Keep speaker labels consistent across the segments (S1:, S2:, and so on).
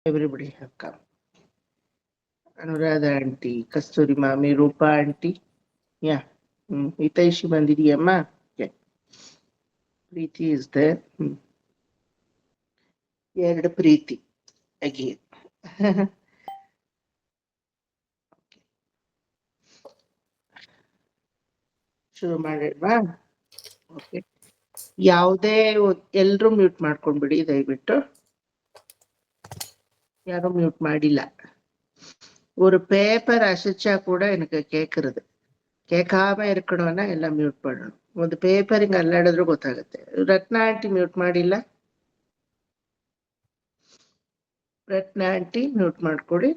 S1: Everybody have come. Anuradha auntie, Kasturi mami, Rupa auntie. Yeah. Hitaishi ಬಂದಿದೆಯಮ್ಮ? Yeah. Preeti is there. ಎರಡು ಪ್ರೀತಿ again. ಶುರು ಮಾಡಿದ್ವಾ? Okay. ಯಾವುದೇ ಎಲ್ರೂ mute ಮಾಡ್ಕೊಂಡ್ಬಿಡಿ ದಯವಿಟ್ಟು. யாரும் மியூட் மாடில. ஒரு பேப்பர் அசைச்சா கூட எனக்கு கேட்கறது. கேட்காம இருக்கணும்னா எல்லாம் ಮ್ಯೂಟ್ பண்ணணும். ಒಂದು ಪೇಪರ್ ಹಿಂಗೆ ಅಲ್ಲಾಡಿದ್ರು ಗೊತ್ತಾಗುತ್ತೆ. ರತ್ನ ಆಂಟಿ ಮ್ಯೂಟ್ ಮಾಡಿಲ್ಲ? ರತ್ನ ಆಂಟಿ ಮ್ಯೂಟ್ ಮಾಡ್ಕೊಡಿ.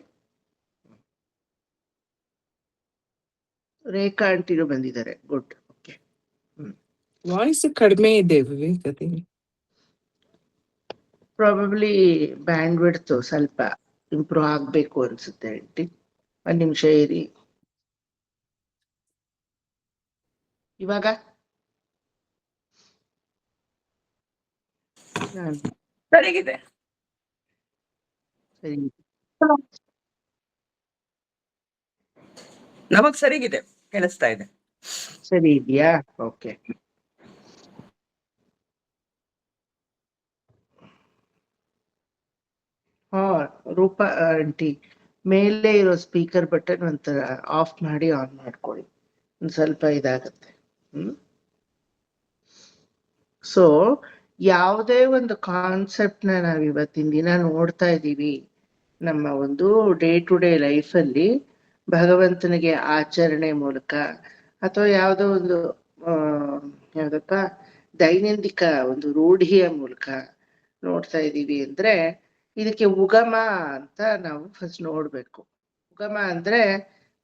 S1: ರೇಖಾ ಆಂಟಿನೂ ಬಂದಿದ್ದಾರೆ. ಗುಡ್. ಓಕೆ.
S2: ವಾಯ್ಸ್ ಕಡಿಮೆ ಇದೆ ವಿವೇಕ್ ಅದೇ.
S1: ಪ್ರಾಬಬ್ಲಿ ಬ್ಯಾಂಡ್ ವಿಡ್ತ್ ಸ್ವಲ್ಪ ಇಂಪ್ರೂವ್ ಆಗ್ಬೇಕು ಅನ್ಸುತ್ತೆ ಆಂಟಿ. ಒಂದ್ ನಿಮಿಷ ಇರಿ. ಇವಾಗ
S2: ಸರಿಗಿದೆ.
S1: ಸರಿ,
S2: ನಮಗ್ ಸರಿಗಿದೆ, ಕೇಳಿಸ್ತಾ ಇದೆ.
S1: ಸರಿ ಇದೆಯಾ? ಓಕೆ. ಹಾ, ರೂಪಾ ಆಂಟಿ ಮೇಲೆ ಇರೋ ಸ್ಪೀಕರ್ ಬಟನ್ ಒಂಥರ ಆಫ್ ಮಾಡಿ ಆನ್ ಮಾಡ್ಕೊಳ್ಳಿ, ಒಂದ್ ಸ್ವಲ್ಪ ಇದಾಗತ್ತೆ. ಸೊ ಯಾವುದೇ ಒಂದು ಕಾನ್ಸೆಪ್ಟ್ ನಾವ್ ಇವತ್ತಿನ ದಿನ ನೋಡ್ತಾ ಇದ್ದೀವಿ, ನಮ್ಮ ಒಂದು ಡೇ ಟು ಡೇ ಲೈಫಲ್ಲಿ ಭಗವಂತನಿಗೆ ಆಚರಣೆ ಮೂಲಕ ಅಥವಾ ಯಾವುದೋ ಒಂದು ಯಾವ್ದಪ್ಪ ದೈನಂದಿಕ ಒಂದು ರೂಢಿಯ ಮೂಲಕ ನೋಡ್ತಾ ಇದ್ದೀವಿ ಅಂದ್ರೆ ಇದಕ್ಕೆ ಉಗಮ ಅಂತ ನಾವು ಫಸ್ಟ್ ನೋಡ್ಬೇಕು. ಉಗಮ ಅಂದ್ರೆ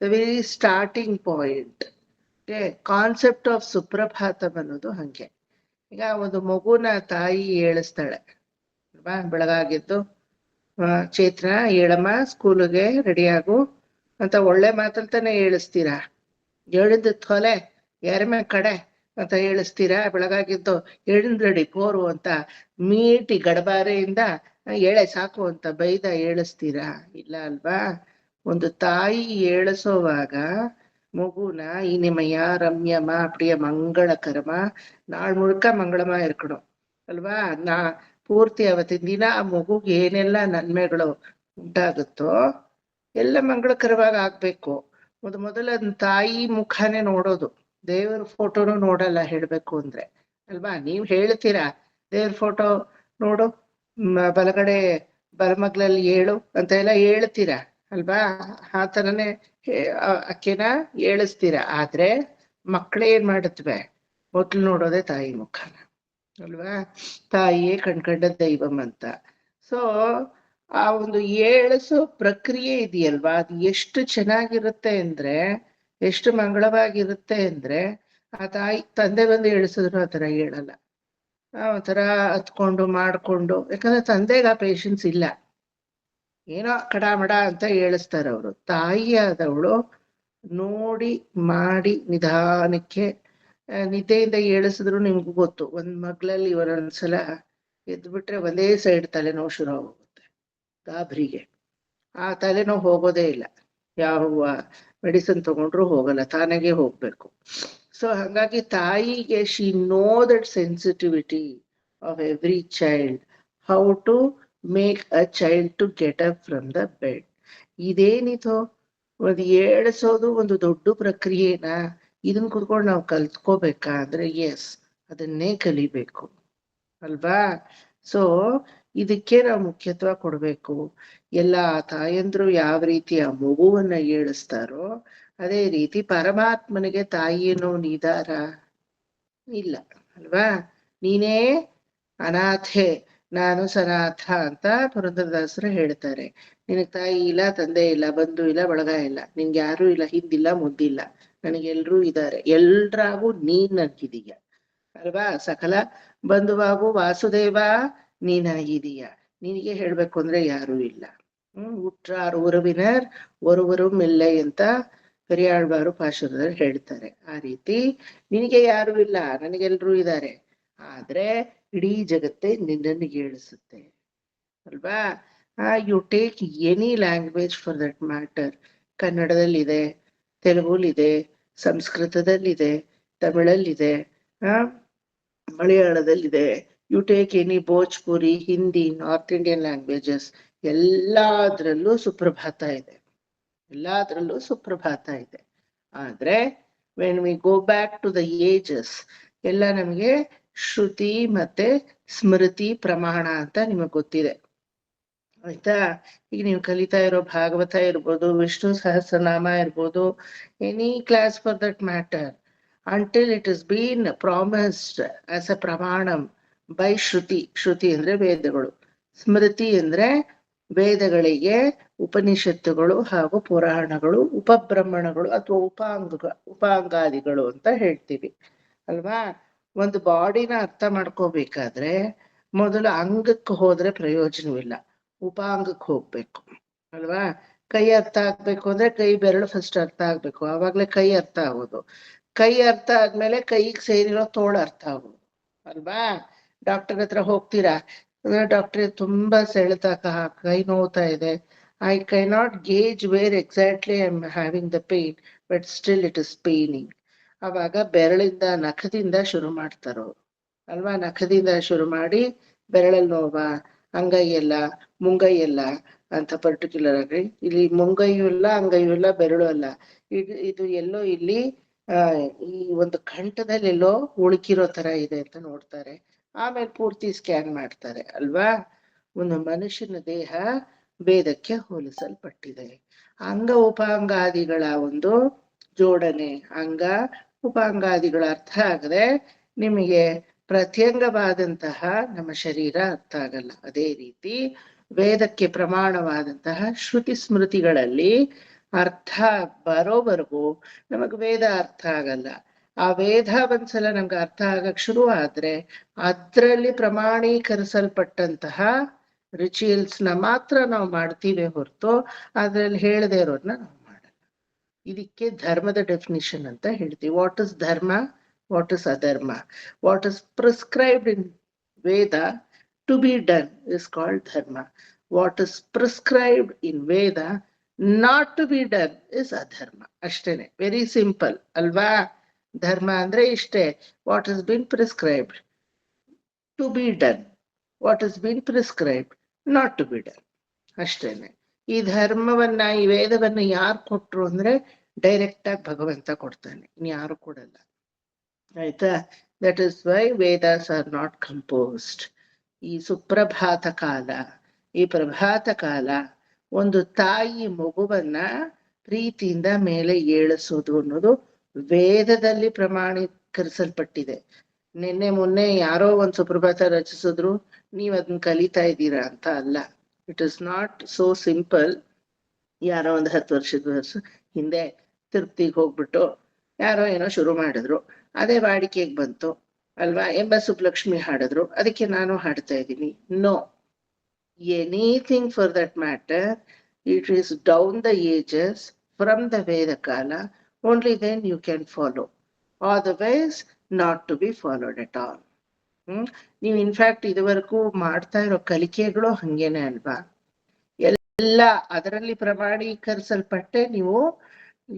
S1: the very starting point. Concept of Suprabhatam ಅನ್ನೋದು ಹಂಗೆ. ಈಗ ಒಂದು ಮಗುನ ತಾಯಿ ಏಳಿಸ್ತಾಳೆ ಅಲ್ವಾ? ಬೆಳಗಾಗಿದ್ದು ಚೇತನ ಏಳಮ್ಮ ಸ್ಕೂಲಿಗೆ ರೆಡಿ ಆಗು ಅಂತ ಒಳ್ಳೆ ಮಾತಂತಾನೆ ಏಳಿಸ್ತೀರಾ? ಹೇಳಿದ ತೊಲೆ ಯಾರಮೇ ಕಡೆ ಅಂತ ಹೇಳಿಸ್ತೀರಾ? ಬೆಳಗಾಗಿದ್ದು ರೆಡಿ ಪೋರು ಅಂತ ಮೀಟಿ ಗಡಬಾರೆಯಿಂದ ಏಳೆ ಸಾಕು ಅಂತ ಬೈದ ಏಳಿಸ್ತೀರಾ? ಇಲ್ಲ ಅಲ್ವಾ? ಒಂದು ತಾಯಿ ಏಳಿಸೋವಾಗ ಮಗುನ ಇನಿಮಯ ರಮ್ಯಮ ಪ್ರಿಯ ಮಂಗಳಕರಮ ನಾಳ್ ಮುழுக்க ಮಂಗಳಮ ಇರ್ಕணும் ಅಲ್ವಾ? ಪೂರ್ತಿ ಅವತ್ತಿನ ದಿನ ಆ ಮಗುಗೆ ಏನೆಲ್ಲ ನನ್ಮೆಗಳು ಉಂಟಾಗುತ್ತೋ ಎಲ್ಲ ಮಂಗಳಕರವಾಗಿ ಆಗ್ಬೇಕು. ಮೊದಲ ತಾಯಿ ಮುಖನೇ ನೋಡೋದು, ದೇವ್ರ ಫೋಟೋನು ನೋಡಲ್ಲ ಹೇಳ್ಬೇಕು ಅಂದ್ರೆ ಅಲ್ವಾ? ನೀವ್ ಹೇಳ್ತೀರಾ ದೇವ್ರ ಫೋಟೋ ನೋಡು, ಬಲಗಡೆ ಬಲಮಗ್ಲಲ್ಲಿ ಏಳು ಅಂತ ಎಲ್ಲ ಹೇಳ್ತೀರಾ ಅಲ್ವಾ? ಆ ಥರನೇ ಅಕ್ಕಿನ ಏಳಿಸ್ತೀರ. ಆದ್ರೆ ಮಕ್ಳೇ ಏನ್ ಮಾಡತ್ವೆ? ಮೊದ್ಲು ನೋಡೋದೆ ತಾಯಿ ಮುಖನ ಅಲ್ವಾ? ತಾಯಿಯೇ ಕಣ್ಕಂಡ ದೈವಂ ಅಂತ. ಸೊ ಆ ಒಂದು ಏಳಿಸೋ ಪ್ರಕ್ರಿಯೆ ಇದೆಯಲ್ವಾ, ಅದು ಎಷ್ಟು ಚೆನ್ನಾಗಿರುತ್ತೆ ಅಂದ್ರೆ, ಎಷ್ಟು ಮಂಗಳವಾಗಿರುತ್ತೆ ಅಂದ್ರೆ, ಆ ತಾಯಿ ತಂದೆ ಬಂದು ಏಳಿಸಿದ್ರು ಆ ಥರ ಹೇಳಲ್ಲ. ಒಂಥರ ಹತ್ಕೊಂಡು ಮಾಡ್ಕೊಂಡು, ಯಾಕಂದ್ರೆ ತಂದೆಗೆ ಆ ಪೇಶನ್ಸ್ ಇಲ್ಲ. ಏನೋ ಕಡಾಮಡ ಅಂತ ಏಳಿಸ್ತಾರೆ ಅವರು. ತಾಯಿಯಾದವಳು ನೋಡಿ ಮಾಡಿ ನಿಧಾನಕ್ಕೆ ನಿದ್ದೆಯಿಂದ ಏಳಿಸಿದ್ರು ನಿಮ್ಗೂ ಗೊತ್ತು, ಒಂದ್ ಮಗ್ಲಲ್ಲಿ ಒಂದೊಂದ್ಸಲ ಎದ್ಬಿಟ್ರೆ ಒಂದೇ ಸೈಡ್ ತಲೆನೋವು ಶುರು ಆಗೋಗುತ್ತೆ ಗಾಬರಿಗೆ. ಆ ತಲೆನೋವು ಹೋಗೋದೇ ಇಲ್ಲ, ಯಾವ ಮೆಡಿಸಿನ್ ತಗೊಂಡ್ರು ಹೋಗಲ್ಲ, ತಾನಾಗೆ ಹೋಗ್ಬೇಕು. ಸೊ ಹಾಗಾಗಿ ತಾಯಿಗೆ she know that sensitivity of every child, how to make a child to get up from the bed. ಇದೇನಿದು ಒಂದು ಏಳಿಸೋದು ಒಂದು ದೊಡ್ಡ ಪ್ರಕ್ರಿಯೆನಾ? ಇದನ್ನ ಕುತ್ಕೊಂಡು ನಾವು ಕಲ್ತ್ಕೋಬೇಕಾ ಅಂದ್ರೆ ಎಸ್, ಅದನ್ನೇ ಕಲಿಬೇಕು ಅಲ್ವಾ? ಸೊ ಇದಕ್ಕೆ ನಾವು ಮುಖ್ಯತ್ವ ಕೊಡ್ಬೇಕು. ಎಲ್ಲ ತಾಯಂದ್ರು ಯಾವ ರೀತಿ ಆ ಮಗುವನ್ನ ಏಳಿಸ್ತಾರೋ ಅದೇ ರೀತಿ ಪರಮಾತ್ಮನಿಗೆ ತಾಯಿ ಅನ್ನೋ ನಿಧಾರ ಇಲ್ಲ ಅಲ್ವಾ? ನೀನೇ ಅನಾಥೆ, ನಾನು ಸನಾಥ ಅಂತ ಪುರಂದರದಾಸರು ಹೇಳ್ತಾರೆ. ನಿನಗ್ ತಾಯಿ ಇಲ್ಲ, ತಂದೆ ಇಲ್ಲ, ಬಂಧು ಇಲ್ಲ, ಬಳಗ ಇಲ್ಲ, ನಿನ್ಗೆ ಯಾರು ಇಲ್ಲ, ಹಿಂದಿಲ್ಲ ಮುದ್ದಿಲ್ಲ, ನನಗೆಲ್ರೂ ಇದ್ದಾರೆ, ಎಲ್ರಾಗೂ ನೀನ್ ನನ್ಗಿದೀಯ ಅಲ್ವಾ? ಸಕಲ ಬಂಧುವಾಗು ವಾಸುದೇವ ನೀ ನನಗಿದೀಯ, ನಿನಗೆ ಹೇಳ್ಬೇಕು ಅಂದ್ರೆ ಯಾರೂ ಇಲ್ಲ. ಉಟ್ರಾರ್ ಉರುವಿನರ್ ಒರುವரும் இல்லை ಅಂತ ಪೆರಿಯಾಳ್ವಾರು ಪಾಶುರದಲ್ಲಿ ಹೇಳ್ತಾರೆ. ಆ ರೀತಿ ನಿನಗೆ ಯಾರು ಇಲ್ಲ, ನನಗೆಲ್ರೂ ಇದ್ದಾರೆ, ಆದ್ರೆ ಇಡೀ ಜಗತ್ತೇ ನಿನ್ನನ್ನು ಏಳಿಸುತ್ತೆ ಅಲ್ವಾ? You take any language for that matter. ಕನ್ನಡದಲ್ಲಿದೆ, ತೆಲುಗುಲಿದೆ, ಸಂಸ್ಕೃತದಲ್ಲಿದೆ, ತಮಿಳಲ್ಲಿದೆ, ಮಲಯಾಳದಲ್ಲಿದೆ. You take any Bhojpuri, Hindi, north Indian languages, ಎಲ್ಲಾದ್ರಲ್ಲೂ ಸುಪ್ರಭಾತ ಇದೆ, ಎಲ್ಲಾದ್ರಲ್ಲೂ ಸುಪ್ರಭಾತ ಇದೆ. ಆದ್ರೆ when we go back to the ages, ಎಲ್ಲ ನಮಗೆ ಶ್ರುತಿ ಮತ್ತೆ ಸ್ಮೃತಿ ಪ್ರಮಾಣ ಅಂತ ನಿಮಗ್ ಗೊತ್ತಿದೆ, ಆಯ್ತಾ? ಈಗ ನೀವು ಕಲಿತಾ ಇರೋ ಭಾಗವತ ಇರ್ಬೋದು, ವಿಷ್ಣು ಸಹಸ್ರನಾಮ ಇರ್ಬೋದು, any class for that matter, until it has been promised as a pramanam by Shruti. Shruti ಅಂದ್ರೆ ವೇದಗಳು, ಸ್ಮೃತಿ ಅಂದ್ರೆ ವೇದಗಳಿಗೆ ಉಪನಿಷತ್ತುಗಳು ಹಾಗೂ ಪುರಾಣಗಳು, ಉಪಬ್ರಹ್ಮಣಗಳು ಅಥವಾ ಉಪಾಂಗಾದಿಗಳು ಅಂತ ಹೇಳ್ತೀವಿ ಅಲ್ವಾ? ಒಂದು ಬಾಡಿನ ಅರ್ಥ ಮಾಡ್ಕೋಬೇಕಾದ್ರೆ ಮೊದಲು ಅಂಗಕ್ಕೆ ಹೋದ್ರೆ ಪ್ರಯೋಜನವಿಲ್ಲ, ಉಪಾಂಗಕ್ಕೆ ಹೋಗ್ಬೇಕು ಅಲ್ವಾ? ಕೈ ಅರ್ಥ ಆಗ್ಬೇಕು ಅಂದ್ರೆ ಕೈ ಬೆರಳು ಫಸ್ಟ್ ಅರ್ಥ ಆಗ್ಬೇಕು, ಆವಾಗ್ಲೇ ಕೈ ಅರ್ಥ ಆಗೋದು. ಕೈ ಅರ್ಥ ಆದ್ಮೇಲೆ ಕೈಗೆ ಸೇರಿರೋ ತೋಳು ಅರ್ಥ ಆಗೋದು ಅಲ್ವಾ? ಡಾಕ್ಟರ್ ಹತ್ರ ಹೋಗ್ತೀರಾ, ಡಾಕ್ಟ್ರೆ ತುಂಬಾ ಸೆಳೆತ, ಕೈ ನೋವ್ತಾ ಇದೆ, I can not gauge where exactly I am having the pain, but still it is paining. ಅವಾಗ ಬೆರಳಿಂದ, ನಖದಿಂದ ಶುರು ಮಾಡ್ತಾರೋ ಅಲ್ವಾ? ನಖದಿಂದ ಶುರು ಮಾಡಿ ಬೆರಳಲ್ಲಿ ನೋವಾ, ಅಂಗೈ ಎಲ್ಲ, ಮುಂಗೈ ಎಲ್ಲ ಅಂತ ಪರ್ಟಿಕ್ಯುಲರ್ ಆಗಿ. ಇಲ್ಲಿ ಮುಂಗೈಯೂ ಇಲ್ಲ, ಅಂಗೈಯೂ ಇಲ್ಲ, ಬೆರಳು ಅಲ್ಲ, ಇದು ಎಲ್ಲೋ ಇಲ್ಲಿ ಈ ಒಂದು ಕಂಠದಲ್ಲಿ ಎಲ್ಲೋ ಉಳುಕಿರೋ ತರ ಇದೆ ಅಂತ ನೋಡ್ತಾರೆ. ಆಮೇಲೆ ಪೂರ್ತಿ ಸ್ಕ್ಯಾನ್ ಮಾಡ್ತಾರೆ ಅಲ್ವಾ? ಒಂದು ಮನುಷ್ಯನ ದೇಹ ವೇದಕ್ಕೆ ಹೋಲಿಸಲ್ಪಟ್ಟಿದೆ. ಅಂಗ ಉಪಾಂಗಾದಿಗಳ ಒಂದು ಜೋಡಣೆ, ಅಂಗ ಉಪಾಂಗಾದಿಗಳ ಅರ್ಥ ಆಗದೆ ನಿಮಗೆ ಪ್ರತ್ಯಂಗವಾದಂತಹ ನಮ್ಮ ಶರೀರ ಅರ್ಥ ಆಗಲ್ಲ. ಅದೇ ರೀತಿ ವೇದಕ್ಕೆ ಪ್ರಮಾಣವಾದಂತಹ ಶ್ರುತಿ ಸ್ಮೃತಿಗಳಲ್ಲಿ ಅರ್ಥ ಬರೋವರೆಗೂ ನಮಗ್ ವೇದ ಅರ್ಥ ಆಗಲ್ಲ. ಆ ವೇದ ಒಂದ್ಸಲ ನಮ್ಗೆ ಅರ್ಥ ಆಗಕ್ ಶುರು ಆದ್ರೆ ಅದ್ರಲ್ಲಿ ಪ್ರಮಾಣೀಕರಿಸಲ್ಪಟ್ಟಂತಹ ರಿಚುವಲ್ಸ್ ನ ಮಾತ್ರ ನಾವು ಮಾಡ್ತೀವಿ ಹೊರತು ಅದ್ರಲ್ಲಿ ಹೇಳದೇ ಇರೋದನ್ನ ನಾವು ಮಾಡಲ್ಲ. ಇದಕ್ಕೆ ಧರ್ಮದ ಡೆಫಿನಿಷನ್ ಅಂತ ಹೇಳ್ತೀವಿ. What is dharma, what is adharma, what is prescribed in Veda to be done is called dharma. What is prescribed in Veda not to be done is adharma. ಅಷ್ಟೇನೆ, ವೆರಿ ಸಿಂಪಲ್ ಅಲ್ವಾ? ಧರ್ಮ ಅಂದ್ರೆ ಇಷ್ಟೇ, what is been prescribed to be done, what is been prescribed not to be done, ಅಷ್ಟೇನೆ. ಈ ಧರ್ಮವನ್ನ, ಈ ವೇದವನ್ನ ಯಾರು ಕೊಟ್ರು ಅಂದ್ರೆ ಡೈರೆಕ್ಟ್ ಆಗಿ ಭಗವಂತ ಕೊಡ್ತಾನೆ, ಇನ್ಯಾರು ಕೊಡಲ್ಲ, ಆಯ್ತಾ? That is why Vedas are not composed. ಈ ಸುಪ್ರಭಾತ ಕಾಲ, ಈ ಪ್ರಭಾತ ಕಾಲ ಒಂದು ತಾಯಿ ಮಗುವನ್ನ ಪ್ರೀತಿಯಿಂದ ಮೇಲೆ ಏಳಿಸೋದು ಅನ್ನೋದು ವೇದದಲ್ಲಿ ಪ್ರಮಾಣೀಕರಿಸಲ್ಪಟ್ಟಿದೆ. ನಿನ್ನೆ ಮೊನ್ನೆ ಯಾರೋ ಒಂದ್ ಸುಪ್ರಭಾತ ರಚಿಸಿದ್ರು, ನೀವ್ ಅದನ್ನ ಕಲಿತಾ ಇದ್ದೀರಾ ಅಂತ ಅಲ್ಲ. It is not so simple. ಯಾರೋ ಒಂದ್ 10 ವರ್ಷದ ಹಿಂದೆ ತಿರುಪ್ತಿಗೆ ಹೋಗ್ಬಿಟ್ಟು ಯಾರೋ ಏನೋ ಶುರು ಮಾಡಿದ್ರು, ಅದೇ ವಾಡಿಕೆಗೆ ಬಂತು ಅಲ್ವಾ? ಸುಬ್ಲಕ್ಷ್ಮಿ ಹಾಡಿದ್ರು, ಅದಕ್ಕೆ ನಾನು ಹಾಡ್ತಾ ಇದ್ದೀನಿ. No, anything for that matter, it is down the ages from the Veda Kala, only then you can follow, otherwise not to be followed at all. ನೀವು ಇನ್ಫ್ಯಾಕ್ಟ್ ಇದುವರೆಗೂ ಮಾಡ್ತಾ ಇರೋ ಕಲಿಕೆಗಳು ಹಂಗೇನೆ ಅಲ್ವಾ? ಎಲ್ಲ ಅದರಲ್ಲಿ ಪ್ರಮಾಣೀಕರಿಸಲ್ಪಟ್ಟೆ ನೀವು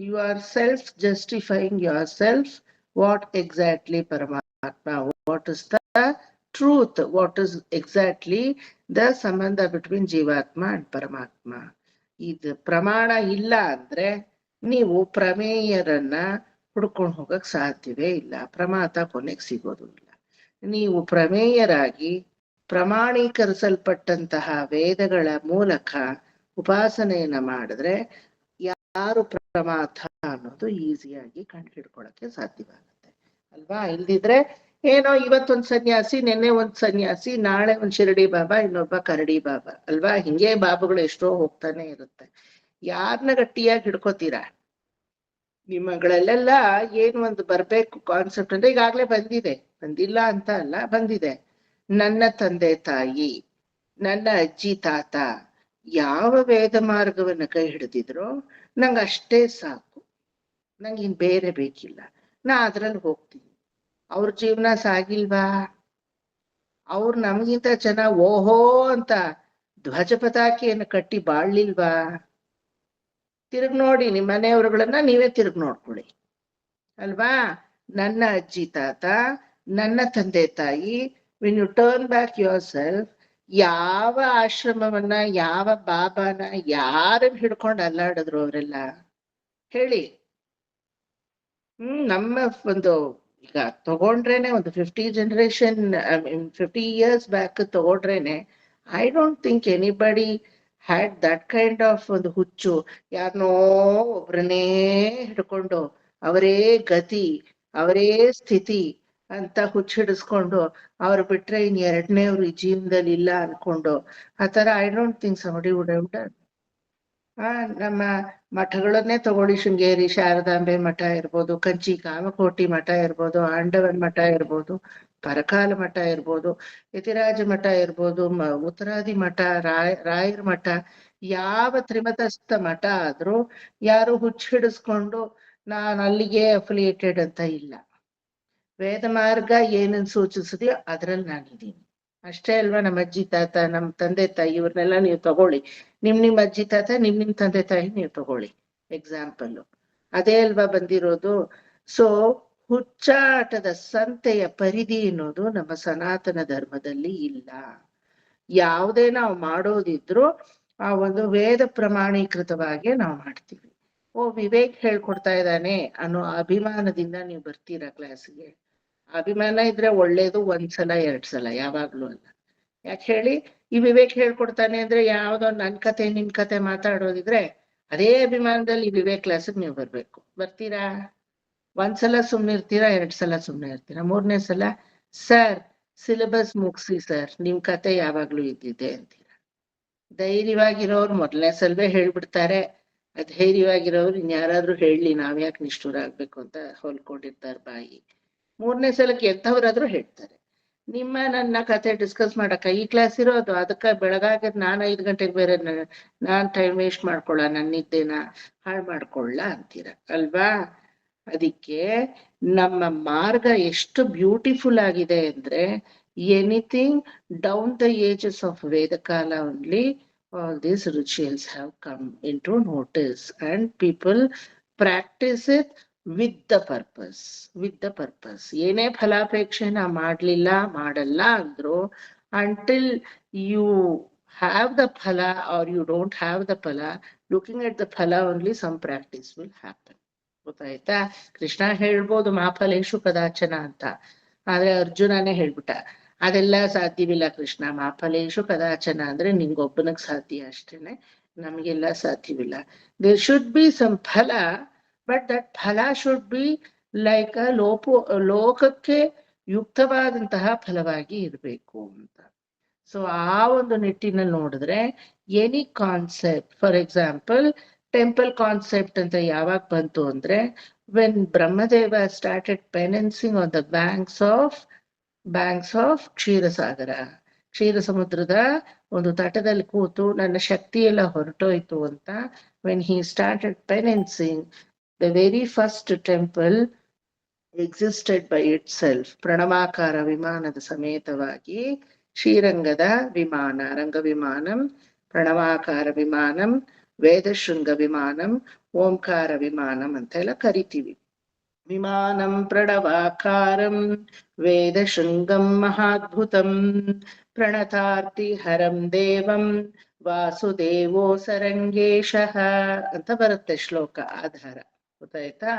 S1: you are self justifying yourself. What exactly Paramatma, what is the truth, what is exactly the sambandha between Jivatma and Paramatma. ಇದು ಪ್ರಮಾಣ ಇಲ್ಲ ಅಂದ್ರೆ ನೀವು ಪ್ರಮೇಯರನ್ನ ಹುಡ್ಕೊಂಡು ಹೋಗಕ್ ಸಾಧ್ಯವೇ ಇಲ್ಲ, ಪ್ರಮಾತ ಕೊನೆಗೆ ಸಿಗೋದು ಇಲ್ಲ. ನೀವು ಪ್ರಮೇಯರಾಗಿ ಪ್ರಮಾಣೀಕರಿಸಲ್ಪಟ್ಟಂತಹ ವೇದಗಳ ಮೂಲಕ ಉಪಾಸನೆಯನ್ನ ಮಾಡಿದ್ರೆ ಯಾರು ಪ್ರಮಾತ ಅನ್ನೋದು ಈಸಿಯಾಗಿ ಕಂಡು ಹಿಡ್ಕೊಳಕ್ಕೆ ಸಾಧ್ಯವಾಗುತ್ತೆ ಅಲ್ವಾ? ಇಲ್ದಿದ್ರೆ ಏನೋ ಇವತ್ತೊಂದ್ ಸನ್ಯಾಸಿ, ನಿನ್ನೆ ಒಂದ್ ಸನ್ಯಾಸಿ, ನಾಳೆ ಒಂದ್ ಶಿರಡಿ ಬಾಬಾ, ಇನ್ನೊಬ್ಬ ಕರಡಿ ಬಾಬಾ ಅಲ್ವಾ? ಹಿಂಗೆ ಬಾಬುಗಳು ಎಷ್ಟೋ ಹೋಗ್ತಾನೆ ಇರುತ್ತೆ. ಯಾರನ್ನ ಗಟ್ಟಿಯಾಗಿ ಹಿಡ್ಕೋತೀರಾ? ನಿಮ್ಮಗಳಲ್ಲೆಲ್ಲ ಏನು ಒಂದು ಬರ್ಬೇಕು ಕಾನ್ಸೆಪ್ಟ್ ಅಂದ್ರೆ ಈಗಾಗ್ಲೇ ಬಂದಿದೆ, ಬಂದಿಲ್ಲ ಅಂತ ಅಲ್ಲ, ಬಂದಿದೆ. ನನ್ನ ತಂದೆ ತಾಯಿ, ನನ್ನ ಅಜ್ಜಿ ತಾತ ಯಾವ ವೇದ ಮಾರ್ಗವನ್ನ ಕೈ ಹಿಡಿದಿದ್ರು ನಂಗೆ ಅಷ್ಟೇ ಸಾಕು, ನಂಗೆ ಇನ್ ಬೇರೆ ಬೇಕಿಲ್ಲ, ನಾ ಅದ್ರಲ್ಲಿ ಹೋಗ್ತೀನಿ. ಅವ್ರ ಜೀವನ ಸಾಗಿಲ್ವಾ? ಅವ್ರು ನಮಗಿಂತ ಚೆನ್ನಾಗ್ ಓಹೋ ಅಂತ ಧ್ವಜ ಪತಾಕೆಯನ್ನು ಕಟ್ಟಿ ಬಾಳ್ಲಿಲ್ವಾ? ತಿರುಗ್ ನೋಡಿ ನಿಮ್ಮ ಮನೆಯವರುಗಳನ್ನ, ನೀವೇ ತಿರುಗ್ ನೋಡ್ಕೊಳ್ಳಿ ಅಲ್ವಾ? ನನ್ನ ಅಜ್ಜಿ ತಾತ, ನನ್ನ ತಂದೆ ತಾಯಿ, when you turn back yourself, ಯಾವ ಆಶ್ರಮವನ್ನ, ಯಾವ ಬಾಬಾನ, ಯಾರನ್ನ ಹಿಡ್ಕೊಂಡು ಅಲ್ಲಾಡಿದ್ರು ಅವರೆಲ್ಲ ಹೇಳಿ? ನಮ್ಮ ಒಂದು ಈಗ ತಗೊಂಡ್ರೇನೆ ಒಂದು 50 ಜನರೇಷನ್, 50 years ಬ್ಯಾಕ್ ತಗೊಂಡ್ರೇನೆ, I don't think anybody had that kind of ಒಂದು ಹುಚ್ಚು. ಯಾರನ್ನೋ ಒಬ್ರನ್ನೇ ಹಿಡ್ಕೊಂಡು ಅವರೇ ಗತಿ, ಅವರೇ ಸ್ಥಿತಿ ಅಂತ ಹುಚ್ಚು ಹಿಡಿಸ್ಕೊಂಡು ಅವ್ರು ಬಿಟ್ರೆ ಇನ್ ಎರಡನೇವ್ರು ಈ ಜೀವನದಲ್ಲಿ ಇಲ್ಲ ಅನ್ಕೊಂಡು ಆತರ I don't think ಸಮಡಿ would have done. ನಮ್ಮ ಮಠಗಳನ್ನೇ ತಗೊಳ್ಳಿ, ಶೃಂಗೇರಿ ಶಾರದಾಂಬೆ ಮಠ ಇರ್ಬೋದು, ಕಂಚಿ ಕಾಮಕೋಟಿ ಮಠ ಇರ್ಬೋದು, ಆಂಡವನ್ ಮಠ ಇರ್ಬೋದು, ಪರಕಾಲ ಮಠ ಇರ್ಬೋದು, ಯತಿರಾಜ ಮಠ ಇರ್ಬೋದು, ಉತ್ತರಾದಿ ಮಠ, ರಾಯರ ಮಠ, ಯಾವ ತ್ರಿಮತಸ್ಥ ಮಠ ಆದ್ರೂ ಯಾರು ಹುಚ್ಚು ಹಿಡಿಸ್ಕೊಂಡು ನಾನು ಅಲ್ಲಿಗೆ ಅಫಿಲಿಯೇಟೆಡ್ ಅಂತ ಇಲ್ಲ. ವೇದ ಮಾರ್ಗ ಏನನ್ನು ಸೂಚಿಸಿದೆಯೋ ಅದ್ರಲ್ಲಿ ನಾನಿದ್ದೀನಿ ಅಷ್ಟೇ ಅಲ್ವಾ? ನಮ್ಮ ಅಜ್ಜಿ ತಾತ, ನಮ್ಮ ತಂದೆ ತಾಯಿ ಇವ್ರನ್ನೆಲ್ಲ ನೀವು ತಗೊಳ್ಳಿ, ನಿಮ್ ಅಜ್ಜಿ ತಾತ, ನಿಮ್ ತಂದೆ ತಾಯಿ ನೀವು ತಗೊಳ್ಳಿ ಎಕ್ಸಾಂಪಲ್, ಅದೇ ಅಲ್ವಾ ಬಂದಿರೋದು. ಸೊ ಹುಚ್ಚಾಟದ ಸಂತೆಯ ಪರಿಧಿ ಅನ್ನೋದು ನಮ್ಮ ಸನಾತನ ಧರ್ಮದಲ್ಲಿ ಇಲ್ಲ. ಯಾವುದೇ ನಾವು ಮಾಡೋದಿದ್ರು ಆ ಒಂದು ವೇದ ಪ್ರಮಾಣೀಕೃತವಾಗಿ ನಾವು ಮಾಡ್ತೀವಿ. ವಿವೇಕ್ ಹೇಳ್ಕೊಡ್ತಾ ಇದ್ದಾನೆ ಅನ್ನೋ ಅಭಿಮಾನದಿಂದ ನೀವು ಬರ್ತೀರಾ ಕ್ಲಾಸ್ಗೆ. ಅಭಿಮಾನ ಇದ್ರೆ ಒಳ್ಳೇದು, ಒಂದ್ಸಲ 2 ಸಲ, ಯಾವಾಗ್ಲೂ ಅಲ್ಲ. ಯಾಕೆ ಹೇಳಿ? ಈ ವಿವೇಕ್ ಹೇಳ್ಕೊಡ್ತಾನೆ ಅಂದ್ರೆ ಯಾವ್ದೋ ನನ್ ಕತೆ ನಿನ್ ಕತೆ ಮಾತಾಡೋದಿದ್ರೆ ಅದೇ ಅಭಿಮಾನದಲ್ಲಿ ಈ ವಿವೇಕ್ ಕ್ಲಾಸಿಗೆ ನೀವು ಬರ್ಬೇಕು. ಬರ್ತೀರಾ? ಒಂದ್ಸಲ ಸುಮ್ನೆ ಇರ್ತೀರಾ, 2 ಸಲ ಸುಮ್ನೆ ಇರ್ತೀರಾ, 3ನೇ ಸಲ ಸರ್ ಸಿಲೆಬಸ್ ಮುಗಿಸಿ ಸರ್, ನಿಮ್ ಕತೆ ಯಾವಾಗ್ಲೂ ಇದ್ದಿದೆ ಅಂತೀರಾ. ಧೈರ್ಯವಾಗಿರೋರು 1ನೇ ಸಲವೇ ಹೇಳ್ಬಿಡ್ತಾರೆ. ಅಧೈರ್ಯವಾಗಿರೋರು ಇನ್ಯಾರಾದ್ರೂ ಹೇಳಿ ನಾವ್ಯಾಕೆ ನಿಷ್ಠುರ ಆಗ್ಬೇಕು ಅಂತ ಹೊಲ್ಕೊಂಡಿರ್ತಾರೆ ಬಾಯಿ. 3ನೇ ಸಲಕ್ಕೆ ಎಂಥವ್ರಾದ್ರೂ ಹೇಳ್ತಾರೆ. ನನ್ನ ಕತೆ ಡಿಸ್ಕಸ್ ಮಾಡಕ್ಕ ಈ ಕ್ಲಾಸ್ ಇರೋದು, ಅದಕ್ಕ ಬೆಳಗಾಗ ನಾನು 5 ಗಂಟೆಗೆ ಬೇರೆ ನಾನ್ ಟೈಮ್ ವೇಸ್ಟ್ ಮಾಡ್ಕೊಳ್ಳ, ನನ್ನ ನಿದ್ದೆನ ಹಾಳು ಮಾಡ್ಕೊಳ್ಳ ಅಂತೀರ ಅಲ್ವಾ? ಅದಕ್ಕೆ ನಮ್ಮ ಮಾರ್ಗ ಎಷ್ಟು ಬ್ಯೂಟಿಫುಲ್ ಆಗಿದೆ ಅಂದ್ರೆ, anything down the ages of Vedakala only all these rituals have come into notice and people practice it with the purpose. ಏನೇ ಫಲಾಪೇಕ್ಷೆ ನಾ ಮಾಡ್ಲಿಲ್ಲ, ಮಾಡಲ್ಲ ಅಂದ್ರು, until you have the phala or you don't have the phala, looking at the phala only some practice will happen. ಗೊತ್ತಾಯ್ತಾ? ಕೃಷ್ಣ ಹೇಳ್ಬೋದು ಮಾಫಲೇಶು ಕದಾಚನ ಅಂತ, ಆದ್ರೆ ಅರ್ಜುನನೇ ಹೇಳ್ಬಿಟ್ಟ ಅದೆಲ್ಲ ಸಾಧ್ಯವಿಲ್ಲ ಕೃಷ್ಣ, ಮಾಫಲೇಶು ಕದಾಚನ ಅಂದ್ರೆ ನಿಂಗೊಬ್ಬನಿಗೆ ಸಾಧ್ಯ ಅಷ್ಟೇನೆ, ನಮ್ಗೆಲ್ಲ ಸಾಧ್ಯವಿಲ್ಲ. ದೇರ್ ಶುಡ್ ಬಿ ಸಮ್ ಫಲ, ಬಟ್ ದಟ್ ಫಲ ಶುಡ್ ಬಿ ಲೈಕ್ ಲೋಕಕ್ಕೆ ಯುಕ್ತವಾದಂತಹ ಫಲವಾಗಿ ಇರಬೇಕು ಅಂತ. ಸೊ ಆ ಒಂದು ನಿಟ್ಟಿನಲ್ಲಿ ನೋಡಿದ್ರೆ any concept, for example temple concept ಅಂತ ಯಾವಾಗ ಬಂತು ಅಂದ್ರೆ, when Brahmadeva started penancing on the banks of Kshirasagara, ಕ್ಷೀರ ಸಮುದ್ರದ ಒಂದು ತಟದಲ್ಲಿ ಕೂತು ನನ್ನ ಶಕ್ತಿ ಎಲ್ಲ ಹೊರಟೋಯ್ತು ಅಂತ, when he started penancing, the very first temple existed by itself. ಪ್ರಣವಾಕಾರ ವಿಮಾನದ ಸಮೇತವಾಗಿ ಶ್ರೀರಂಗದ ವಿಮಾನ, ರಂಗವಿಮಾನಂ, ಪ್ರಣವಾಕಾರ ವಿಮಾನಂ, ವೇದಶೃಂಗ ವಿಮಾನಂ, ಓಂಕಾರ ವಿಮಾನಂ ಅಂತೆಲ್ಲ ಕರಿತೀವಿ. ವಿಮಾನಂ ಪ್ರಣವಾಕಾರಂ ವೇದಶೃಂಗಂ ಮಹಾದ್ಭುತಂ ಪ್ರಣತಾರ್ತಿ ಹರಂ ದೇವಂ ವಾಸುದೇವೋ ಸರಂಗೇಶಃ ಅಂತ ಬರುತ್ತೆ ಶ್ಲೋಕ ಆಧಾರ. ಗೊತ್ತಾಯ್ತಾ?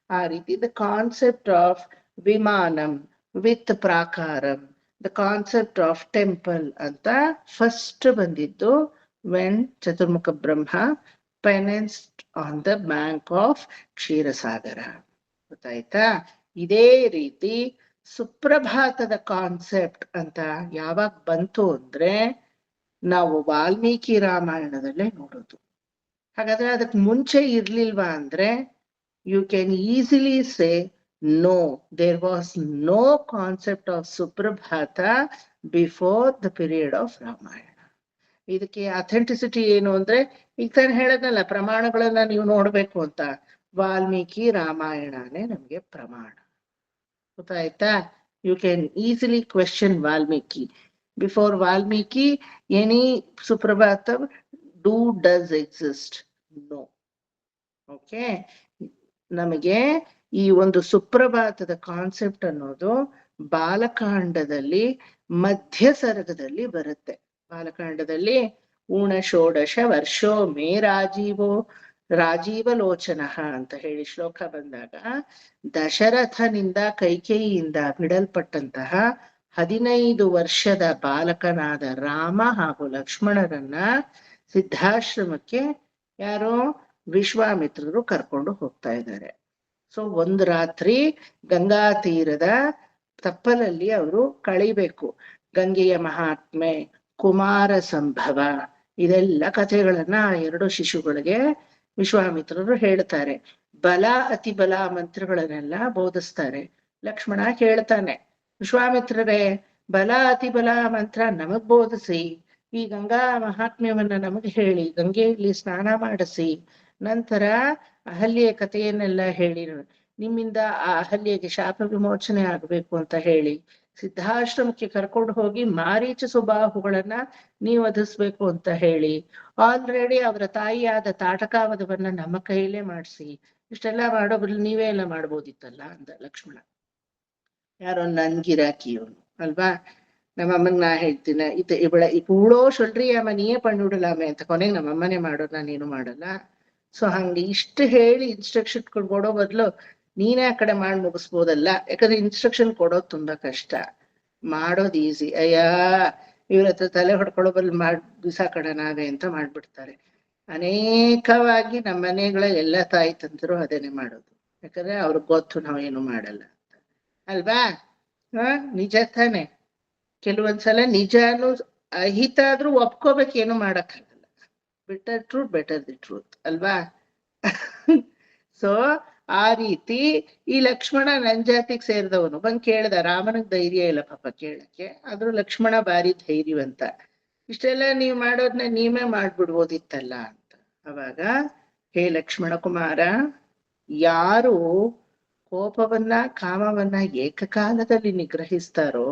S1: ಆ ರೀತಿ the concept of vimanam with prakaram, the concept of temple ಅಂತ ಫಸ್ಟ್ ಬಂದಿದ್ದು when Chaturmukha Brahma penanced on the bank of Kshirasagara. ಗೊತ್ತಾಯ್ತಾ? ಇದೇ ರೀತಿ ಸುಪ್ರಭಾತದ ಕಾನ್ಸೆಪ್ಟ್ ಅಂತ ಯಾವಾಗ ಬಂತು ಅಂದ್ರೆ ನಾವು ವಾಲ್ಮೀಕಿ ರಾಮಾಯಣದಲ್ಲೇ ನೋಡೋದು. ಹಾಗಾದ್ರೆ ಅದಕ್ಕೆ ಮುಂಚೆ ಇರ್ಲಿಲ್ವಾ ಅಂದ್ರೆ, you can easily say no, there was no concept of Suprabhata before the period of Ramayana. ಇದಕ್ಕೆ ಅಥೆಂಟಿಸಿಟಿ ಏನು ಅಂದ್ರೆ, ಈಗ ತಾನು ಹೇಳದ್ನಲ್ಲ, ಪ್ರಮಾಣಗಳನ್ನ ನೀವು ನೋಡ್ಬೇಕು ಅಂತ, ವಾಲ್ಮೀಕಿ ರಾಮಾಯಣನೇ ನಮ್ಗೆ ಪ್ರಮಾಣ. ಗೊತ್ತಾಯ್ತಾ? You can easily question Valmiki. Before Valmiki, any Suprabhatam does exist? No. Okay, ನಮಗೆ ಈ ಒಂದು ಸುಪ್ರಭಾತದ ಕಾನ್ಸೆಪ್ಟ್ ಅನ್ನೋದು ಬಾಲಕಾಂಡದಲ್ಲಿ ಮಧ್ಯ ಸರ್ಗದಲ್ಲಿ ಬರುತ್ತೆ. ಬಾಲಕಾಂಡದಲ್ಲಿ ಊನಷೋಡಶ ವರ್ಷೋ ಮೇ ರಾಜೀವ ಲೋಚನ ಅಂತ ಹೇಳಿ ಶ್ಲೋಕ ಬಂದಾಗ, ದಶರಥನಿಂದ ಕೈಕೇಯಿಯಿಂದ ಬಿಡಲ್ಪಟ್ಟಂತಹ 15 ವರ್ಷದ ಬಾಲಕನಾದ ರಾಮ ಹಾಗೂ ಲಕ್ಷ್ಮಣರನ್ನ ಸಿದ್ಧಾಶ್ರಮಕ್ಕೆ ಯಾರೋ ವಿಶ್ವಾಮಿತ್ರರು ಕರ್ಕೊಂಡು ಹೋಗ್ತಾ ಇದ್ದಾರೆ. ಸೊ ಒಂದು ರಾತ್ರಿ ಗಂಗಾ ತೀರದ ತಪ್ಪಲಲ್ಲಿ ಅವರು ಕಳಿಬೇಕು. ಗಂಗೆಯ ಮಹಾತ್ಮೆ, ಕುಮಾರ ಸಂಭವ, ಇದೆಲ್ಲ ಕಥೆಗಳನ್ನ ಆ 2 ಶಿಶುಗಳಿಗೆ ವಿಶ್ವಾಮಿತ್ರರು ಹೇಳ್ತಾರೆ. ಬಲ ಅತಿ ಬಲ ಮಂತ್ರಗಳನ್ನೆಲ್ಲ ಬೋಧಿಸ್ತಾರೆ. ಲಕ್ಷ್ಮಣ ಕೇಳ್ತಾನೆ, ವಿಶ್ವಾಮಿತ್ರರೇ, ಬಲ ಅತಿ ಬಲ ಮಂತ್ರ ನಮಗ್ ಬೋಧಿಸಿ, ಈ ಗಂಗಾ ಮಹಾತ್ಮ್ಯವನ್ನ ನಮಗೆ ಹೇಳಿ, ಗಂಗೆಯಲ್ಲಿ ಸ್ನಾನ ಮಾಡಿಸಿ, ನಂತರ ಅಹಲ್ಯೆಯ ಕಥೆಯನ್ನೆಲ್ಲ ಹೇಳಿ, ನಿಮ್ಮಿಂದ ಆ ಅಹಲ್ಯೆಗೆ ಶಾಪ ವಿಮೋಚನೆ ಆಗ್ಬೇಕು ಅಂತ ಹೇಳಿ ಸಿದ್ಧಾಶ್ರಮಕ್ಕೆ ಕರ್ಕೊಂಡು ಹೋಗಿ ಮಾರೀಚ ಸುಬಾಹುಗಳನ್ನ ನೀವು ವಧಿಸ್ಬೇಕು ಅಂತ ಹೇಳಿ, ಆಲ್ರೆಡಿ ಅವರ ತಾಯಿಯಾದ ತಾಟಕಾವಧವನ್ನ ನಮ್ಮ ಕೈಲೇ ಮಾಡಿಸಿ, ಇಷ್ಟೆಲ್ಲ ಮಾಡೋಬ್ರು ನೀವೇ ಎಲ್ಲ ಮಾಡ್ಬೋದಿತ್ತಲ್ಲ ಅಂದ ಲಕ್ಷ್ಮಣ. ಯಾರೋ ನನ್ಗಿರಾಕಿಯವನು ಅಲ್ವಾ, ನಮ್ಮಮ್ಮಗ್ ನಾ ಹೇಳ್ತೀನಿ ಇವಳ ಇವ್ಳೋ ಸೊಲ್ರಿ ಅಮ್ಮ ನೀಯೇ ಪಣ್ಣುಡಲಾಮೆ ಅಂತ, ಕೊನೆಗೆ ನಮ್ಮಮ್ಮನೇ ಮಾಡೋದು, ನಾನೇನು ಮಾಡಲ್ಲ. ಸೊ ಹಂಗೆ ಇಷ್ಟು ಹೇಳಿ ಇನ್ಸ್ಟ್ರಕ್ಷನ್ ಕೊಡೋ ಬದಲು ನೀನೇ ಆ ಕಡೆ ಮಾಡಿ ಮುಗಿಸ್ಬೋದಲ್ಲ. ಯಾಕಂದ್ರೆ ಇನ್ಸ್ಟ್ರಕ್ಷನ್ ಕೊಡೋದು ತುಂಬಾ ಕಷ್ಟ, ಮಾಡೋದು ಈಸಿ. ಅಯ್ಯ ಇವ್ರ ಹತ್ರ ತಲೆ ಹೊಡ್ಕೊಳ್ಳೋ ಬದಲು ಬಿಸಾಕಡ ನಾವೇ ಅಂತ ಮಾಡ್ಬಿಡ್ತಾರೆ. ಅನೇಕವಾಗಿ ನಮ್ಮ ಮನೆಗಳ ಎಲ್ಲ ತಾಯಿ ತಂದ್ರು ಅದೇನೆ ಮಾಡೋದು. ಯಾಕಂದ್ರೆ ಅವ್ರಿಗೆ ಗೊತ್ತು ನಾವೇನು ಮಾಡಲ್ಲ ಅಂತ ಅಲ್ವಾ. ನಿಜ ತಾನೆ. ಕೆಲವೊಂದ್ಸಲ ನಿಜಾನು ಅಹಿತ ಆದ್ರೂ ಒಪ್ಕೋಬೇಕೇನು ಮಾಡಕ್ಕಾಗಲ್ಲ. Better truth better the truth ಅಲ್ವಾ. ಸೊ ಆ ರೀತಿ ಈ ಲಕ್ಷ್ಮಣ ನನ್ ಜಾತಿಗೆ ಸೇರಿದವನು ಬಂದ್ ಕೇಳ್ದ. ರಾಮನಿಗೆ ಧೈರ್ಯ ಇಲ್ಲ ಪಾಪ ಕೇಳಕ್ಕೆ, ಆದ್ರೂ ಲಕ್ಷ್ಮಣ ಭಾರಿ ಧೈರ್ಯವಂತ. ಇಷ್ಟೆಲ್ಲ ನೀವ್ ಮಾಡೋದ್ನ ನೀವೇ ಮಾಡ್ಬಿಡ್ಬೋದಿತ್ತಲ್ಲ ಅಂತ. ಅವಾಗ, ಹೇ ಲಕ್ಷ್ಮಣ ಕುಮಾರ, ಯಾರು ಕೋಪವನ್ನ ಕಾಮವನ್ನ ಏಕಕಾಲದಲ್ಲಿ ನಿಗ್ರಹಿಸ್ತಾರೋ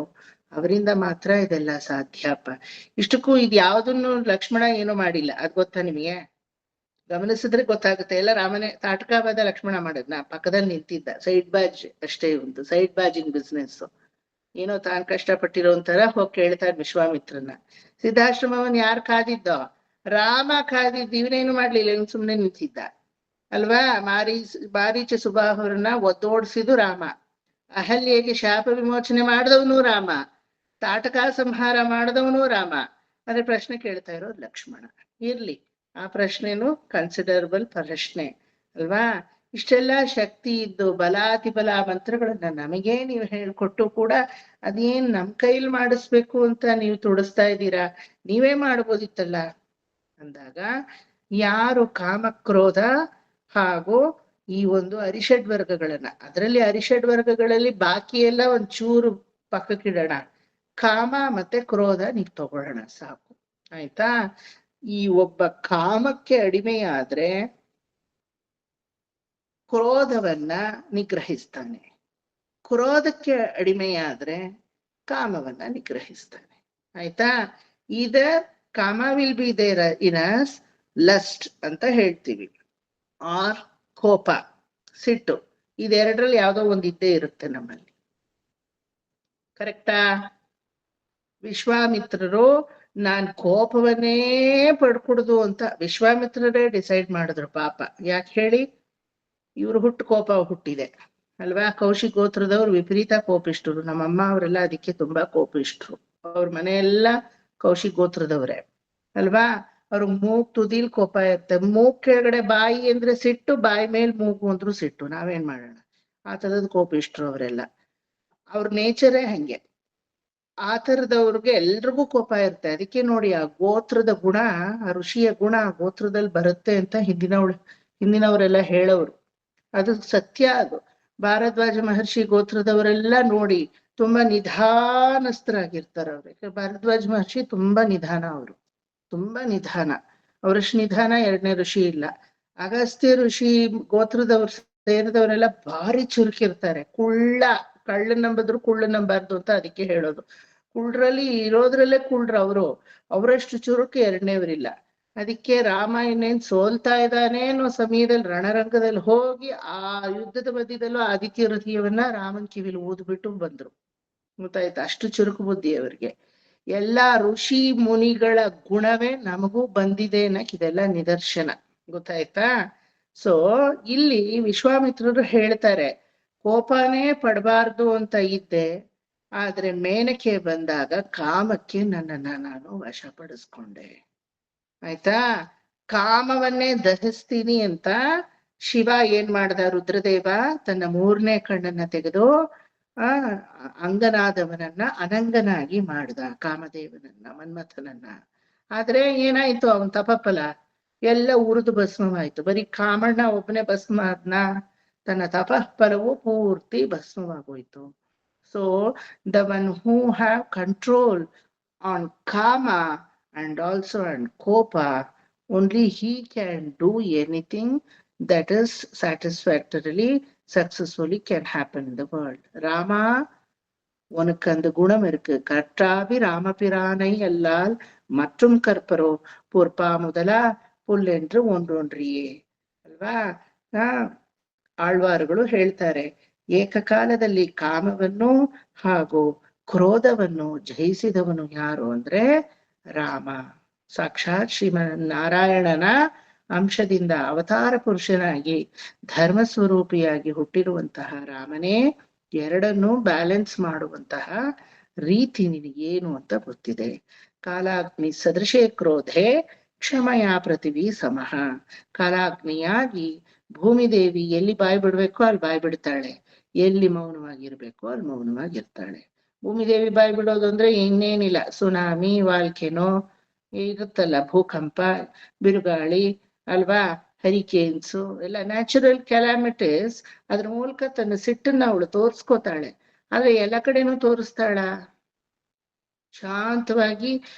S1: ಅವರಿಂದ ಮಾತ್ರ ಇದೆಲ್ಲ ಸಾಧ್ಯಪ್ಪ. ಇಷ್ಟಕ್ಕೂ ಇದು ಯಾವ್ದನ್ನು ಲಕ್ಷ್ಮಣ ಏನು ಮಾಡಿಲ್ಲ, ಅದ್ ಗೊತ್ತಾ ನಿಮಗೆ? ಗಮನಿಸಿದ್ರೆ ಗೊತ್ತಾಗುತ್ತೆ. ಎಲ್ಲ ರಾಮನೇ ತಾಟಕವಾದ ಲಕ್ಷ್ಮಣ ಮಾಡೋದ್ನ ಪಕ್ಕದಲ್ಲಿ ನಿಂತಿದ್ದ, ಸೈಡ್ ಬಾಜ್ ಅಷ್ಟೇ. ಒಂದು ಸೈಡ್ ಬಾಜಿಂಗ್ ಬಿಸ್ನೆಸ್. ಏನೋ ತಾನ್ ಕಷ್ಟಪಟ್ಟಿರೋ ಒಂಥರ ಹೋಗಿ ಕೇಳ್ತಾರೆ ವಿಶ್ವಾಮಿತ್ರನ. ಸಿದ್ಧಾಶ್ರಮವನ್ ಯಾರು ಕಾದಿದ್ದೋ? ರಾಮ ಕಾದಿದ್ದು. ಇವನೇನು ಮಾಡ್ಲಿಲ್ಲ, ಇವ್ನು ಸುಮ್ನೆ ನಿಂತಿದ್ದ ಅಲ್ವಾ. ಮಾರೀಚ ಸುಬಾಹುರನ್ನ ಒದ್ದೋಡ್ಸಿದು ರಾಮ, ಅಹಲ್ಯೆಗೆ ಶಾಪ ವಿಮೋಚನೆ ಮಾಡಿದವನು ರಾಮ, ತಾಟಕ ಸಂಹಾರ ಮಾಡಿದವನು ರಾಮ. ಅದೇ ಪ್ರಶ್ನೆ ಕೇಳ್ತಾ ಇರೋದು ಲಕ್ಷ್ಮಣ. ಇರ್ಲಿ, ಆ ಪ್ರಶ್ನೆನು ಕನ್ಸಿಡರಬಲ್ ಪ್ರಶ್ನೆ ಅಲ್ವಾ. ಇಷ್ಟೆಲ್ಲ ಶಕ್ತಿ ಇದ್ದು ಬಲಾತಿ ಬಲ ಮಂತ್ರಗಳನ್ನ ನಮಗೇ ನೀವು ಹೇಳ್ಕೊಟ್ಟು ಕೂಡ ಅದೇನ್ ನಮ್ ಕೈಲಿ ಮಾಡಿಸ್ಬೇಕು ಅಂತ ನೀವು ತುಡಿಸ್ತಾ ಇದ್ದೀರಾ, ನೀವೇ ಮಾಡ್ಬೋದಿತ್ತಲ್ಲ ಅಂದಾಗ, ಯಾರು ಕಾಮಕ್ರೋಧ ಹಾಗೂ ಈ ಒಂದು ಅರಿಷಡ್ ವರ್ಗಗಳನ್ನ, ಅದರಲ್ಲಿ ಅರಿಷಡ್ ವರ್ಗಗಳಲ್ಲಿ ಬಾಕಿ ಎಲ್ಲ ಒಂಚೂರು ಪಕ್ಕಕ್ಕಿಡೋಣ, ಕಾಮ ಮತ್ತೆ ಕ್ರೋಧ ನೀವು ತಗೊಳ್ಳೋಣ ಸಾಕು, ಆಯ್ತಾ. ಈ ಒಬ್ಬ ಕಾಮಕ್ಕೆ ಅಡಿಮೆಯಾದ್ರೆ ಕ್ರೋಧವನ್ನ ನಿಗ್ರಹಿಸ್ತಾನೆ, ಕ್ರೋಧಕ್ಕೆ ಅಡಿಮೆಯಾದ್ರೆ ಕಾಮವನ್ನ ನಿಗ್ರಹಿಸ್ತಾನೆ, ಆಯ್ತಾ. Kama will be there in us lust ಅಂತ ಹೇಳ್ತೀವಿ, ಆರ್ ಕೋಪ, ಸಿಟ್ಟು. ಇದೆರಡರಲ್ಲಿ ಯಾವ್ದೋ ಒಂದಿದ್ದೇ ಇರುತ್ತೆ ನಮ್ಮಲ್ಲಿ, ಕರೆಕ್ಟಾ. ವಿಶ್ವಾಮಿತ್ರರು ನಾನ್ ಕೋಪವನ್ನೇ ಪಡ್ಕೊಡುದು ಅಂತ ವಿಶ್ವಾಮಿತ್ರರೇ ಡಿಸೈಡ್ ಮಾಡಿದ್ರು ಪಾಪ. ಯಾಕೆ ಹೇಳಿ? ಇವ್ರು ಕೋಪ ಹುಟ್ಟಿದೆ ಅಲ್ವಾ. ಕೌಶಿಕ್ ಗೋತ್ರದವ್ರು ವಿಪರೀತ ಕೋಪಿಷ್ಟ್ರು. ನಮ್ಮಮ್ಮ ಅವರೆಲ್ಲ ಅದಕ್ಕೆ ತುಂಬಾ ಕೋಪಿಷ್ಟ್ರು. ಅವ್ರ ಮನೆಯೆಲ್ಲ ಕೌಶಿಕ್ ಗೋತ್ರದವ್ರೆ ಅಲ್ವಾ. ಅವ್ರಿಗೆ ಮೂಗ್ ತುದಿಲ್ ಕೋಪ ಇರುತ್ತೆ, ಮೂಗ್ ಕೆಳಗಡೆ ಬಾಯಿ ಅಂದ್ರೆ ಸಿಟ್ಟು, ಬಾಯಿ ಮೇಲ್ ಮೂಗು ಅಂದ್ರು ಸಿಟ್ಟು. ನಾವೇನ್ ಮಾಡೋಣ, ಆ ತರದ ಕೋಪಿಷ್ಟ್ರು ಅವರೆಲ್ಲ. ಅವ್ರ ನೇಚರೇ ಹಂಗೆ. ಆ ತರದವ್ರಿಗೆ ಎಲ್ರಿಗೂ ಕೋಪ ಇರುತ್ತೆ. ಅದಕ್ಕೆ ನೋಡಿ, ಆ ಗೋತ್ರದ ಗುಣ, ಆ ಋಷಿಯ ಗುಣ ಗೋತ್ರದಲ್ಲಿ ಬರುತ್ತೆ ಅಂತ ಹಿಂದಿನವರೆಲ್ಲ ಹೇಳೋರು. ಅದು ಸತ್ಯ. ಅದು ಭಾರದ್ವಾಜ ಮಹರ್ಷಿ ಗೋತ್ರದವರೆಲ್ಲ ನೋಡಿ ತುಂಬಾ ನಿಧಾನಸ್ಥರಾಗಿರ್ತಾರ ಅವ್ರಿಗೆ. ಭಾರದ್ವಾಜ ಮಹರ್ಷಿ ತುಂಬಾ ನಿಧಾನ, ಅವರು ತುಂಬಾ ನಿಧಾನ. ಅವರಷ್ಟು ನಿಧಾನ ಎರಡನೇ ಋಷಿ ಇಲ್ಲ. ಅಗಸ್ತ್ಯ ಋಷಿ ಗೋತ್ರದವ್ರು ಸೇರಿದವರೆಲ್ಲ ಭಾರಿ ಚುರುಕಿರ್ತಾರೆ. ಕಳ್ಳ ನಂಬಿದ್ರು ಕುಳ್ಳು ನಂಬಾರ್ದು ಅಂತ ಅದಕ್ಕೆ ಹೇಳೋದು. ಕುಳ್ರಲ್ಲಿ ಇರೋದ್ರಲ್ಲೇ ಕುಳ್ರು ಅವರು. ಅವರಷ್ಟು ಚುರುಕು ಎರಡನೇವರಿಲ್ಲ. ಅದಕ್ಕೆ ರಾಮ ಇನ್ನೇನ್ ಸೋಲ್ತಾ ಇದ್ದಾನೆ ಅನ್ನೋ ಸಮಯದಲ್ಲಿ ರಣರಂಗದಲ್ಲಿ ಹೋಗಿ ಆ ಯುದ್ಧದ ಮಧ್ಯದಲ್ಲೂ ಆದಿತ್ಯ ಹೃದಯವನ್ನ ರಾಮನ್ ಕಿವಿಲಿ ಊದ್ಬಿಟ್ಟು ಬಂದ್ರು. ಗೊತ್ತಾಯ್ತಾ? ಅಷ್ಟು ಚುರುಕು ಬುದ್ಧಿ ಅವರಿಗೆ. ಎಲ್ಲಾ ಋಷಿ ಮುನಿಗಳ ಗುಣವೇ ನಮಗೂ ಬಂದಿದೆ ಅನ್ನಕ್ ಇದೆಲ್ಲ ನಿದರ್ಶನ. ಗೊತ್ತಾಯ್ತಾ? ಸೊ ಇಲ್ಲಿ ವಿಶ್ವಾಮಿತ್ರರು ಹೇಳ್ತಾರೆ, ಕೋಪನೇ ಪಡಬಾರ್ದು ಅಂತ ಇದ್ದೆ, ಆದ್ರೆ ಮೇನಕೆ ಬಂದಾಗ ಕಾಮಕ್ಕೆ ನನ್ನನ್ನ ನಾನು ವಶಪಡಿಸ್ಕೊಂಡೆ. ಆಯ್ತಾ? ಕಾಮವನ್ನೇ ದಹಿಸ್ತೀನಿ ಅಂತ ಶಿವ ಏನ್ ಮಾಡ್ದ? ರುದ್ರದೇವ ತನ್ನ 3ನೇ ಕಣ್ಣನ್ನ ತೆಗೆದು ಅಂಗನಾದವನನ್ನ ಅನಂಗನಾಗಿ ಮಾಡ್ದ, ಕಾಮದೇವನನ್ನ, ಮನ್ಮಥನನ್ನ. ಆದ್ರೆ ಏನಾಯ್ತು? ಅವನ್ ತಪಫಲ ಎಲ್ಲ ಉರಿದು ಭಸ್ಮವಾಯ್ತು. ಬರೀ ಕಾಮಣ್ಣ ಒಬ್ಬನೇ ಭಸ್ಮ ಆದ್ನ? ತನ್ನ ತಪಫಲವು ಪೂರ್ತಿ ಭಸ್ಮವಾಗೋಯ್ತು. So the one who have control on kama and also on kopa, only he can do anything that is satisfactorily, successfully can happen in the world. Rama, உனக்கு அந்த குணம் இருக்கு. கற்றாபி ராமபிரானை அல்லால் மற்றும் கற்பரோ பொற்பா முதலா புல்லென்று ஒன்றொன்றியே ಅಲ್ವಾ? ಆಳ್ವಾರುಗಳು ಹೇಳ್ತಾರೆ, ಏಕಕಾಲದಲ್ಲಿ ಕಾಮವನ್ನು ಹಾಗೂ ಕ್ರೋಧವನ್ನು ಜಯಿಸಿದವನು ಯಾರು ಅಂದ್ರೆ ರಾಮ. ಸಾಕ್ಷಾತ್ ಶ್ರೀಮನ್ನಾರಾಯಣನ ಅಂಶದಿಂದ ಅವತಾರ ಪುರುಷನಾಗಿ ಧರ್ಮ ಸ್ವರೂಪಿಯಾಗಿ ಹುಟ್ಟಿರುವಂತಹ ರಾಮನೇ ಎರಡನ್ನೂ ಬ್ಯಾಲೆನ್ಸ್ ಮಾಡುವಂತಹ ರೀತಿ ನಿನಗೇನು ಅಂತ ಗೊತ್ತಿದೆ. ಕಾಲಾಗ್ನಿ ಸದೃಶೇ ಕ್ರೋಧೆ ಕ್ಷಮಯ ಪೃಥಿವಿ ಸಮಃ. ಕಾಲಾಗ್ನಿಯಾಗಿ ಭೂಮಿದೇವಿ ಎಲ್ಲಿ ಬಾಯಿ ಬಿಡ್ಬೇಕೋ ಅಲ್ಲಿ ಬಾಯಿ ಬಿಡ್ತಾಳೆ, ಎಲ್ಲಿ ಮೌನವಾಗಿರ್ಬೇಕೋ ಅಲ್ಲಿ ಮೌನವಾಗಿರ್ತಾಳೆ. ಭೂಮಿದೇವಿ ಬಾಯಿ ಬಿಡೋದು ಅಂದ್ರೆ ಇನ್ನೇನಿಲ್ಲ, ಸುನಾಮಿ, ವಾಲ್ಕೆನೋ ಇರುತ್ತಲ್ಲ, ಭೂಕಂಪ, ಬಿರುಗಾಳಿ ಅಲ್ವಾ, ಹರಿಕೇನ್ಸು ಎಲ್ಲ ನ್ಯಾಚುರಲ್ ಕ್ಯಾಲಾಮಿಟೀಸ್. ಅದ್ರ ಮೂಲಕ ತನ್ನ ಸಿಟ್ಟನ್ನ ಅವಳು ತೋರ್ಸ್ಕೋತಾಳೆ. ಆದ್ರೆ ಎಲ್ಲ ಕಡೆನೂ ತೋರಿಸ್ತಾಳ? ಶಾಂತವಾಗಿ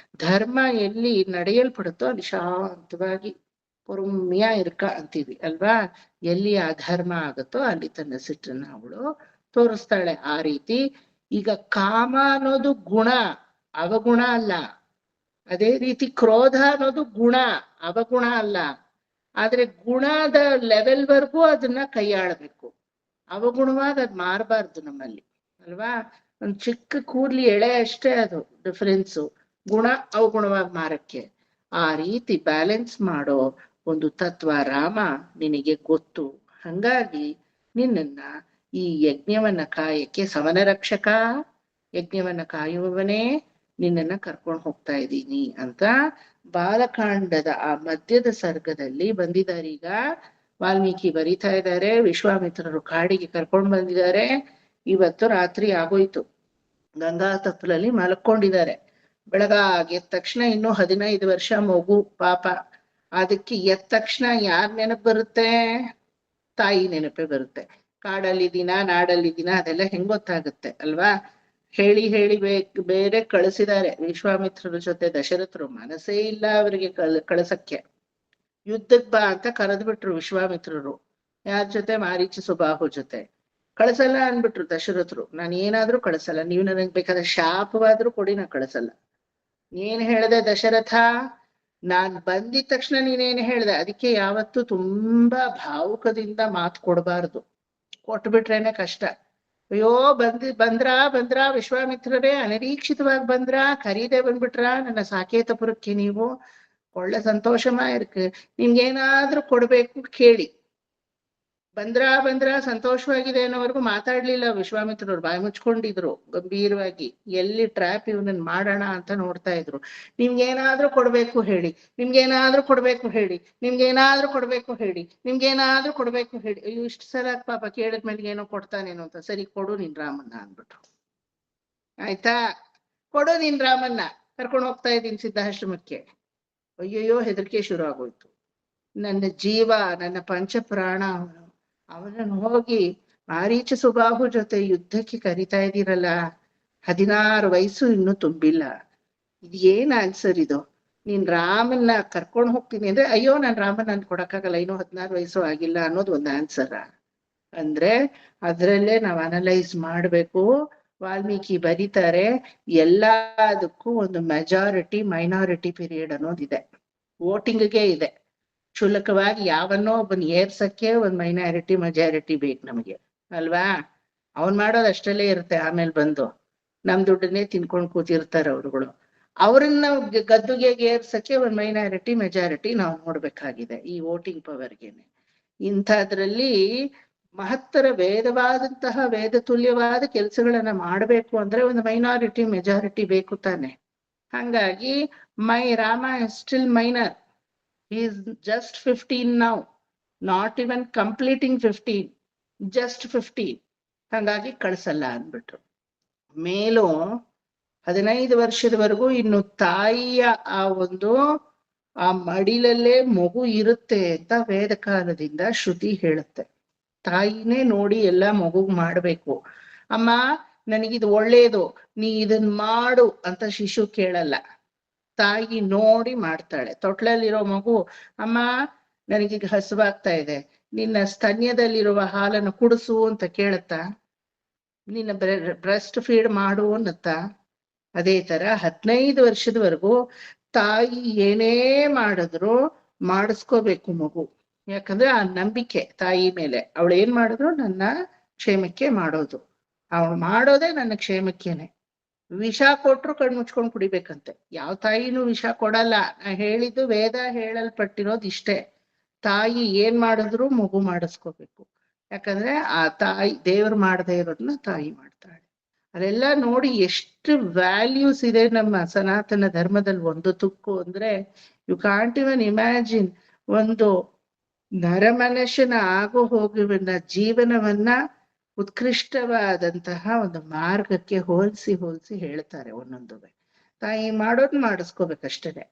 S1: ಧರ್ಮ ಎಲ್ಲಿ ನಡೆಯಲ್ಪಡುತ್ತೋ ಅಲ್ಲಿ ಶಾಂತವಾಗಿ ಪೊರುಮ್ಯ ಇರ್ಕ ಅಂತೀವಿ ಅಲ್ವಾ? ಎಲ್ಲಿ ಅಧರ್ಮ ಆಗುತ್ತೋ ಅಲ್ಲಿ ತನ್ನ ಸಿಟ್ಟನ್ನ ಅವಳು ತೋರಿಸ್ತಾಳೆ. ಆ ರೀತಿ ಈಗ ಕಾಮ ಅನ್ನೋದು ಗುಣ, ಅವಗುಣ ಅಲ್ಲ. ಅದೇ ರೀತಿ ಕ್ರೋಧ ಅನ್ನೋದು ಗುಣ, ಅವಗುಣ ಅಲ್ಲ. ಆದ್ರೆ ಗುಣದ ಲೆವೆಲ್ ವರ್ಗೂ ಅದನ್ನ ಕೈಯಾಳ್ಬೇಕು. ಅವಗುಣವಾದ ಅದ್ ಮಾರಬಾರ್ದು ನಮ್ಮಲ್ಲಿ ಅಲ್ವಾ? ಒಂದ್ ಚಿಕ್ಕ ಕೂರ್ಲಿ ಎಳೆ ಅಷ್ಟೇ ಅದು ಡಿಫರೆನ್ಸು, ಗುಣ ಅವಗುಣವಾಗಿ ಮಾರಕ್ಕೆ. ಆ ರೀತಿ ಬ್ಯಾಲೆನ್ಸ್ ಮಾಡೋ ಒಂದು ತತ್ವ ರಾಮ ನಿನಗೆ ಗೊತ್ತು. ಹಂಗಾಗಿ ನಿನ್ನನ್ನ ಈ ಯಜ್ಞವನ್ನ ಕಾಯಕ್ಕೆ, ಸಮನ ರಕ್ಷಕ, ಯಜ್ಞವನ್ನ ಕಾಯುವವನೇ ನಿನ್ನನ್ನ ಕರ್ಕೊಂಡು ಹೋಗ್ತಾ ಇದ್ದೀನಿ ಅಂತ ಬಾಲಕಾಂಡದ ಆ ಮಧ್ಯದ ಸರ್ಗದಲ್ಲಿ ಬಂದಿದ್ದಾರೆ. ಈಗ ವಾಲ್ಮೀಕಿ ಬರೀತಾ ಇದ್ದಾರೆ, ವಿಶ್ವಾಮಿತ್ರರು ಕಾಡಿಗೆ ಕರ್ಕೊಂಡು ಬಂದಿದ್ದಾರೆ. ಇವತ್ತು ರಾತ್ರಿ ಆಗೋಯ್ತು, ಗಂಗಾ ತಪ್ಪಲಲ್ಲಿ ಮಲ್ಕೊಂಡಿದ್ದಾರೆ. ಬೆಳಗಾಗಿ ಎದ್ದ ತಕ್ಷಣ ಇನ್ನೂ 15 ವರ್ಷ ಮಗು ಪಾಪ. ಅದಕ್ಕೆ ಎದ್ದ ತಕ್ಷಣ ಯಾರ್ ನೆನಪು ಬರುತ್ತೆ? ತಾಯಿ ನೆನಪೇ ಬರುತ್ತೆ. ಕಾಡಲ್ಲಿದ್ದೀನ ನಾಡಲ್ಲಿದ್ದೀನ ಅದೆಲ್ಲ ಹೆಂಗ್ ಗೊತ್ತಾಗುತ್ತೆ ಅಲ್ವಾ? ಹೇಳಿ ಹೇಳಿ ಬೇರೆ ಕಳಿಸಿದ್ದಾರೆ ವಿಶ್ವಾಮಿತ್ರರ ಜೊತೆ ದಶರಥರು. ಮನಸ್ಸೇ ಇಲ್ಲ ಅವರಿಗೆ ಕಳ್ಸಕ್ಕೆ. ಯುದ್ಧಕ್ ಬಾ ಅಂತ ಕರೆದ್ಬಿಟ್ರು ವಿಶ್ವಾಮಿತ್ರರು. ಯಾರ ಜೊತೆ? ಮಾರೀಚ ಸುಬಾಹು ಜೊತೆ. ಕಳ್ಸಲ್ಲ ಅನ್ಬಿಟ್ರು ದಶರಥರು. ನಾನು ಏನಾದ್ರೂ ಕಳ್ಸಲ್ಲ, ನೀವು ನನಗ್ ಬೇಕಾದ್ರೆ ಶಾಪವಾದ್ರೂ ಕೊಡಿ, ನಾ ಕಳ್ಸಲ್ಲ. ಏನ್ ಹೇಳ್ದೆ ದಶರಥ? ನಾನ್ ಬಂದಿದ ತಕ್ಷಣ ನೀನೇನ್ ಹೇಳ್ದೆ? ಅದಕ್ಕೆ ಯಾವತ್ತೂ ತುಂಬಾ ಭಾವುಕದಿಂದ ಮಾತು ಕೊಡಬಾರ್ದು. ಕೊಟ್ಬಿಟ್ರೇನೆ ಕಷ್ಟ. ಅಯ್ಯೋ ಬಂದ್ರ ವಿಶ್ವಾಮಿತ್ರರೇ, ಅನಿರೀಕ್ಷಿತವಾಗಿ ಬಂದ್ರ, ಕರೀದೆ ಬಂದ್ಬಿಟ್ರ ನನ್ನ ಸಾಕೇತಪುರಕ್ಕೆ ನೀವು? ಒಳ್ಳೆ ಸಂತೋಷಮಾ ಇருக்கு. ನಿಮ್ಗೇನಾದ್ರೂ ಕೊಡ್ಬೇಕು ಕೇಳಿ. ಬಂದ್ರ ಸಂತೋಷವಾಗಿದೆ ಅನ್ನೋವರೆಗೂ ಮಾತಾಡ್ಲಿಲ್ಲ ವಿಶ್ವಾಮಿತ್ರರು. ಬಾಯಿ ಮುಚ್ಕೊಂಡಿದ್ರು ಗಂಭೀರವಾಗಿ. ಎಲ್ಲಿ ಟ್ರ್ಯಾಪ್ ಇವನನ್ನ ಮಾಡೋಣ ಅಂತ ನೋಡ್ತಾ ಇದ್ರು. ನಿಮ್ಗೇನಾದ್ರೂ ಕೊಡ್ಬೇಕು ಹೇಳಿ, ನಿಮ್ಗೇನಾದ್ರೂ ಕೊಡ್ಬೇಕು ಹೇಳಿ, ನಿಮ್ಗೇನಾದ್ರೂ ಕೊಡ್ಬೇಕು ಹೇಳಿ, ನಿಮ್ಗೇನಾದ್ರೂ ಕೊಡ್ಬೇಕು ಹೇಳಿ. ಅಯ್ಯೋ ಇಷ್ಟು ಸಲ ಪಾಪ ಕೇಳಿದ್ಮೇಲೆ ಏನೋ ಕೊಡ್ತಾನೇನೋ ಅಂತ. ಸರಿ ಕೊಡು ನಿನ್ ರಾಮನ್ನ ಅಂದ್ಬಿಟ್ರು. ಆಯ್ತಾ? ಕೊಡು ನಿನ್ ರಾಮನ್ನ, ಕರ್ಕೊಂಡು ಹೋಗ್ತಾ ಇದ್ದೀನಿ ಸಿದ್ಧಾಶ್ರಮಕ್ಕೆ. ಅಯ್ಯಯ್ಯೋ ಹೆದರಿಕೆ ಶುರು ಆಗೋಯ್ತು. ನನ್ನ ಜೀವ, ನನ್ನ ಪಂಚಪ್ರಾಣ ಅವನನ್ನು ಹೋಗಿ ಮಾರೀಚ ಸುಬಾಹು ಜೊತೆ ಯುದ್ಧಕ್ಕೆ ಕರಿತಾ ಇದ್ದೀರಲ್ಲ, 16 ವಯಸ್ಸು ಇನ್ನೂ ತುಂಬಿಲ್ಲ. ಇದು ಏನ್ ಆನ್ಸರ್ ಇದು? ನೀನ್ ರಾಮನ್ನ ಕರ್ಕೊಂಡು ಹೋಗ್ತೀನಿ ಅಂದ್ರೆ, ಅಯ್ಯೋ ನಾನ್ ರಾಮನ್ ನನ್ ಕೊಡಕ್ಕಾಗಲ್ಲ, ಇನ್ನೂ 16 ವಯಸ್ಸು ಆಗಿಲ್ಲ ಅನ್ನೋದು ಒಂದು ಆನ್ಸರ? ಅಂದ್ರೆ ಅದ್ರಲ್ಲೇ ನಾವ್ ಅನಲೈಸ್ ಮಾಡ್ಬೇಕು. ವಾಲ್ಮೀಕಿ ಬರೀತಾರೆ, ಎಲ್ಲದಕ್ಕೂ ಒಂದು ಮೆಜಾರಿಟಿ ಮೈನಾರಿಟಿ ಪೀರಿಯಡ್ ಅನ್ನೋದಿದೆ, ವೋಟಿಂಗ್ಗೆ ಇದೆ. ಕ್ಷುಲ್ಲಕವಾಗಿ ಯಾವನ್ನೋ ಒಬ್ಬನ್ ಏರ್ಸಕ್ಕೆ ಒಂದ್ ಮೈನಾರಿಟಿ ಮೆಜಾರಿಟಿ ಬೇಕು ನಮಗೆ ಅಲ್ವಾ? ಅವನ್ ಮಾಡೋದು ಅಷ್ಟಲ್ಲೇ ಇರುತ್ತೆ. ಆಮೇಲೆ ಬಂದು ನಮ್ ದುಡ್ಡನ್ನೇ ತಿನ್ಕೊಂಡ್ ಕೂತಿರ್ತಾರೆ ಅವ್ರುಗಳು. ಅವ್ರನ್ನ ಗದ್ದುಗೆ ಏರ್ಸಕ್ಕೆ ಒಂದ್ ಮೈನಾರಿಟಿ ಮೆಜಾರಿಟಿ ನಾವು ನೋಡ್ಬೇಕಾಗಿದೆ ಈ ವೋಟಿಂಗ್ ಪವರ್ಗೆನೆ. ಇಂಥದ್ರಲ್ಲಿ ಮಹತ್ತರ ವೇದವಾದಂತಹ ವೇದ ತುಲ್ಯವಾದ ಕೆಲಸಗಳನ್ನ ಮಾಡ್ಬೇಕು ಅಂದ್ರೆ ಒಂದು ಮೈನಾರಿಟಿ ಮೆಜಾರಿಟಿ ಬೇಕು ತಾನೆ. ಹಂಗಾಗಿ Rama still minor, he is just 15 now, not even completing 15, just 15. ಹಾಗಾಗಿ ಕಳ್ಸಲ್ಲ ಅಂದ್ಬಿಟ್ರು. ಮೇಲೂ 15 ವರ್ಷದವರೆಗೂ ಇನ್ನು ತಾಯಿಯ ಆ ಒಂದು ಆ ಮಡಿಲಲ್ಲೇ ಮಗು ಇರುತ್ತೆ ಅಂತ ವೇದ ಕಾಲದಿಂದ ಶ್ರುತಿ ಹೇಳುತ್ತೆ. ತಾಯಿನೇ ನೋಡಿ ಎಲ್ಲ ಮಗುಗ್ ಮಾಡ್ಬೇಕು. ಅಮ್ಮ ನನಗಿದು ಒಳ್ಳೇದು, ನೀ ಇದನ್ ಮಾಡು ಅಂತ ಶಿಶು ಕೇಳಲ್ಲ, ತಾಯಿ ನೋಡಿ ಮಾಡ್ತಾಳೆ. ತೊಟ್ಲಲ್ಲಿರೋ ಮಗು, ಅಮ್ಮ ನನಗೀಗ ಹಸುವಾಗ್ತಾ ಇದೆ, ನಿನ್ನ ಸ್ತನ್ಯದಲ್ಲಿರುವ ಹಾಲನ್ನು ಕುಡಿಸು ಅಂತ ಕೇಳತ್ತಾ? ನಿನ್ನ ಬ್ರೆಸ್ಟ್ ಫೀಡ್ ಮಾಡು ಅನ್ನತ್ತಾ? ಅದೇ ತರ 15 ವರ್ಷದವರೆಗೂ ತಾಯಿ ಏನೇ ಮಾಡಿದ್ರು ಮಾಡಿಸ್ಕೋಬೇಕು ಮಗು. ಯಾಕಂದ್ರೆ ಆ ನಂಬಿಕೆ ತಾಯಿ ಮೇಲೆ, ಅವಳು ಏನ್ ಮಾಡಿದ್ರು ನನ್ನ ಕ್ಷೇಮಕ್ಕೆ ಮಾಡೋದು, ಅವಳು ಮಾಡೋದೇ ನನ್ನ ಕ್ಷೇಮಕ್ಕೇನೆ. ವಿಷ ಕೊಟ್ರು ಕಣ್ ಮುಚ್ಕೊಂಡ್ ಕುಡಿಬೇಕಂತೆ. ಯಾವ ತಾಯಿನೂ ವಿಷ ಕೊಡಲ್ಲ. ನಾ ಹೇಳಿದ್ದು ವೇದ ಹೇಳಲ್ಪಟ್ಟಿರೋದು ಇಷ್ಟೇ, ತಾಯಿ ಏನ್ ಮಾಡಿದ್ರು ಮಗು ಮಾಡಿಸ್ಕೋಬೇಕು. ಯಾಕಂದ್ರೆ ಆ ತಾಯಿ ದೇವ್ರು ಮಾಡದೇ ಇರೋದನ್ನ ತಾಯಿ ಮಾಡ್ತಾಳೆ. ಅದೆಲ್ಲ ನೋಡಿ ಎಷ್ಟು ವ್ಯಾಲ್ಯೂಸ್ ಇದೆ ನಮ್ಮ ಸನಾತನ ಧರ್ಮದಲ್ಲಿ. ಒಂದು ತುಕ್ಕು ಅಂದ್ರೆ ಯು ಕಾಂಟ್ ಇವನ್ ಇಮ್ಯಾಜಿನ್. ಒಂದು ನರಮನುಷ್ಯನ ಆಗು ಹೋಗುವನ್ನ ಜೀವನವನ್ನ ಉತ್ಕೃಷ್ಟವಾದಂತಹ ಒಂದು ಮಾರ್ಗಕ್ಕೆ ಹೋಲಿಸಿ ಹೇಳ್ತಾರೆ ಒಂದೊಂದು. ತಾಯಿ ಮಾಡೋದ್ ಮಾಡಿಸ್ಕೋಬೇಕಷ್ಟೇನೆ.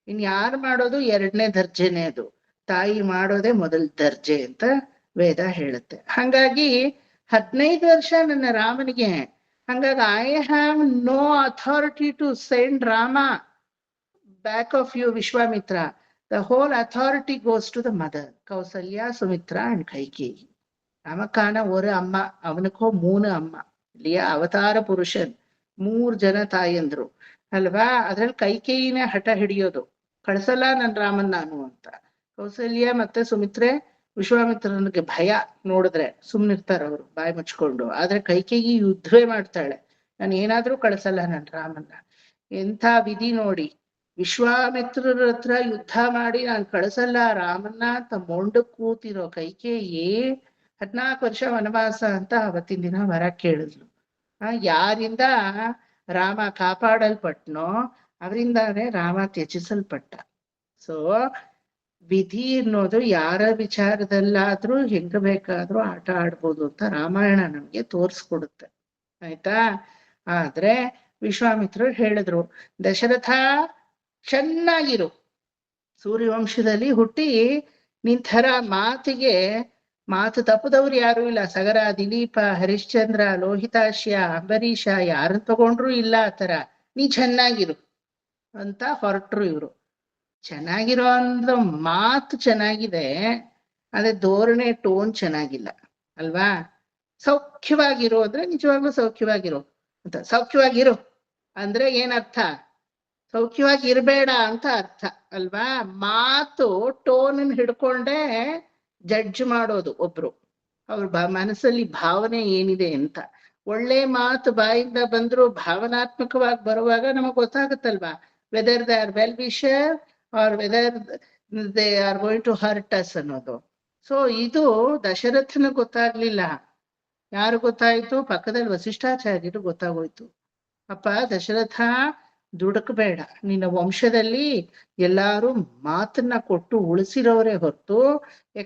S1: ಇನ್ ಯಾರು ಮಾಡೋದು ಎರಡನೇ ದರ್ಜೆನೆ, ಅದು ತಾಯಿ ಮಾಡೋದೇ ಮೊದಲ ದರ್ಜೆ ಅಂತ ವೇದ ಹೇಳುತ್ತೆ. ಹಂಗಾಗಿ 15 ವರ್ಷ ನನ್ನ ರಾಮನಿಗೆ. ಹಂಗಾಗಿ I have no authority to send Rama back of you Vishwamitra. The whole authority goes to the mother Kausalya, Sumitra and Kaikeyi. நமக்கான ஒரு அம்மா, அவனுக்கோ 3 அம்மா இல்லையா? ಅವತಾರ ಪುರುಷನ್ 3 ಜನ ತಾಯಂದ್ರು ಅಲ್ವಾ? ಅದ್ರಲ್ಲಿ ಕೈಕೇಯಿನ ಹಠ ಹಿಡಿಯೋದು, ಕಳ್ಸಲ್ಲ ನನ್ ರಾಮನ್ ನಾನು ಅಂತ. ಕೌಸಲ್ಯ ಮತ್ತೆ ಸುಮಿತ್ರೆ ವಿಶ್ವಾಮಿತ್ರನಿಗೆ ಭಯ, ನೋಡಿದ್ರೆ ಸುಮ್ನಿರ್ತಾರ ಅವರು ಬಾಯಿ ಮುಚ್ಕೊಂಡು. ಆದ್ರೆ ಕೈಕೇಯಿ ಯುದ್ಧವೇ ಮಾಡ್ತಾಳೆ, ನಾನು ಏನಾದ್ರೂ ಕಳ್ಸಲ್ಲ ನನ್ ರಾಮನ್ನ. ಎಂಥ ವಿಧಿ ನೋಡಿ, ವಿಶ್ವಾಮಿತ್ರರ ಹತ್ರ ಯುದ್ಧ ಮಾಡಿ ನಾನು ಕಳ್ಸಲ್ಲ ರಾಮನ್ನ ಅಂತ ಮೊಂಡು ಕೂತಿರೋ ಕೈಕೇಯಿ 14 ವರ್ಷ ವನವಾಸ ಅಂತ ಅವತ್ತಿನ ದಿನ ವರ ಕೇಳಿದ್ಲು. ಯಾರಿಂದ ರಾಮ ಕಾಪಾಡಲ್ಪಟ್ನೋ ಅವರಿಂದಾನೇ ರಾಮ ತ್ಯಜಿಸಲ್ಪಟ್ಟ. ಸೊ ವಿಧಿ ಅನ್ನೋದು ಯಾರ ವಿಚಾರದಲ್ಲಾದ್ರೂ ಹೆಂಗ ಬೇಕಾದ್ರೂ ಆಟ ಆಡ್ಬೋದು ಅಂತ ರಾಮಾಯಣ ನಮ್ಗೆ ತೋರ್ಸ್ಕೊಡುತ್ತೆ, ಆಯ್ತಾ? ಆದ್ರೆ ವಿಶ್ವಾಮಿತ್ರರು ಹೇಳಿದ್ರು, ದಶರಥ ಚೆನ್ನಾಗಿರು, ಸೂರ್ಯವಂಶದಲ್ಲಿ ಹುಟ್ಟಿ ನಿಂಥರ ಮಾತು ತಪ್ಪದವ್ರು ಯಾರು ಇಲ್ಲ. ಸಗರ, ದಿಲೀಪ, ಹರಿಶ್ಚಂದ್ರ, ಲೋಹಿತಾಶ್ಯ, ಅಂಬರೀಷ ಯಾರನ್ನ ತಗೊಂಡ್ರು ಇಲ್ಲ ಆ ತರ. ನೀ ಚೆನ್ನಾಗಿರು ಅಂತ ಹೊರಟ್ರು ಇವ್ರು. ಚೆನ್ನಾಗಿರೋ ಅಂದ್ರ ಮಾತು ಚೆನ್ನಾಗಿದೆ, ಅದೇ ಧೋರಣೆ ಟೋನ್ ಚೆನ್ನಾಗಿಲ್ಲ ಅಲ್ವಾ? ಸೌಖ್ಯವಾಗಿರು ಅಂದ್ರೆ ನಿಜವಾಗ್ಲೂ ಸೌಖ್ಯವಾಗಿರು ಅಂತ. ಸೌಖ್ಯವಾಗಿರು ಅಂದ್ರೆ ಏನರ್ಥ? ಸೌಖ್ಯವಾಗಿ ಇರ್ಬೇಡ ಅಂತ ಅರ್ಥ ಅಲ್ವಾ? ಮಾತು ಟೋನ್ ಹಿಡ್ಕೊಂಡೇ ಜಡ್ಜ್ ಮಾಡೋದು ಒಬ್ರು, ಅವ್ರ ಮನಸ್ಸಲ್ಲಿ ಭಾವನೆ ಏನಿದೆ ಅಂತ. ಒಳ್ಳೆ ಮಾತು ಬಾಯಿಂದ ಬಂದ್ರು ಭಾವನಾತ್ಮಕವಾಗಿ ಬರುವಾಗ ನಮಗ್ ಗೊತ್ತಾಗುತ್ತಲ್ವಾ, whether they are well wisher or whether they are going to hurt us ಅನ್ನೋದು. ಸೊ ಇದು ದಶರಥನ ಗೊತ್ತಾಗ್ಲಿಲ್ಲ. ಯಾರು ಗೊತ್ತಾಯ್ತು? ಪಕ್ಕದಲ್ಲಿ ವಸಿಷ್ಠಾಚಾರ್ಯರು ಗೊತ್ತಾಗೋಯ್ತು. ಅಪ್ಪ ದಶರಥ, ದುಡುಕ್ಬೇಡ, ನಿನ್ನ ವಂಶದಲ್ಲಿ ಎಲ್ಲಾರು ಮಾತನ್ನ ಕೊಟ್ಟು ಉಳಿಸಿರೋರೇ ಹೊರತು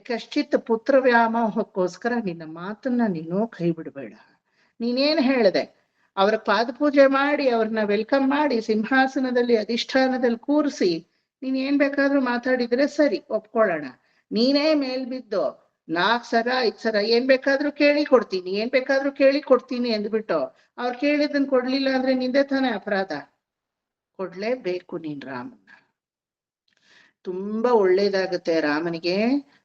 S1: ಕಶ್ಚಿತ್ ಪುತ್ರ ವ್ಯಾಮೋಹಕ್ಕೋಸ್ಕರ ನಿನ್ನ ಮಾತನ್ನ ನೀನು ಕೈ ಬಿಡಬೇಡ. ನೀನೇನ್ ಹೇಳ್ದೆ? ಅವ್ರ ಪಾದಪೂಜೆ ಮಾಡಿ ಅವ್ರನ್ನ ವೆಲ್ಕಮ್ ಮಾಡಿ ಸಿಂಹಾಸನದಲ್ಲಿ ಅಧಿಷ್ಠಾನದಲ್ಲಿ ಕೂರಿಸಿ ನೀನ್ ಏನ್ ಬೇಕಾದ್ರೂ ಮಾತಾಡಿದ್ರೆ ಸರಿ, ಒಪ್ಕೊಳ್ಳೋಣ. ನೀನೇ ಮೇಲ್ಬಿದ್ದು 4 ಸಲ 5 ಸಲ ಏನ್ ಬೇಕಾದ್ರೂ ಕೇಳಿ ಕೊಡ್ತೀನಿ ಅಂದ್ಬಿಟ್ಟು ಅವ್ರು ಕೇಳಿದ್ದನ್ ಕೊಡ್ಲಿಲ್ಲ ಅಂದ್ರೆ ನಿಂದೆ ತಾನೇ ಅಪರಾಧ. ಕೊಡ್ಲೇಬೇಕು ನೀನ್ ರಾಮನ್ನ. ತುಂಬಾ ಒಳ್ಳೇದಾಗತ್ತೆ ರಾಮನಿಗೆ.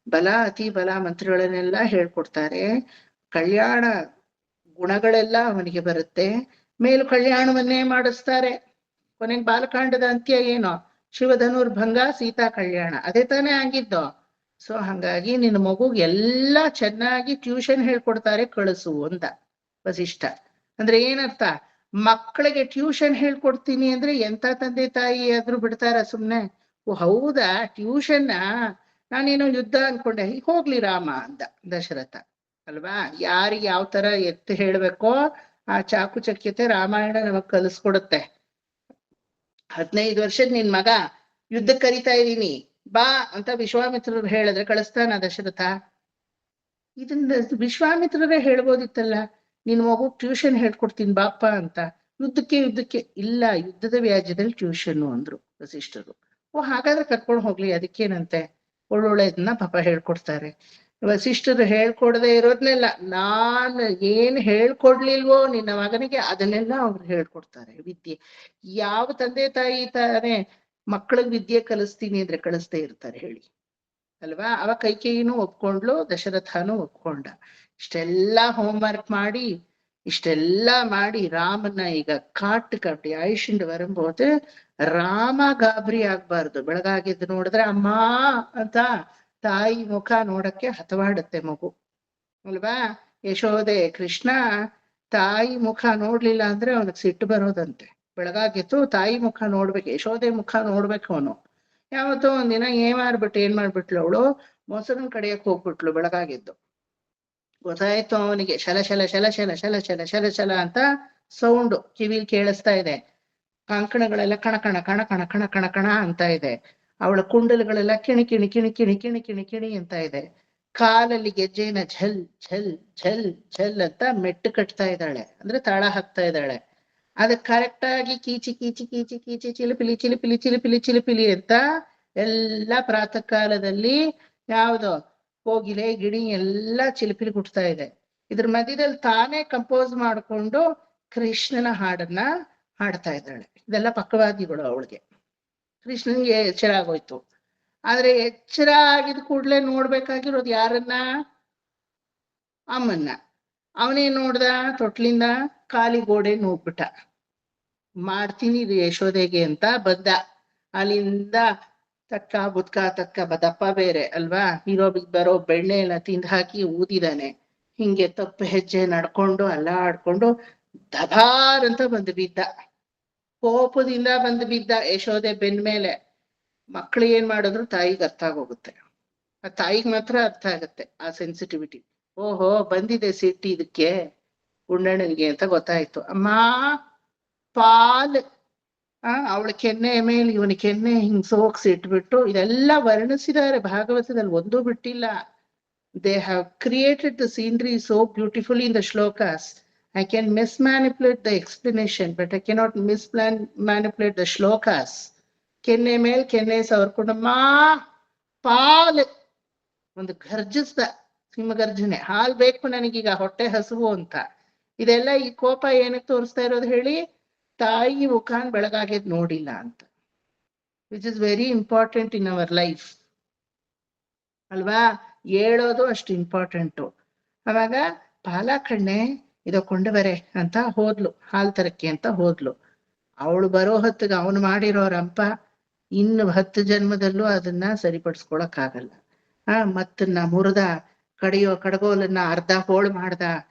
S1: ಬಲ ಅತಿ ಬಲ ಮಂತ್ರಗಳನ್ನೆಲ್ಲ ಹೇಳ್ಕೊಡ್ತಾರೆ. ಕಲ್ಯಾಣ ಗುಣಗಳೆಲ್ಲ ಅವನಿಗೆ ಬರುತ್ತೆ. ಮೇಲು ಕಲ್ಯಾಣವನ್ನೇ ಮಾಡಿಸ್ತಾರೆ. ಕೊನೆಗೆ ಬಾಲಕಾಂಡದ ಅಂತ್ಯ ಏನೋ ಶಿವಧನುರ್ಭಂಗ ಸೀತಾ ಕಲ್ಯಾಣ, ಅದೇ ತಾನೇ ಆಗಿದ್ದು. ಸೊ ಹಂಗಾಗಿ ನಿನ್ನ ಮಗುಗೆ ಎಲ್ಲಾ ಚೆನ್ನಾಗಿ ಟ್ಯೂಷನ್ ಹೇಳ್ಕೊಡ್ತಾರೆ ಕಳಿಸು ಅಂತ ವಸಿಷ್ಠ. ಅಂದ್ರೆ ಏನರ್ಥ? ಮಕ್ಕಳಿಗೆ ಟ್ಯೂಷನ್ ಹೇಳ್ಕೊಡ್ತೀನಿ ಅಂದ್ರೆ ಎಂತ ತಂದೆ ತಾಯಿ ಆದ್ರೂ ಬಿಡ್ತಾರ ಸುಮ್ನೆ? ಓ ಹೌದಾ, ಟ್ಯೂಷನ್ನ, ನಾನೇನೋ ಯುದ್ಧ ಅನ್ಕೊಂಡೆ. ಹೋಗ್ಲಿ ರಾಮ ಅಂದ ದಶರಥ ಅಲ್ವಾ. ಯಾರಿಗೆ ಯಾವ ತರ ಎತ್ತು ಹೇಳ್ಬೇಕೋ ಆ ಚಾಕುಚಕ್ಯತೆ ರಾಮಾಯಣ ನಮಗ್ ಕಲಿಸ್ಕೊಡುತ್ತೆ. 15 ವರ್ಷದ ನಿನ್ ಮಗ ಯುದ್ಧಕ್ಕೆ ಕರಿತಾ ಇದೀನಿ ಬಾ ಅಂತ ವಿಶ್ವಾಮಿತ್ರರು ಹೇಳಿದ್ರೆ ಕಳಿಸ್ತಾನ ದಶರಥ? ಇದನ್ನ ವಿಶ್ವಾಮಿತ್ರರೇ ಹೇಳ್ಬೋದಿತ್ತಲ್ಲ, ನಿನ್ ಮಗು ಟ್ಯೂಷನ್ ಹೇಳ್ಕೊಡ್ತೀನಿ ಬಾಪ ಅಂತ. ಯುದ್ಧಕ್ಕೆ ಇಲ್ಲ, ಯುದ್ಧದ ವ್ಯಾಜ್ಯದಲ್ಲಿ ಟ್ಯೂಷನ್ ಅಂದ್ರು ವಸಿಷ್ಠರು. ಓ ಹಾಗಾದ್ರೆ ಕರ್ಕೊಂಡು ಹೋಗ್ಲಿ, ಅದಕ್ಕೇನಂತೆ, ಒಳ್ಳೊಳ್ಳೆದನ್ನ ಪಾಪ ಹೇಳ್ಕೊಡ್ತಾರೆ. ವಸಿಷ್ಠರು ಹೇಳ್ಕೊಡದೆ ಇರೋದ್ನೆಲ್ಲ, ನಾನ್ ಏನ್ ಹೇಳ್ಕೊಡ್ಲಿಲ್ವೋ ನಿನ್ನ ಮಗನಿಗೆ ಅದನ್ನೆಲ್ಲ ಅವ್ರು ಹೇಳ್ಕೊಡ್ತಾರೆ ವಿದ್ಯೆ. ಯಾವ ತಂದೆ ತಾಯಿ ತಾನೇ ಮಕ್ಕಳಿಗೆ ವಿದ್ಯೆ ಕಲಿಸ್ತೀನಿ ಅಂದ್ರೆ ಕಳಿಸ್ದೇ ಇರ್ತಾರೆ ಹೇಳಿ ಅಲ್ವಾ. ಅವ ಕೈಕೇಯಿನೂ ಒಪ್ಕೊಂಡ್ಲು, ದಶರಥನೂ ಒಪ್ಕೊಂಡ. ಇಷ್ಟೆಲ್ಲಾ ಹೋಮ್ವರ್ಕ್ ಮಾಡಿ ಇಷ್ಟೆಲ್ಲಾ ಮಾಡಿ ರಾಮನ ಈಗ ಕಾಟಿ ಆಯುಷಿಂಡ್ ಬರಂಬೋದೆ ರಾಮ ಗಾಬರಿ ಆಗ್ಬಾರ್ದು. ಬೆಳಗಾಗಿದ್ದು ನೋಡಿದ್ರೆ ಅಮ್ಮ ಅಂತ ತಾಯಿ ಮುಖ ನೋಡಕ್ಕೆ ಹತವಾಡುತ್ತೆ ಮಗು ಅಲ್ವಾ. ಯಶೋದೆ ಕೃಷ್ಣ ತಾಯಿ ಮುಖ ನೋಡ್ಲಿಲ್ಲ ಅಂದ್ರೆ ಅವನಿಗೆ ಸಿಟ್ಟು ಬರೋದಂತೆ. ಬೆಳಗಾಗಿತ್ತು ತಾಯಿ ಮುಖ ನೋಡ್ಬೇಕು, ಯಶೋದೆ ಮುಖ ನೋಡ್ಬೇಕು ಅವನು. ಯಾವತ್ತೋ ಒಂದಿನ ಏನ್ ಮಾಡ್ಬಿಟ್ಲು ಅವಳು, ಮೊಸರನ್ ಕಡಿಯಕ್ ಹೋಗ್ಬಿಟ್ಲು ಬೆಳಗಾಗಿದ್ದು. ಗೊತ್ತಾಯ್ತು ಅವನಿಗೆ, ಶಲ ಶಲ ಶಲ ಶಲ ಶಲ ಶಲ ಶಲ ಶಲ ಅಂತ ಸೌಂಡು ಕಿವಿಲ್ ಕೇಳಿಸ್ತಾ ಇದೆ. ಕಂಕಣಗಳೆಲ್ಲ ಕಣ ಕಣ ಕಣ ಕಣ ಕಣ ಕಣ ಕಣ ಅಂತ ಇದೆ. ಅವಳ ಕುಂಡಲಗಳೆಲ್ಲ ಕಿಣಿ ಕಿಣಿ ಕಿಣಿ ಕಿಣಿ ಕಿಣಿ ಕಿಣಿ ಕಿಣಿ ಅಂತ ಇದೆ. ಕಾಲಲ್ಲಿ ಗೆಜ್ಜೆನ ಝಲ್ ಝಲ್ ಝಲ್ ಝಲ್ ಅಂತ ಮೆಟ್ಟು ಕಟ್ತಾ ಇದ್ದಾಳೆ, ಅಂದ್ರೆ ತಾಳ ಹಾಕ್ತಾ ಇದ್ದಾಳೆ. ಅದಕ್ಕೆ ಕರೆಕ್ಟ್ ಆಗಿ ಕೀಚಿ ಕೀಚಿ ಕೀಚಿ ಕೀಚಿ ಚಿಲಿಪಿಲಿ ಚಿಲಿಪಿಲಿ ಚಿಲಿಪಿಲಿ ಚಿಲಿಪಿಲಿ ಅಂತ ಎಲ್ಲ ಪ್ರಾತಃ ಕಾಲದಲ್ಲಿ ಯಾವ್ದೋ ಕೋಗಿಲೆ ಗಿಣಿ ಎಲ್ಲ ಚಿಲಿಪಿಲಿ ಗುಡ್ತಾ ಇದೆ. ಇದ್ರ ಮಧ್ಯದಲ್ಲಿ ತಾನೇ ಕಂಪೋಸ್ ಮಾಡ್ಕೊಂಡು ಕೃಷ್ಣನ ಹಾಡನ್ನ ಹಾಡ್ತಾ ಇದ್ದಾಳೆ. ಇದೆಲ್ಲ ಪಕ್ಕವಾದಿಗಳು ಅವಳಿಗೆ. ಕೃಷ್ಣನ್ಗೆ ಎಚ್ಚರ ಆಗೋಯ್ತು. ಆದ್ರೆ ಎಚ್ಚರ ಆಗಿದ ಕೂಡ್ಲೆ ನೋಡ್ಬೇಕಾಗಿರೋದು ಯಾರನ್ನ? ಅಮ್ಮನ್ನ. ಅವನೇನ್ ನೋಡ್ದ? ತೊಟ್ಲಿಂದ ಖಾಲಿ ಗೋಡೆ ನೋಡ್ಬಿಟ್ಟ. ಮಾಡ್ತೀನಿ ಇದು ಯಶೋದೆಗೆ ಅಂತ ಬಂದ. ಅಲ್ಲಿಂದ ತಕ್ಕ ಬುದ್ಕ ತಕ್ಕ ದಪ್ಪ ಬೇರೆ ಅಲ್ವಾ, ಇರೋಬಿಗ್ ಬರೋ ಬೆಣ್ಣೆ ಎಲ್ಲ ತಿಂದು ಹಾಕಿ ಊದಿದಾನೆ. ಹಿಂಗೆ ತಪ್ಪು ಹೆಜ್ಜೆ ನಡ್ಕೊಂಡು ಅಲ್ಲಾಡ್ಕೊಂಡು ದಬಾರ್ ಅಂತ ಬಂದು ಬಿದ್ದ. ಕೋಪದಿಂದ ಬಂದು ಬಿದ್ದ ಯಶೋದೆ ಬೆನ್ ಮೇಲೆ. ಮಕ್ಳು ಏನ್ ಮಾಡಿದ್ರು ತಾಯಿಗೆ ಅರ್ಥ ಆಗೋಗುತ್ತೆ. ಆ ತಾಯಿಗೆ ಮಾತ್ರ ಅರ್ಥ ಆಗತ್ತೆ ಆ ಸೆನ್ಸಿಟಿವಿಟಿ. ಓಹೋ ಬಂದಿದೆ ಸಿಟ್ಟಿ ಇದಕ್ಕೆ ಗುಂಡಣ್ಣನಿಗೆ ಅಂತ ಗೊತ್ತಾಯ್ತು. ಅಮ್ಮ ಪಾಲ್ ಅವಳ ಕೆನ್ನೆ ಮೇಲೆ ಇವನ ಕೆನ್ನೆ ಹಿಂಗ್ ಸೋಕ್ಸಿ ಇಟ್ಬಿಟ್ಟು ಇದೆಲ್ಲ ವರ್ಣಿಸಿದ್ದಾರೆ ಭಾಗವತದಲ್ಲಿ, ಒಂದೂ ಬಿಟ್ಟಿಲ್ಲ. They have created the scenery so beautifully in the shlokas. I can mismanipulate the explanation, but I cannot manipulate the shlokas. ಕೆನ್ನೆ ಮೇಲ್ ಕೆನ್ನೆ ಸವರ್ಕೊಂಡಮ್ಮ ಪಾಲ್ ಒಂದು ಗರ್ಜಿಸ್ದ ಸಿಂಹಗರ್ಜನೆ, ಹಾಲ್ ಬೇಕು ನನಗೀಗ, ಹೊಟ್ಟೆ ಹಸುವು ಅಂತ. ಇದೆಲ್ಲ ಈ ಕೋಪ ಏನಕ್ಕೆ ತೋರಿಸ್ತಾ ಇರೋದು ಹೇಳಿ? ತಾಯಿ ಮುಖಾನ್ ಬೆಳಗಾಗಿದ್ ನೋಡಿಲ್ಲ ಅಂತ. Which is very important in our life ಅಲ್ವಾ. ಹೇಳೋದು ಅಷ್ಟು ಇಂಪಾರ್ಟೆಂಟು. ಅವಾಗ ಪಾಲಕಣ್ಣೆ ಇದೋ ಕೊಂಡು ಬರೆ ಅಂತ ಹೋದ್ಲು, ಹಾಲ್ ತರಕ್ಕೆ ಅಂತ ಹೋದ್ಲು. ಅವಳು ಬರೋ ಹೊತ್ತಿಗೆ ಅವನು ಮಾಡಿರೋ ರಂಪ ಇನ್ನು 10 ಜನ್ಮದಲ್ಲೂ ಅದನ್ನ ಸರಿಪಡಿಸ್ಕೊಳಕ್ ಆಗಲ್ಲ. ಮತ್ತನ್ನ ಮುರಿದ, ಕಡಗೋಲನ್ನ ಅರ್ಧ ಹೋಳು ಮಾಡ್ದ,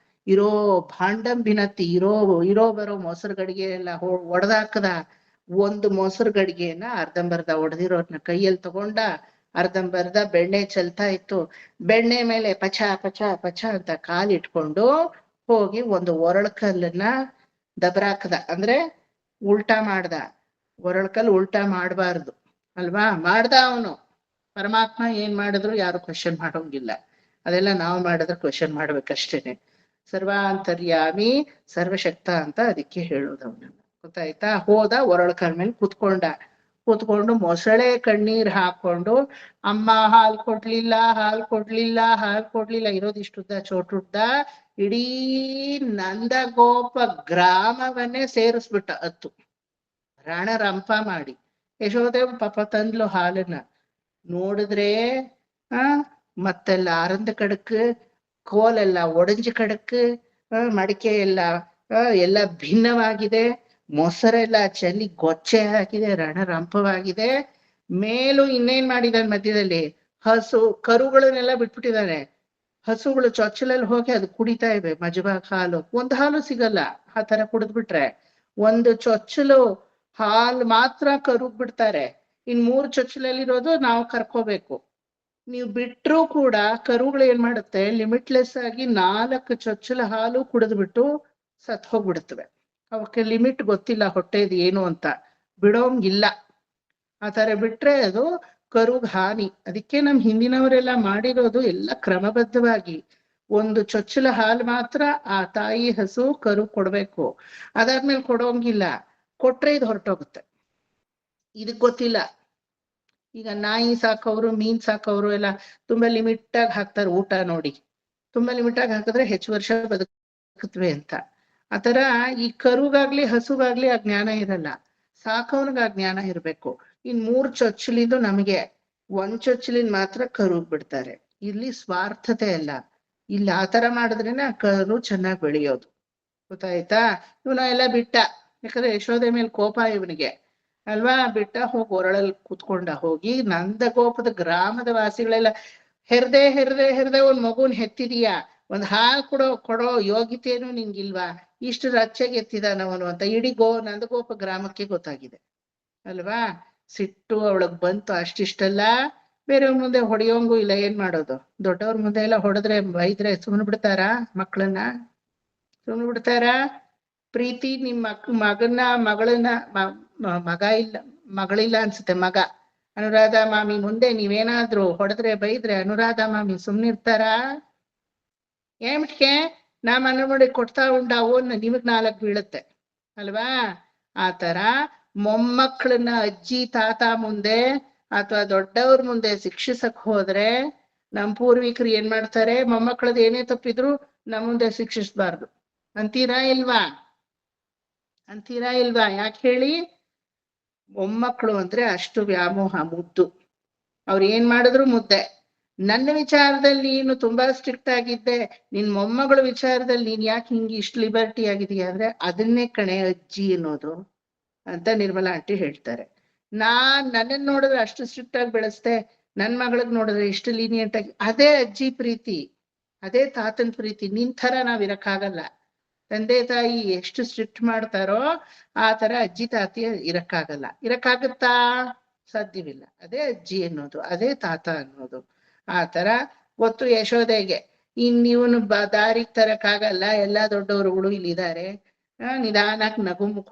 S1: ಇರೋ ಭಾಂಡಂಬಿನತ್ತಿ ಇರೋ ಬರೋ ಮೊಸರು ಗಡಿಗೆ ಎಲ್ಲ ಒಡೆದಾಕದ. ಒಂದು ಮೊಸರು ಗಡಿಗೆಯನ್ನ ಅರ್ಧಂಬರ್ಧ ಒಡೆದಿರೋದ್ನ ಕೈಯಲ್ಲಿ ತಗೊಂಡ ಅರ್ಧಂಬರ್ಧ ಬೆಣ್ಣೆ ಚೆಲ್ತಾ ಇತ್ತು. ಬೆಣ್ಣೆ ಮೇಲೆ ಪಚ ಪಚ ಪಚ ಅಂತ ಕಾಲಿಟ್ಕೊಂಡು ಹೋಗಿ ಒಂದು ಒರಳ್ಕಲ್ಲನ್ನ ದಬರಾಕದ, ಅಂದ್ರೆ ಉಲ್ಟಾ ಮಾಡ್ದ. ಒರಳ್ಕಲ್ ಉಲ್ಟಾ ಮಾಡಬಾರ್ದು ಅಲ್ವಾ, ಮಾಡ್ದ ಅವನು. ಪರಮಾತ್ಮ ಏನ್ ಮಾಡಿದ್ರು ಯಾರು ಕ್ವಶನ್ ಮಾಡೋಂಗಿಲ್ಲ, ಅದೆಲ್ಲ ನಾವು ಮಾಡಿದ್ರೆ ಕ್ವಶನ್ ಮಾಡ್ಬೇಕಷ್ಟೇನೆ. ಸರ್ವಾಂತರ್ಯಾಮಿ ಸರ್ವಶಕ್ತ ಅಂತ ಅದಕ್ಕೆ ಹೇಳೋದು ಅವನನ್ನ. ಗೊತ್ತಾಯ್ತಾ? ಹೋದ, ಒರಳ್ಕಲ್ ಮೇಲೆ ಕೂತ್ಕೊಂಡು ಮೊಸಳೆ ಕಣ್ಣೀರ್ ಹಾಕೊಂಡು ಅಮ್ಮ ಹಾಲ್ ಕೊಡ್ಲಿಲ್ಲ ಇರೋದಿಷ್ಟುದ್ದ ಚೋಟುದ್ದ ಇಡೀ ನಂದಗೋಪ ಗ್ರಾಮವನ್ನೇ ಸೇರಿಸ್ಬಿಟ್ಟ. ಹತ್ತು ರಣರಂಪ ಮಾಡಿ. ಯಶೋದೆ ಪಾಪ ತಂದ್ಲು ಹಾಲನ್ನ. ನೋಡಿದ್ರೆ ಮತ್ತೆಲ್ಲ ಅರಂದ ಕಡಕ್, ಕೋಲೆಲ್ಲ ಒಡಂಜಿ ಕಡಕ್, ಮಡಿಕೆ ಎಲ್ಲ ಭಿನ್ನವಾಗಿದೆ, ಮೊಸರೆಲ್ಲ ಚೆಲ್ಲಿ ಗೊಚ್ಚೆ ಹಾಕಿದೆ, ರಣರಂಪವಾಗಿದೆ. ಮೇಲೂ ಇನ್ನೇನ್ ಮಾಡಿದಾನೆ ಮಧ್ಯದಲ್ಲಿ, ಕರುಗಳನ್ನೆಲ್ಲ ಬಿಟ್ಬಿಟ್ಟಿದ್ದಾನೆ. ಹಸುಗಳು ಚೊಚ್ಚಲಲ್ಲಿ ಹೋಗಿ ಅದು ಕುಡಿತಾ ಇವೆ ಮಜವಾಗಿ ಹಾಲು. ಒಂದು ಹಾಲು ಸಿಗಲ್ಲ ಆ ತರ ಕುಡಿದ್ಬಿಟ್ರೆ. ಒಂದು ಚೊಚ್ಚಲು ಹಾಲು ಮಾತ್ರ ಕರುಗ್ ಬಿಡ್ತಾರೆ, ಇನ್ 3 ಚೊಚ್ಚಲಲ್ಲಿರೋದು ನಾವು ಕರ್ಕೋಬೇಕು. ನೀವು ಬಿಟ್ರೂ ಕೂಡ ಕರುಗಳು ಏನ್ ಮಾಡುತ್ತೆ, ಲಿಮಿಟ್ಲೆಸ್ ಆಗಿ 4 ಚೊಚ್ಚಲ ಹಾಲು ಕುಡಿದ್ಬಿಟ್ಟು ಸತ್ ಹೋಗ್ಬಿಡ್ತವೆ. ಅವಕ್ಕೆ ಲಿಮಿಟ್ ಗೊತ್ತಿಲ್ಲ ಹೊಟ್ಟೆದು ಏನು ಅಂತ, ಬಿಡೋಂಗಿಲ್ಲ. ಆ ತರ ಬಿಟ್ರೆ ಅದು ಕರುಗ್ ಹಾನಿ. ಅದಕ್ಕೆ ನಮ್ ಹಿಂದಿನವರೆಲ್ಲ ಮಾಡಿರೋದು ಎಲ್ಲ ಕ್ರಮಬದ್ಧವಾಗಿ. ಒಂದು ಚೊಚ್ಚಲ ಹಾಲು ಮಾತ್ರ ಆ ತಾಯಿ ಹಸು ಕರು ಕೊಡ್ಬೇಕು, ಅದಾದ್ಮೇಲೆ ಕೊಡೋಂಗಿಲ್ಲ. ಕೊಟ್ರೆ ಇದು ಹೊರಟೋಗುತ್ತೆ. ಇದಕ್ ಗೊತ್ತಿಲ್ಲ. ಈಗ ನಾಯಿ ಸಾಕೋರು, ಮೀನ್ ಸಾಕೋರು ಎಲ್ಲ ತುಂಬಾ ಲಿಮಿಟ್ ಆಗಿ ಹಾಕ್ತಾರೆ ಊಟ ನೋಡಿ. ತುಂಬಾ ಲಿಮಿಟ್ ಆಗಿ ಹಾಕಿದ್ರೆ ಹೆಚ್ಚು ವರ್ಷ ಬದುಕುತ್ತವೆ ಅಂತ. ಆತರ ಈ ಕರುಗಾಗ್ಲಿ ಹಸುಗಾಗ್ಲಿ ಆ ಜ್ಞಾನ ಇರಲ್ಲ, ಸಾಕೋನ್ಗ ಆ ಜ್ಞಾನ ಇರ್ಬೇಕು. ಇನ್ 3 ಚೊಚ್ಚಲಿಂದು ನಮಗೆ 1 ಚೊಚ್ಚಲಿನ ಮಾತ್ರ ಕರುಗ್ ಬಿಡ್ತಾರೆ. ಇಲ್ಲಿ ಸ್ವಾರ್ಥತೆ ಅಲ್ಲ, ಇಲ್ಲಿ ಆತರ ಮಾಡಿದ್ರೇನೆ ಆ ಕರು ಚೆನ್ನಾಗಿ ಬೆಳೆಯೋದು. ಗೊತ್ತಾಯ್ತಾ? ಇವನ ಎಲ್ಲ ಬಿಟ್ಟ, ಯಾಕಂದ್ರೆ ಯಶೋದೆ ಮೇಲೆ ಕೋಪ ಇವನಿಗೆ ಅಲ್ವಾ. ಬಿಟ್ಟ ಹೋಗಿ ಒರಳಲ್ಲಿ ಕೂತ್ಕೊಂಡ. ಹೋಗಿ ನಂದಗೋಪದ ಗ್ರಾಮದ ವಾಸಿಗಳೆಲ್ಲ ಹೆರ್ದೆ ಒಂದ್ ಮಗುನ್ ಹೆತ್ತಿದೀಯಾ, ಒಂದ್ ಹಾಲು ಕೊಡೋ ಯೋಗ್ಯತೆಯನ್ನು ನಿಂಗಿಲ್ವಾ, ಇಷ್ಟು ರಚ್ಚೆಗೆ ಎತ್ತಿದಾನವನು ಅಂತ ಇಡೀ ನಂದಗೋಪ ಗ್ರಾಮಕ್ಕೆ ಗೊತ್ತಾಗಿದೆ ಅಲ್ವಾ. ಸಿಟ್ಟು ಅವಳಗ್ ಬಂತು. ಅಷ್ಟಿಷ್ಟಲ್ಲ, ಬೇರೆಯವ್ರ ಮುಂದೆ ಹೊಡೆಯೋಂಗೂ ಇಲ್ಲ. ಏನ್ ಮಾಡೋದು, ದೊಡ್ಡವ್ರ ಮುಂದೆ ಎಲ್ಲ ಹೊಡೆದ್ರೆ ಬೈದ್ರೆ ಸುಮ್ಮನೆ ಬಿಡ್ತಾರಾ ಮಕ್ಕಳನ್ನ? ಸುಮ್ಮನೆ ಬಿಡ್ತಾರಾ? ಪ್ರೀತಿ ನಿಮ್ ಮಗಳನ್ನ ಮಗಳಿಲ್ಲ ಅನ್ಸುತ್ತೆ, ಮಗ ಅನುರಾಧ ಮಾಮಿ ಮುಂದೆ ನೀವೇನಾದ್ರೂ ಹೊಡೆದ್ರೆ ಬೈದ್ರೆ ಅನುರಾಧ ಮಾಮಿ ಸುಮ್ನಿರ್ತಾರಾ? ಏಮಿಟ್ಕೆ ನಾ ಮನೆ ಮಾಡಿ ಕೊಡ್ತಾ ಉಂಡಾವು ನಿಮಗ್ 4 ಬೀಳುತ್ತೆ ಅಲ್ವಾ. ಆತರ ಮೊಮ್ಮಕ್ಕಳನ್ನ ಅಜ್ಜಿ ತಾತ ಮುಂದೆ ಅಥವಾ ದೊಡ್ಡವ್ರ ಮುಂದೆ ಶಿಕ್ಷಿಸಕ್ ಹೋದ್ರೆ, ನಮ್ ಪೂರ್ವಿಕರು ಏನ್ ಮಾಡ್ತಾರೆ, ಮೊಮ್ಮಕ್ಕಳದ್ ಏನೇ ತಪ್ಪಿದ್ರು ನಮ್ ಮುಂದೆ ಶಿಕ್ಷಿಸ್ಬಾರ್ದು ಅಂತೀರಾ ಇಲ್ವಾ? ಯಾಕೆ ಹೇಳಿ? ಮೊಮ್ಮಕ್ಕಳು ಅಂದ್ರೆ ಅಷ್ಟು ವ್ಯಾಮೋಹ, ಮುದ್ದು. ಅವ್ರು ಏನ್ ಮಾಡಿದ್ರು ಮುದ್ದೆ. ನನ್ನ ವಿಚಾರದಲ್ಲಿ ನೀನು ತುಂಬಾ ಸ್ಟ್ರಿಕ್ಟ್ ಆಗಿದ್ದೆ, ನಿನ್ ಮೊಮ್ಮಗಳ ವಿಚಾರದಲ್ಲಿ ನೀನ್ ಯಾಕೆ ಹಿಂಗೆ ಇಷ್ಟು ಲಿಬರ್ಟಿ ಆಗಿದೀಯ ಅಂದ್ರೆ ಅದನ್ನೇ ಕಣೆ ಅಜ್ಜಿ ಅನ್ನೋದು ಅಂತ ನಿರ್ಮಲಾ ಆಂಟಿ ಹೇಳ್ತಾರೆ. ನನ್ನನ್ ನೋಡಿದ್ರೆ ಅಷ್ಟು ಸ್ಟ್ರಿಕ್ಟ್ ಆಗಿ ಬೆಳೆಸ್ದೆ, ನನ್ ಮಗಳಿಗೆ ನೋಡಿದ್ರೆ ಇಷ್ಟು ಲೀನಿಯಂಟ್ ಆಗಿ. ಅದೇ ಅಜ್ಜಿ ಪ್ರೀತಿ, ಅದೇ ತಾತನ್ ಪ್ರೀತಿ. ನಿನ್ ತರ ನಾವ್ ಇರಕ್ಕಾಗಲ್ಲ. ತಂದೆ ತಾಯಿ ಎಷ್ಟು ಸ್ಟ್ರಿಕ್ಟ್ ಮಾಡ್ತಾರೋ ಆ ತರ ಅಜ್ಜಿ ತಾತಿ ಇರಕ್ಕಾಗಲ್ಲ. ಇರಕ್ಕಾಗತ್ತಾ? ಸಾಧ್ಯವಿಲ್ಲ. ಅದೇ ಅಜ್ಜಿ ಅನ್ನೋದು, ಅದೇ ತಾತ ಅನ್ನೋದು. ಆ ತರ ಗೊತ್ತು ಯಶೋದೆಗೆ. ಇವನು ದಾರಿಗೆ ತರಕ್ಕಾಗಲ್ಲ, ಎಲ್ಲಾ ದೊಡ್ಡವರುಗಳು ಇಲ್ಲಿದ್ದಾರೆ. ನಿಧಾನಕ್ ನಗುಮುಖ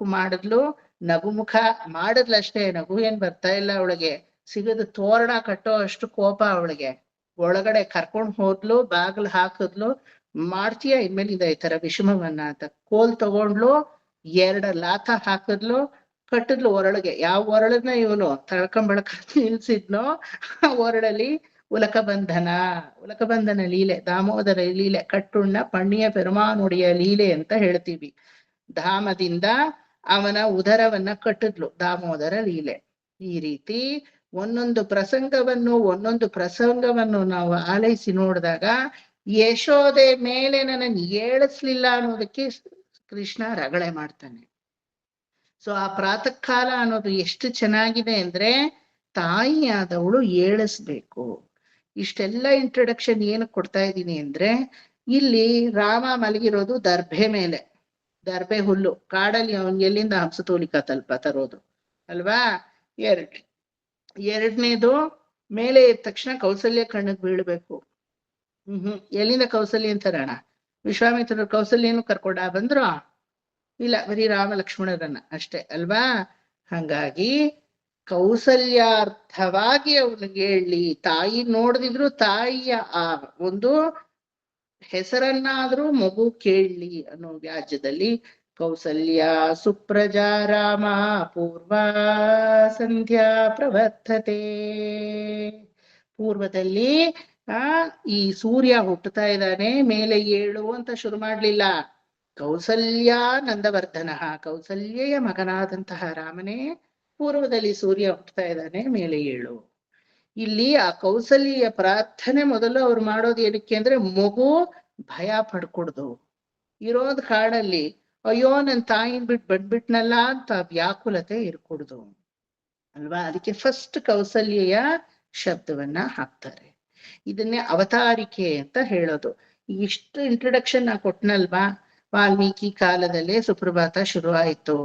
S1: ಮಾಡಿದ್ಲಷ್ಟೇ. ನಗು ಏನ್ ಬರ್ತಾ ಇಲ್ಲ ಅವಳಿಗೆ. ಸಿಗದು ತೋರಣ ಕಟ್ಟೋ ಅಷ್ಟು ಕೋಪ ಅವಳಿಗೆ. ಒಳಗಡೆ ಕರ್ಕೊಂಡ್ ಹೋದ್ಲು, ಬಾಗ್ಲು ಹಾಕಿದ್ಲು. ಮಾಡ್ತೀಯ ಇನ್ಮೇಲಿಂದ ಈ ತರ ವಿಷಮವನ್ನ ಅಂತ ಕೋಲ್ ತಗೊಂಡ್ಲು, 2 ಲಾಥ ಹಾಕಿದ್ಲು, ಕಟ್ಟಿದ್ಲು ಒರಳಿಗೆ. ಯಾವ ಒರಳನ್ನ ಇವನು ತಳ್ಕೊಂಬಳಕ ನಿಲ್ಸಿದ್ನೋ ಆ ಒರಳಲ್ಲಿ ಉಲಕಬಂಧನ ಲೀಲೆ, ದಾಮೋದರ ಲೀಲೆ, ಕಟ್ಟುಣ್ಣ ಪಣ್ಣಿಯ ಪೆರುಮಾನುಡಿಯ ಲೀಲೆ ಅಂತ ಹೇಳ್ತೀವಿ. ಧಾಮದಿಂದ ಅವನ ಉದರವನ್ನ ಕಟ್ಟಿದ್ಲು, ದಾಮೋದರ ಲೀಲೆ. ಈ ರೀತಿ ಒಂದೊಂದು ಪ್ರಸಂಗವನ್ನು ನಾವು ಆಲೈಸಿ ನೋಡಿದಾಗ ಯಶೋದೆ ಮೇಲೆ ನನ್ನನ್ನು ಏಳಿಸ್ಲಿಲ್ಲ ಅನ್ನೋದಕ್ಕೆ ಕೃಷ್ಣ ರಗಳೆ ಮಾಡ್ತಾನೆ. ಸೊ ಆ ಪ್ರಾತಃ ಕಾಲ ಅನ್ನೋದು ಎಷ್ಟು ಚೆನ್ನಾಗಿದೆ ಅಂದ್ರೆ, ತಾಯಿಯಾದವಳು ಏಳಿಸ್ಬೇಕು. ಇಷ್ಟೆಲ್ಲ ಇಂಟ್ರೊಡಕ್ಷನ್ ಏನು ಕೊಡ್ತಾ ಇದ್ದೀನಿ ಅಂದ್ರೆ, ಇಲ್ಲಿ ರಾಮ ಮಲಗಿರೋದು ದರ್ಭೆ ಮೇಲೆ, ದರ್ಭೆ ಹುಲ್ಲು ಕಾಡಲ್ಲಿ. ಅವನ್ಗೆ ಎಲ್ಲಿಂದ ಹಂಸತೋಲಿಕ ತರೋದು ಅಲ್ವಾ? ಎರಡನೇದು, ಮೇಲೆ ಎದ್ದ ತಕ್ಷಣ ಕೌಸಲ್ಯ ಕಣ್ಣಿಗೆ ಬೀಳ್ಬೇಕು. ಎಲ್ಲಿಂದ ಕೌಸಲ್ಯ ಅಂತಾರಣ? ವಿಶ್ವಾಮಿತ್ರರು ಕೌಸಲ್ಯನು ಕರ್ಕೊಂಡ ಬಂದ್ರು? ಇಲ್ಲ, ಬರೀ ರಾಮ ಲಕ್ಷ್ಮಣರನ್ನ ಅಷ್ಟೇ ಅಲ್ವಾ? ಹಂಗಾಗಿ ಕೌಸಲ್ಯಾರ್ಥವಾಗಿ ಅವನಿಗೆ ಹೇಳಿ, ತಾಯಿ ನೋಡ್ದಿದ್ರು ತಾಯಿಯ ಆ ಒಂದು ಹೆಸರನ್ನಾದ್ರೂ ಮಗು ಕೇಳಲಿ ಅನ್ನೋ ವ್ಯಾಜ್ಯದಲ್ಲಿ ಕೌಸಲ್ಯ ಸುಪ್ರಜಾ ರಾಮ ಪೂರ್ವ ಸಂಧ್ಯಾ ಪ್ರವರ್ತತೆ. ಪೂರ್ವದಲ್ಲಿ ಈ ಸೂರ್ಯ ಹುಟ್ಟುತ್ತಾ ಇದ್ದಾನೆ, ಮೇಲೆ ಏಳು ಅಂತ ಶುರು ಮಾಡ್ಲಿಲ್ಲ. ಕೌಸಲ್ಯ ನಂದವರ್ಧನ, ಕೌಸಲ್ಯೆಯ ಮಗನಾದಂತಹ ರಾಮನೇ ಪೂರ್ವದಲ್ಲಿ ಸೂರ್ಯ ಹುಟ್ಟುತ್ತಾ ಇದ್ದಾನೆ, ಮೇಲೆ ಏಳು. ಇಲ್ಲಿ ಆ ಕೌಸಲ್ಯ ಪ್ರಾರ್ಥನೆ ಮೊದಲು ಅವ್ರು ಮಾಡೋದು ಏನಕ್ಕೆ ಅಂದ್ರೆ, ಮಗು ಭಯ ಪಡ್ಕೊಡ್ದು, ಇರೋದ್ ಕಾಡಲ್ಲಿ ಅಯ್ಯೋ ನನ್ ತಾಯಿನ್ ಬಿಟ್ಟು ಬಂದ್ಬಿಟ್ನಲ್ಲ ಅಂತ ವ್ಯಾಕುಲತೆ ಇರ್ಕೂಡ್ದು ಅಲ್ವಾ. ಅದಕ್ಕೆ ಫಸ್ಟ್ ಕೌಸಲ್ಯ ಶಬ್ದವನ್ನ ಹಾಕ್ತಾರೆ. ಇದನ್ನೇ ಅವತಾರಿಕೆ ಅಂತ ಹೇಳೋದು. ಇಷ್ಟು ಇಂಟ್ರೊಡಕ್ಷನ್ ನಾ ಕೊಟ್ನಲ್ವಾ, ವಾಲ್ಮೀಕಿ ಕಾಲದಲ್ಲೇ ಸುಪ್ರಭಾತ ಶುರು ಆಯ್ತು.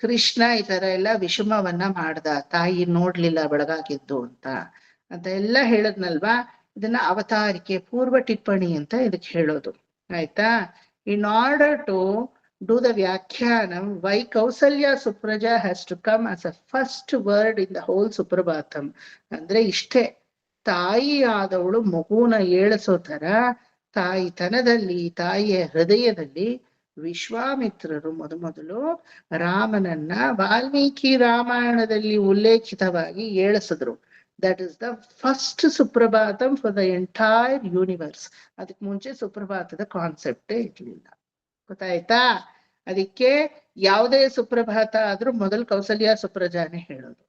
S1: ಕೃಷ್ಣ ಈ ತರ ಎಲ್ಲ ವಿಷಮವನ್ನ ಮಾಡ್ದ, ತಾಯಿ ನೋಡ್ಲಿಲ್ಲ ಬೆಳಗಾಗಿದ್ದು ಅಂತ ಎಲ್ಲ ಹೇಳದ್ನಲ್ವಾ. ಇದನ್ನ ಅವತಾರಿಕೆ ಪೂರ್ವ ಟಿಪ್ಪಣಿ ಅಂತ ಇದಕ್ಕೆ ಹೇಳೋದು. ಆಯ್ತಾ. In order to do the Vyakhyanam, why Kausalya Supraja has to come as a first word in the whole Suprabhatam. ಅಂದ್ರೆ ಇಷ್ಟೇ, ತಾಯಿ ಆದವಳು ಮಗುನ ಏಳಿಸೋ ತರ ತಾಯಿತನದಲ್ಲಿ, ತಾಯಿಯ ಹೃದಯದಲ್ಲಿ ವಿಶ್ವಾಮಿತ್ರರು ಮೊದಲು ರಾಮನನ್ನ ವಾಲ್ಮೀಕಿ ರಾಮಾಯಣದಲ್ಲಿ ಉಲ್ಲೇಖಿತವಾಗಿ ಏಳಿಸಿದ್ರು. That is the first Suprabhatam for the entire universe. ಅದಕ್ಕೆ ಮುಂಚೆ ಸುಪ್ರಭಾತದ ಕಾನ್ಸೆಪ್ಟೇ ಇರ್ಲಿಲ್ಲ. ಗೊತ್ತಾಯ್ತಾ. ಅದಕ್ಕೆ ಯಾವುದೇ ಸುಪ್ರಭಾತ ಆದ್ರೂ ಮೊದಲು ಕೌಸಲ್ಯ ಸುಪ್ರಜಾನೆ ಹೇಳೋದು.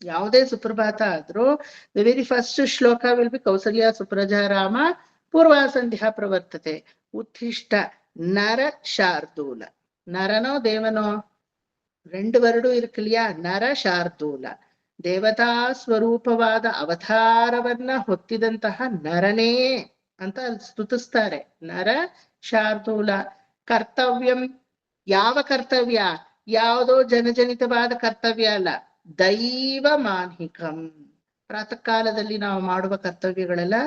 S1: ಯಾವುದೇ ಸುಪ್ರಭಾತ ಆದ್ರೂ ದ ವೆರಿ ಫಸ್ಟ್ ಶ್ಲೋಕ ವಿಲ್ ಬಿ ಕೌಸಲ್ಯ ಸುಪ್ರಜಾ ರಾಮ ಪೂರ್ವಾ ಸಂಧ್ಯಾ ಪ್ರವರ್ತತೆ ಉತ್ಥಿಷ್ಟ ನರ ಶಾರ್ದೂಲ. ನರನೋ ದೇವನೋ ரெண்டு வருடம் இருக்கு இல்லையா. ನರ ಶಾರ್ದೂಲ, ದೇವತಾ ಸ್ವರೂಪವಾದ ಅವತಾರವನ್ನ ಹೊತ್ತಿದಂತಹ ನರನೇ ಅಂತ ಅಲ್ಲಿ ಸ್ತುತಿಸ್ತಾರೆ. ನರ ಶಾರ್ದೂಲ. ಕರ್ತವ್ಯಂ, ಯಾವ ಕರ್ತವ್ಯ? ಯಾವುದೋ ಜನಜನಿತವಾದ ಕರ್ತವ್ಯ ಅಲ್ಲ, ದೈವ ಮಾನ್ಹಿಕಂ. ಪ್ರಾತಃ ಕಾಲದಲ್ಲಿ ನಾವು ಮಾಡುವ ಕರ್ತವ್ಯಗಳೆಲ್ಲ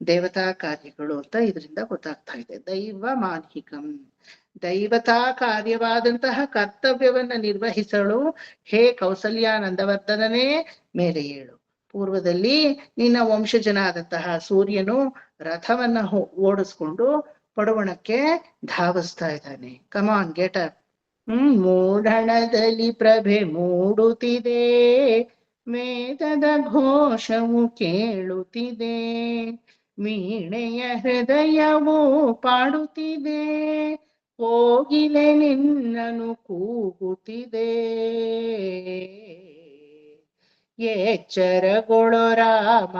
S1: ದೇವತಾ ಕಾರ್ಯಗಳು ಅಂತ ಇದರಿಂದ ಗೊತ್ತಾಗ್ತಾ ಇದೆ. ದೈವ ಮಾನ್ಹಿಕಂ, ದೈವತಾ ಕಾರ್ಯವಾದಂತಹ ಕರ್ತವ್ಯವನ್ನ ನಿರ್ವಹಿಸಲು ಹೇ ಕೌಸಲ್ಯ ನಂದವರ್ಧನನೇ ಮೇಲೆ ಏಳು. ಪೂರ್ವದಲ್ಲಿ ನಿನ್ನ ವಂಶಜನಾದಂತಹ ಸೂರ್ಯನು ರಥವನ್ನ ಓಡಿಸ್ಕೊಂಡು ಪಡುವಣಕ್ಕೆ ಧಾವಿಸ್ತಾ ಇದ್ದಾನೆ. ಕಮಾನ್ ಗೆಟ್ ಅಪ್. ಮೂಢಣದಲ್ಲಿ ಪ್ರಭೆ ಮೂಡುತ್ತಿದೆ, ವೇದದ ಘೋಷವು ಕೇಳುತ್ತಿದೆ, ವೀಣೆಯ ಹೃದಯವು ಪಾಡುತ್ತಿದೆ, ಕೋಗಿಲೆ ನಿನ್ನನು ಕೂಗುತ್ತಿದೆ. ಎಚ್ಚರಗೊಳೋ ರಾಮ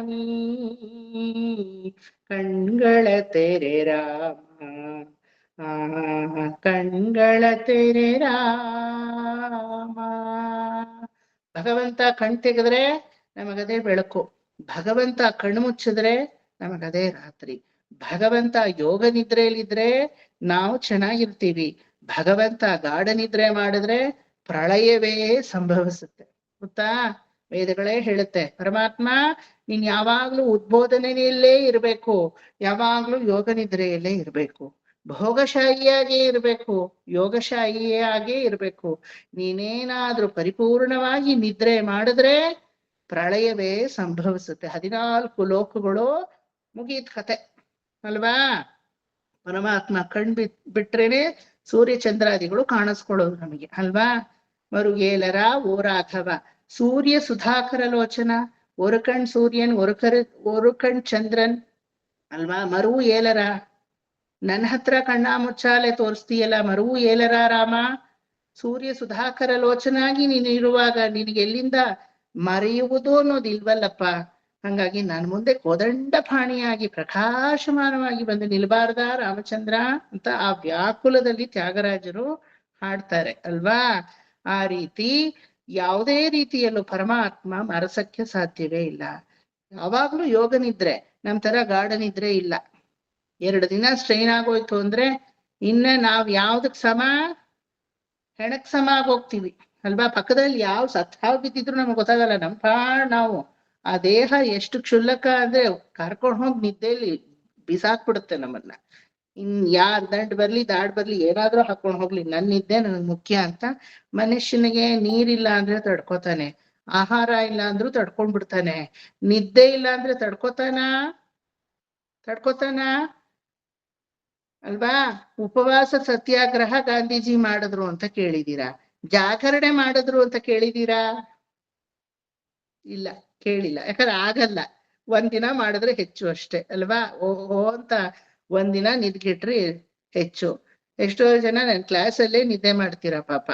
S1: ನೀ ಕಣ್ಗಳ ತೆರೆ ರಾಮ, ಕಣ್ಗಳ ತೆರೆ ರಾಮ. ಭಗವಂತ ಕಣ್ ತೆಗೆದ್ರೆ ನಮಗದೇ ಬೆಳಕು, ಭಗವಂತ ಕಣ್ಣು ಮುಚ್ಚಿದ್ರೆ ನಮಗದೇ ರಾತ್ರಿ. ಭಗವಂತ ಯೋಗ ನಿದ್ರೆಯಲ್ಲಿದ್ರೆ ನಾವು ಚೆನ್ನಾಗಿರ್ತೀವಿ, ಭಗವಂತ ಗಾಢ ನಿದ್ರೆ ಮಾಡಿದ್ರೆ ಪ್ರಳಯವೇ ಸಂಭವಿಸುತ್ತೆ. ಗೊತ್ತಾ. ವೇದಗಳೇ ಹೇಳುತ್ತೆ, ಪರಮಾತ್ಮ ನೀನ್ ಯಾವಾಗ್ಲೂ ಉದ್ಬೋಧನೆಯಲ್ಲೇ ಇರ್ಬೇಕು, ಯಾವಾಗ್ಲೂ ಯೋಗ ನಿದ್ರೆಯಲ್ಲೇ ಇರ್ಬೇಕು, ಭೋಗಶಾಹಿಯಾಗೇ ಇರ್ಬೇಕು, ಯೋಗಶಾಹಿಯಾಗೇ ಇರ್ಬೇಕು. ನೀನೇನಾದ್ರೂ ಪರಿಪೂರ್ಣವಾಗಿ ನಿದ್ರೆ ಮಾಡಿದ್ರೆ ಪ್ರಳಯವೇ ಸಂಭವಿಸುತ್ತೆ. 14 ಲೋಕಗಳು ಮುಗೀತ್ ಕತೆ ಅಲ್ವಾ. ಪರಮಾತ್ಮ ಬಿಟ್ರೇನೆ ಸೂರ್ಯ ಚಂದ್ರಾದಿಗಳು ಕಾಣಿಸ್ಕೊಳ್ಳೋದು ನಮಗೆ ಅಲ್ವಾ. ಮರುಗೇಲರ ಓ ರಾಘವ, ಸೂರ್ಯ ಸುಧಾಕರ ಲೋಚನ, ஒரு கண் ಸೂರ್ಯನ್ ஒரு ಕಣ್ ಚಂದ್ರನ್ ಅಲ್ವಾ. ಮರುವು ಏಲರ, ನನ್ನ ಹತ್ರ ಕಣ್ಣ ಮುಚ್ಚಾಲೆ ತೋರಿಸ್ತೀಯಲ್ಲ, ಮರುವು ಏಲರ ರಾಮ. ಸೂರ್ಯ ಸುಧಾಕರ ಲೋಚನಾಗಿ ನೀನು ಇರುವಾಗ ನಿನಗೆ ಎಲ್ಲಿಂದ ಮರೆಯುವುದು ಅನ್ನೋದಿಲ್ವಲ್ಲಪ್ಪ. ಹಂಗಾಗಿ ನಾನು ಮುಂದೆ ಕೋದಂಡ ಪಾಣಿಯಾಗಿ ಪ್ರಕಾಶಮಾನವಾಗಿ ಬಂದು ನಿಲ್ಬಾರ್ದ ರಾಮಚಂದ್ರ ಅಂತ ಆ ವ್ಯಾಕುಲದಲ್ಲಿ ತ್ಯಾಗರಾಜರು ಹಾಡ್ತಾರೆ ಅಲ್ವಾ. ಆ ರೀತಿ ಯಾವುದೇ ರೀತಿಯಲ್ಲೂ ಪರಮಾತ್ಮ ಮರಸಕ್ಕೆ ಸಾಧ್ಯವೇ ಇಲ್ಲ. ಯಾವಾಗ್ಲೂ ಯೋಗ ನಿದ್ರೆ, ನಮ್ ತರ ಗಾಢ ನಿದ್ರೆ ಇಲ್ಲ. 2 ದಿನ ಸ್ಟ್ರೈನ್ ಆಗೋಯ್ತು ಅಂದ್ರೆ ಇನ್ನ ನಾವ್ ಯಾವ್ದಕ್ ಸಮ, ಹೆಣಕ್ ಸಮ ಆಗೋಗ್ತೀವಿ ಅಲ್ವಾ. ಪಕ್ಕದಲ್ಲಿ ಯಾವ ಸತ್ತಾವ್ ಬಿದ್ದಿದ್ರು ನಮ್ಗೆ ಗೊತ್ತಾಗಲ್ಲ, ನಮ್ ನಾವು ಆ ದೇಹ ಎಷ್ಟು ಕ್ಷುಲ್ಲಕ ಅಂದ್ರೆ ಕರ್ಕೊಂಡ್ ಹೋಗಿ ನಿದ್ದೆಯಲ್ಲಿ ಬಿಸಾಕ್ಬಿಡುತ್ತೆ ನಮ್ಮನ್ನ. ಯಾರ್ ದಂಡ್ ಬರ್ಲಿ ದಾಡ್ ಬರ್ಲಿ ಏನಾದ್ರೂ ಹಾಕೊಂಡ್ ಹೋಗ್ಲಿ, ನನ್ ನಿದ್ದೆ ನನಗ್ ಮುಖ್ಯ ಅಂತ ಮನುಷ್ಯನಿಗೆ ನೀರಿಲ್ಲ ಅಂದ್ರೆ ತಡ್ಕೋತಾನೆ, ಆಹಾರ ಇಲ್ಲ ಅಂದ್ರೂ ತಡ್ಕೊಂಡ್ಬಿಡ್ತಾನೆ, ನಿದ್ದೆ ಇಲ್ಲ ಅಂದ್ರೆ ತಡ್ಕೋತಾನ ಅಲ್ವಾ. ಉಪವಾಸ ಸತ್ಯಾಗ್ರಹ ಗಾಂಧೀಜಿ ಮಾಡಿದ್ರು ಅಂತ ಕೇಳಿದೀರಾ? ಜಾಗರಣೆ ಮಾಡಿದ್ರು ಅಂತ ಕೇಳಿದೀರಾ? ಇಲ್ಲ, ಕೇಳಿಲ್ಲ. ಯಾಕಂದ್ರೆ ಆಗಲ್ಲ, 1 ದಿನ ಮಾಡಿದ್ರೆ ಹೆಚ್ಚು ಅಷ್ಟೇ ಅಲ್ವಾ. ಓಹೋ ಅಂತ 1 ದಿನ ನಿದ್ಗೆಟ್ರಿ ಹೆಚ್ಚು. ಎಷ್ಟೋ ಜನ ನನ್ ಕ್ಲಾಸಲ್ಲೇ ನಿದ್ದೆ ಮಾಡ್ತೀರಾ ಪಾಪ.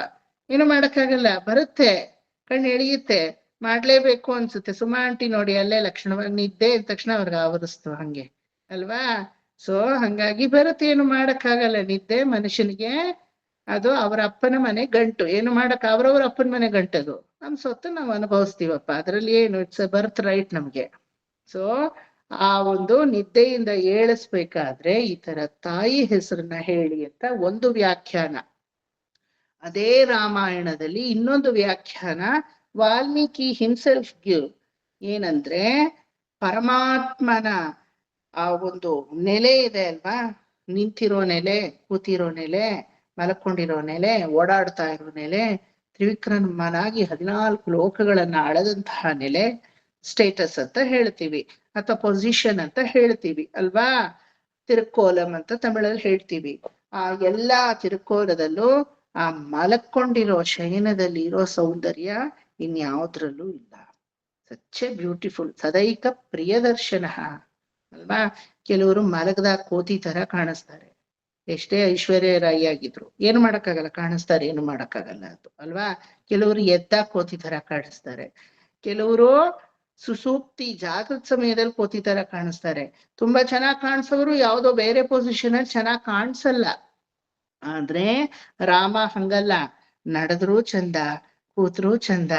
S1: ಏನು ಮಾಡಕ್ಕಾಗಲ್ಲ, ಬರುತ್ತೆ, ಕಣ್ಣು ಎಳಿಯುತ್ತೆ, ಮಾಡ್ಲೇಬೇಕು ಅನ್ಸುತ್ತೆ. ಸುಮಾ ಆಂಟಿ ನೋಡಿ ಅಲ್ಲೇ ಲಕ್ಷಣವಾಗಿ ನಿದ್ದೆ ಅಂದ ತಕ್ಷಣ ಅವ್ರಿಗೆ ಆವರಿಸ್ತು ಹಂಗೆ ಅಲ್ವಾ? ಸೊ ಹಂಗಾಗಿ ಬರುತ್ತೆ, ಏನು ಮಾಡಕ್ಕಾಗಲ್ಲ. ನಿದ್ದೆ ಮನುಷ್ಯನಿಗೆ ಅದು ಅವರ ಅಪ್ಪನ ಮನೆ ಗಂಟು, ಏನು ಮಾಡಕ್ ಅವ್ರವ್ರ ಅಪ್ಪನ ಮನೆ ಗಂಟದು. ನಮ್ ಸ್ವತ್ತು ನಾವ್ ಅನುಭವಿಸ್ತೀವಪ್ಪ, ಅದ್ರಲ್ಲಿ ಏನು, ಇಟ್ಸ್ ಬರ್ತ್ ರೈಟ್ ನಮ್ಗೆ. ಸೊ ಆ ಒಂದು ನಿದ್ದೆಯಿಂದ ಏಳಿಸ್ಬೇಕಾದ್ರೆ ಈ ತರ ತಾಯಿ ಹೆಸರನ್ನ ಹೇಳಿ ಅಂತ ಒಂದು ವ್ಯಾಖ್ಯಾನ. ಅದೇ ರಾಮಾಯಣದಲ್ಲಿ ಇನ್ನೊಂದು ವ್ಯಾಖ್ಯಾನ ವಾಲ್ಮೀಕಿ ಹಿಮ್ಸೆಲ್ಫ್ ಗಿವ್. ಏನಂದ್ರೆ ಪರಮಾತ್ಮನ ಆ ಒಂದು ನೆಲೆ ಇದೆ ಅಲ್ವಾ, ನಿಂತಿರೋ ನೆಲೆ, ಕೂತಿರೋ ನೆಲೆ, ಮಲಕೊಂಡಿರೋ ನೆಲೆ, ಓಡಾಡ್ತಾ ಇರೋ ನೆಲೆ, ತ್ರಿವಿಕ್ರಮನಾಗಿ 14 ಲೋಕಗಳನ್ನ ಅಳದಂತಹ ನೆಲೆ, ಸ್ಟೇಟಸ್ ಅಂತ ಹೇಳ್ತೀವಿ, ಅಥವಾ ಪೊಸಿಷನ್ ಅಂತ ಹೇಳ್ತೀವಿ ಅಲ್ವಾ. ತಿರುಕೋಲಂ ಅಂತ ತಮಿಳಲ್ಲಿ ಹೇಳ್ತೀವಿ. ಆ ಎಲ್ಲಾ ತಿರುಕೋಲದಲ್ಲೂ ಆ ಮಲಕೊಂಡಿರೋ ಶಯನದಲ್ಲಿ ಇರೋ ಸೌಂದರ್ಯ ಇನ್ಯಾವುದ್ರಲ್ಲೂ ಇಲ್ಲ. ಸಚ್ ಎ ಬ್ಯೂಟಿಫುಲ್, ಸದೈಕ ಪ್ರಿಯದರ್ಶನ ಅಲ್ವಾ. ಕೆಲವರು ಮಲಗದಾಗ ಕೋತಿ ತರ ಕಾಣಿಸ್ತಾರೆ, ಎಷ್ಟೇ ಐಶ್ವರ್ಯ ರಾಯಿ ಆಗಿದ್ರು. ಏನು ಮಾಡಕ್ಕಾಗಲ್ಲ, ಕಾಣಿಸ್ತಾರೆ, ಏನು ಮಾಡಕ್ಕಾಗಲ್ಲ ಅದು ಅಲ್ವಾ. ಕೆಲವರು ಎದ್ದಾಗ ಕೋತಿ ತರ ಕಾಣಿಸ್ತಾರೆ, ಕೆಲವರು ಸುಸೂಕ್ತಿ ಜಾಗೃತ ಸಮಯದಲ್ಲಿ ಕೋತಿ ತರ ಕಾಣಿಸ್ತಾರೆ. ತುಂಬಾ ಚೆನ್ನಾಗ್ ಕಾಣಿಸೋರು ಯಾವ್ದೋ ಬೇರೆ ಪೊಸಿಷನ್ ಅಲ್ಲಿ ಚೆನ್ನಾಗ್ ಕಾಣಿಸಲ್ಲ. ಆದ್ರೆ ರಾಮ ಹಂಗಲ್ಲ, ನಡೆದ್ರು ಚಂದ, ಕೂತ್ರು ಚಂದ,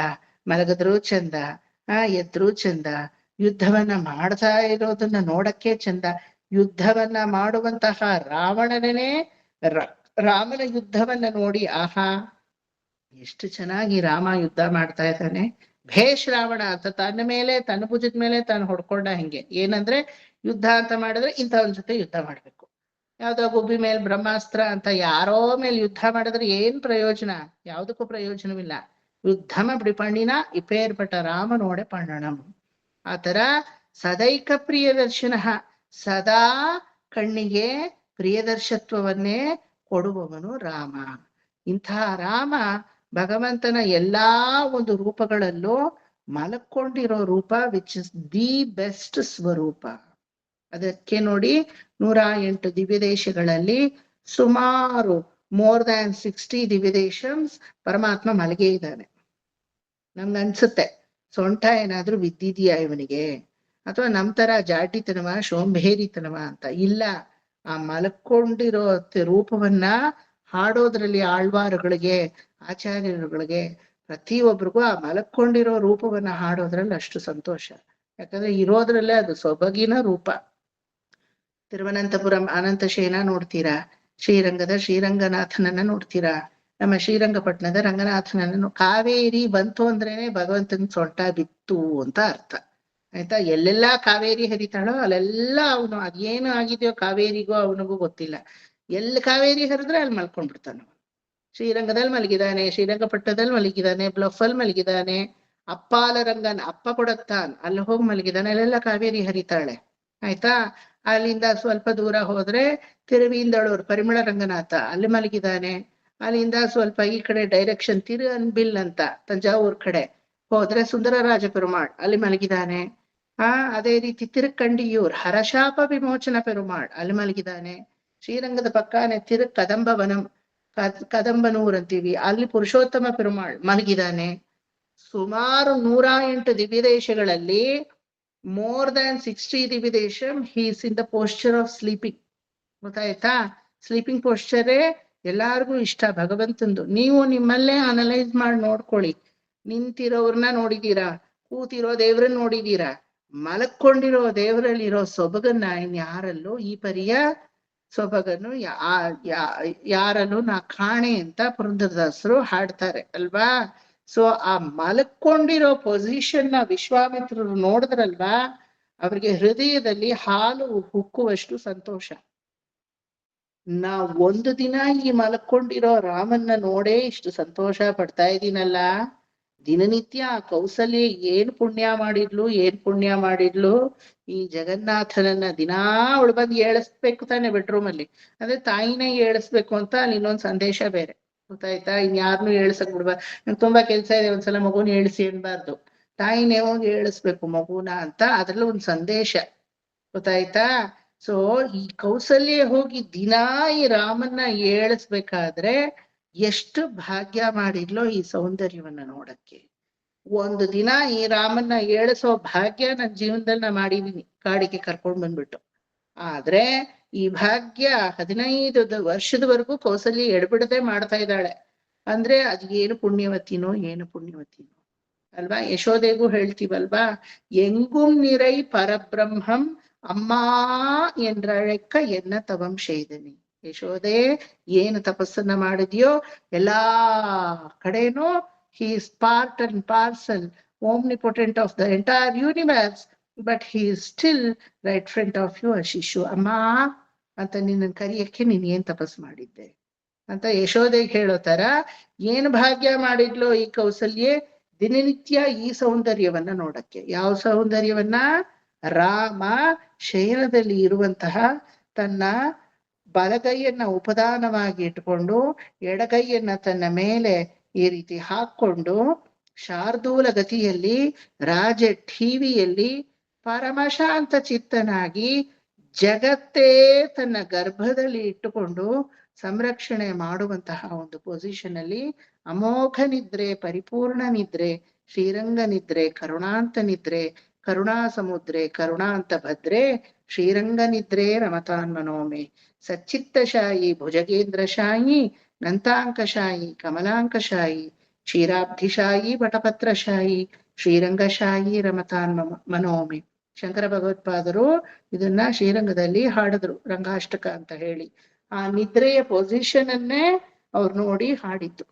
S1: ಮಲಗದ್ರು ಚಂದ, ಎದ್ರು ಚಂದ, ಯುದ್ಧವನ್ನ ಮಾಡ್ತಾ ಇರೋದನ್ನ ನೋಡಕ್ಕೆ ಚಂದ. ಯುದ್ಧವನ್ನ ಮಾಡುವಂತಹ ರಾವಣನೇ ರಾಮನ ಯುದ್ಧವನ್ನ ನೋಡಿ ಆಹಾ ಎಷ್ಟು ಚೆನ್ನಾಗಿ ರಾಮ ಯುದ್ಧ ಮಾಡ್ತಾ ಇದ್ದಾನೆ, ಭೇಷ್ ರಾವಣ ಅಂತ ತನ್ನ ಮೇಲೆ, ತನ್ನ ಭುಜದ ಮೇಲೆ ತಾನು ಹೊಡ್ಕೊಂಡ. ಹೆಂಗೆ ಏನಂದ್ರೆ ಯುದ್ಧ ಅಂತ ಮಾಡಿದ್ರೆ ಇಂಥವನ್ ಜೊತೆ ಯುದ್ಧ ಮಾಡ್ಬೇಕು. ಯಾವ್ದೋ ಗುಬ್ಬಿ ಮೇಲೆ ಬ್ರಹ್ಮಾಸ್ತ್ರ ಅಂತ ಯಾರೋ ಮೇಲೆ ಯುದ್ಧ ಮಾಡಿದ್ರೆ ಏನ್ ಪ್ರಯೋಜನ? ಯಾವ್ದಕ್ಕೂ ಪ್ರಯೋಜನವಿಲ್ಲ. ಯುದ್ಧಮ ಬಿಡಿಪಣ್ಣಿನ ಇಪೇರ್ಪಟ್ಟ ರಾಮ ನೋಡೆ ಪಣ್ಣಣಂ. ಆತರ ಸದೈಕ ಪ್ರಿಯದರ್ಶನ, ಸದಾ ಕಣ್ಣಿಗೆ ಪ್ರಿಯದರ್ಶತ್ವವನ್ನೇ ಕೊಡುವವನು ರಾಮ. ಇಂತಹ ರಾಮ ಭಗವಂತನ ಎಲ್ಲಾ ಒಂದು ರೂಪಗಳಲ್ಲೂ ಮಲಕೊಂಡಿರೋ ರೂಪ, ವಿಚ್ ಇಸ್ ದಿ ಬೆಸ್ಟ್ ಸ್ವರೂಪ. ಅದಕ್ಕೆ ನೋಡಿ 108 ದಿವ್ಯ ದೇಶಗಳಲ್ಲಿ ಸುಮಾರು more than 60 ದಿವ್ಯ ದೇಶಮ್ಸ್ ಪರಮಾತ್ಮ ಮಲಗೇ ಇದ್ದಾನೆ. ನಮ್ಗನ್ಸುತ್ತೆ ಸೊಂಟ ಏನಾದ್ರೂ ಬಿದ್ದಿದ್ಯಾ ಇವನಿಗೆ, ಅಥವಾ ನಮ್ ತರ ಜಾಟಿತನವ, ಶೋಂಬೇರಿತನವ ಅಂತ. ಇಲ್ಲ, ಆ ಮಲಕೊಂಡಿರೋ ರೂಪವನ್ನ ಹಾಡೋದ್ರಲ್ಲಿ ಆಳ್ವಾರುಗಳಿಗೆ, ಆಚಾರ್ಯರುಗಳಿಗೆ, ಪ್ರತಿಯೊಬ್ರಿಗೂ ಆ ಮಲಕೊಂಡಿರೋ ರೂಪವನ್ನ ಹಾಡೋದ್ರಲ್ಲಿ ಅಷ್ಟು ಸಂತೋಷ. ಯಾಕಂದ್ರೆ ಇರೋದ್ರಲ್ಲೇ ಅದು ಸೊಬಗಿನ ರೂಪ. ತಿರುವನಂತಪುರಂ ಅನಂತಶೇನ ನೋಡ್ತೀರಾ, ಶ್ರೀರಂಗದ ಶ್ರೀರಂಗನಾಥನನ್ನ ನೋಡ್ತೀರಾ, ನಮ್ಮ ಶ್ರೀರಂಗಪಟ್ಟಣದ ರಂಗನಾಥನನ್ನು. ಕಾವೇರಿ ಬಂತು ಅಂದ್ರೇನೆ ಭಗವಂತನ ಸೊಂಟ ಬಿತ್ತು ಅಂತ ಅರ್ಥ, ಆಯ್ತಾ. ಎಲ್ಲೆಲ್ಲಾ ಕಾವೇರಿ ಹರಿತಾಳೋ ಅಲ್ಲೆಲ್ಲ ಅವನು, ಅದೇನು ಆಗಿದೆಯೋ ಕಾವೇರಿಗೋ ಅವನಿಗೂ ಗೊತ್ತಿಲ್ಲ. ಎಲ್ಲಿ ಕಾವೇರಿ ಹರಿದ್ರೆ ಅಲ್ಲಿ ಮಲ್ಕೊಂಡ್ಬಿಡ್ತಾನ. ಶ್ರೀರಂಗದಲ್ಲಿ ಮಲಗಿದಾನೆ, ಶ್ರೀರಂಗಪಟ್ಟಣದಲ್ಲಿ ಮಲಗಿದಾನೆ, ಬ್ಲಫ್ ಅಲ್ಲಿ ಮಲಗಿದಾನೆ, ಅಪ್ಪಾಲ ರಂಗನ್ ಅಪ್ಪ ಕೊಡತ್ತಾನ್ ಅಲ್ಲಿ ಹೋಗಿ ಮಲಗಿದಾನೆ, ಅಲ್ಲೆಲ್ಲ ಕಾವೇರಿ ಹರಿತಾಳೆ, ಆಯ್ತಾ. ಅಲ್ಲಿಂದ ಸ್ವಲ್ಪ ದೂರ ಹೋದ್ರೆ ತಿರುವಿಂದಳೂರು ಪರಿಮಳ ರಂಗನಾಥ ಅಲ್ಲಿ ಮಲಗಿದಾನೆ. ಅಲ್ಲಿಂದ ಸ್ವಲ್ಪ ಈ ಕಡೆ ಡೈರೆಕ್ಷನ್ ತಿರು ಅನ್ಬಿಲ್ ಅಂತ ತಂಜಾವೂರ್ ಕಡೆ ಹೋದ್ರೆ ಸುಂದರರಾಜ ಪೆರುಮಾಳ್ ಅಲ್ಲಿ ಮಲಗಿದಾನೆ. ಅದೇ ರೀತಿ ತಿರುಕಂಡಿಯೂರ್ ಹರಶಾಪ ವಿಮೋಚನ ಪೆರುಮಾಳ್ ಅಲ್ಲಿ ಮಲಗಿದಾನೆ. ಶ್ರೀರಂಗದ ಪಕ್ಕಾನೆ ಕದಂಬವನಂ ಕದಂಬನೂರ್ ಅಂತೀವಿ, ಅಲ್ಲಿ ಪುರುಷೋತ್ತಮ ಪೆರುಮಾಳ್ ಮಲಗಿದಾನೆ. ಸುಮಾರು 108 ದಿವ್ಯ ದೇಶಗಳಲ್ಲಿ more than 60 ದಿವ್ಯ Desam he is in the posture of sleeping. ಗೊತ್ತಾಯ್ತಾ? ಸ್ಲೀಪಿಂಗ್ ಪೋಸ್ಚರೇ ಎಲ್ಲಾರ್ಗು ಇಷ್ಟ ಭಗವಂತಂದು. ನೀವು ನಿಮ್ಮಲ್ಲೇ ಅನಲೈಸ್ ಮಾಡಿ ನೋಡ್ಕೊಳ್ಳಿ. ನಿಂತಿರೋರ್ನ ನೋಡಿದೀರಾ, ಕೂತಿರೋ ದೇವ್ರನ್ನ ನೋಡಿದೀರಾ, ಮಲಕ್ಕೊಂಡಿರೋ ದೇವರಲ್ಲಿರೋ ಸೊಬಗನ್ನ ಇನ್ಯಾರಲ್ಲೂ ಈ ಪರಿಯ ಸೊಬಗನ್ನು ಯಾರಲ್ಲೂ ನಾ ಕಾಣೆ ಅಂತ ಪುರಂದರದಾಸರು ಹಾಡ್ತಾರೆ ಅಲ್ವಾ. ಸೊ ಆ ಮಲಕ್ಕೊಂಡಿರೋ ಪೊಸಿಷನ್ ನ ವಿಶ್ವಾಮಿತ್ರರು ನೋಡಿದ್ರಲ್ವಾ, ಅವ್ರಿಗೆ ಹೃದಯದಲ್ಲಿ ಹಾಲು ಹುಕ್ಕುವಷ್ಟು ಸಂತೋಷ. ಒಂದು ದಿನ ಈ ಮಲಕೊಂಡಿರೋ ರಾಮನ್ನ ನೋಡೇ ಇಷ್ಟು ಸಂತೋಷ ಪಡ್ತಾ ಇದ್ದೀನಲ್ಲ, ದಿನನಿತ್ಯ ಕೌಸಲ್ಯ ಏನ್ ಪುಣ್ಯ ಮಾಡಿದ್ಲು, ಈ ಜಗನ್ನಾಥನನ್ನ ದಿನಾ ಅವಳು ಬಂದು ಏಳಿಸ್ಬೇಕು ತಾನೆ ಬೆಡ್ರೂಮ್ ಅಲ್ಲಿ. ಅಂದ್ರೆ ತಾಯಿನೇ ಏಳಿಸ್ಬೇಕು ಅಂತ ಅಲ್ಲಿ ಇನ್ನೊಂದ್ ಸಂದೇಶ ಬೇರೆ, ಗೊತ್ತಾಯ್ತಾ. ಇನ್ಯಾರನ್ನು ಏಳ್ಸಕ್ ಬಿಡ್ಬಾರ್ದು, ನಂಗೆ ತುಂಬಾ ಕೆಲ್ಸ ಇದೆ ಒಂದ್ಸಲ ಮಗುನ ಏಳಿಸಿ ಅನ್ಬಾರ್ದು, ತಾಯಿನೇ ಹೋಗಿ ಏಳಿಸ್ಬೇಕು ಮಗುನ ಅಂತ ಅದ್ರಲ್ಲಿ ಒಂದ್ ಸಂದೇಶ, ಗೊತ್ತಾಯ್ತಾ. ಸೊ ಈ ಕೌಸಲ್ಯ ಹೋಗಿ ದಿನಾ ಈ ರಾಮನ್ನ ಏಳಿಸ್ಬೇಕಾದ್ರೆ ಎಷ್ಟು ಭಾಗ್ಯ ಮಾಡಿದ್ಲೋ ಈ ಸೌಂದರ್ಯವನ್ನ ನೋಡಕ್ಕೆ. ಒಂದು ದಿನ ಈ ರಾಮನ್ನ ಏಳಿಸೋ ಭಾಗ್ಯ ನನ್ನ ಜೀವನದಲ್ಲಿ ನಾ ಮಾಡಿದೀನಿ, ಕಾಡಿಗೆ ಕರ್ಕೊಂಡ್ ಬಂದ್ಬಿಟ್ಟು. ಆದ್ರೆ ಈ ಭಾಗ್ಯ 15 ವರ್ಷದವರೆಗೂ ಕೌಸಲ್ಯ ಎಡಬಿಡದೆ ಮಾಡ್ತಾ ಇದ್ದಾಳೆ. ಅಂದ್ರೆ ಅದು ಏನು ಪುಣ್ಯವತಿನೋ ಅಲ್ವಾ? ಯಶೋದೆಗೂ ಹೇಳ್ತೀವಲ್ವಾ, ಎಂಗುಂ ನಿರೈ ಪರಬ್ರಹ್ಮಂ ಅಮ್ಮಾ ಎಂದ್ರழைಕ್ಕ ಎನ್ನ ತವಂ ಶೈದನಿ. ಯಶೋದೆ ಏನು ತಪಸ್ಸನ್ನ ಮಾಡಿದ್ಯೋ ಎಲ್ಲಾ ಕಡೆನೂ he is part and parcel, omnipotent of the entire universe, but he is still right front of you as ಶಿಶು. ಅಮ್ಮ ಅಂತ ನಿನ್ನ ಕರಿಯಕ್ಕೆ ನೀನ್ ಏನ್ ತಪಸ್ ಮಾಡಿದ್ದೆ ಅಂತ ಯಶೋದೆಗೆ ಹೇಳೋ ತರ ಏನ್ ಭಾಗ್ಯ ಮಾಡಿದ್ಲೋ ಈ ಕೌಸಲ್ಯೆ, ದಿನನಿತ್ಯ ಈ ಸೌಂದರ್ಯವನ್ನ ನೋಡಕ್ಕೆ. ಯಾವ ಸೌಂದರ್ಯವನ್ನ? ರಾಮ ಶಯನದಲ್ಲಿ ಇರುವಂತಹ ತನ್ನ ಬಲಗೈಯನ್ನ ಉಪದಾನವಾಗಿ ಇಟ್ಕೊಂಡು ಎಡಗೈಯನ್ನ ತನ್ನ ಮೇಲೆ ಈ ರೀತಿ ಹಾಕೊಂಡು ಶಾರ್ದೂಲ ಗತಿಯಲ್ಲಿ ರಾಜ ಠೀವಿಯಲ್ಲಿ ಪರಮಶಾಂತ ಚಿತ್ತನಾಗಿ ಜಗತ್ತೇ ತನ್ನ ಗರ್ಭದಲ್ಲಿ ಇಟ್ಟುಕೊಂಡು ಸಂರಕ್ಷಣೆ ಮಾಡುವಂತಹ ಒಂದು ಪೊಸಿಷನ್ ಅಲ್ಲಿ ಅಮೋಘ ನಿದ್ರೆ, ಪರಿಪೂರ್ಣ ನಿದ್ರೆ, ಶ್ರೀರಂಗ ನಿದ್ರೆ, ಕರುಣಾಂತ ನಿದ್ರೆ, ಕರುಣಾ ಸಮುದ್ರೆ, ಕರುಣಾಂತ ಭದ್ರೆ, ಶ್ರೀರಂಗ ನಿದ್ರೆ ರಮತಾನ್ಮನೋಮೆ, ಸಚ್ಚಿತ್ತಶಾಯಿ ಭುಜಗೇಂದ್ರಶಾಯಿ, ನಂತಾಂಕಶಾಯಿ ಕಮಲಾಂಕಶಾಯಿ, ಕ್ಷೀರಾಬ್ಧಿಶಾಯಿ ಬಟಪತ್ರಶಾಯಿ, ಶ್ರೀರಂಗಶಾಯಿ ರಮತಾನ್ ಮನೋಮಿ. ಶಂಕರ ಭಗವತ್ಪಾದರು ಇದನ್ನ ಶ್ರೀರಂಗದಲ್ಲಿ ಹಾಡಿದ್ರು, ರಂಗಾಷ್ಟಕ ಅಂತ ಹೇಳಿ. ಆ ನಿದ್ರೆಯ ಪೊಸಿಷನ್ ಅನ್ನೇ ಅವ್ರು ನೋಡಿ ಹಾಡಿದ್ದು.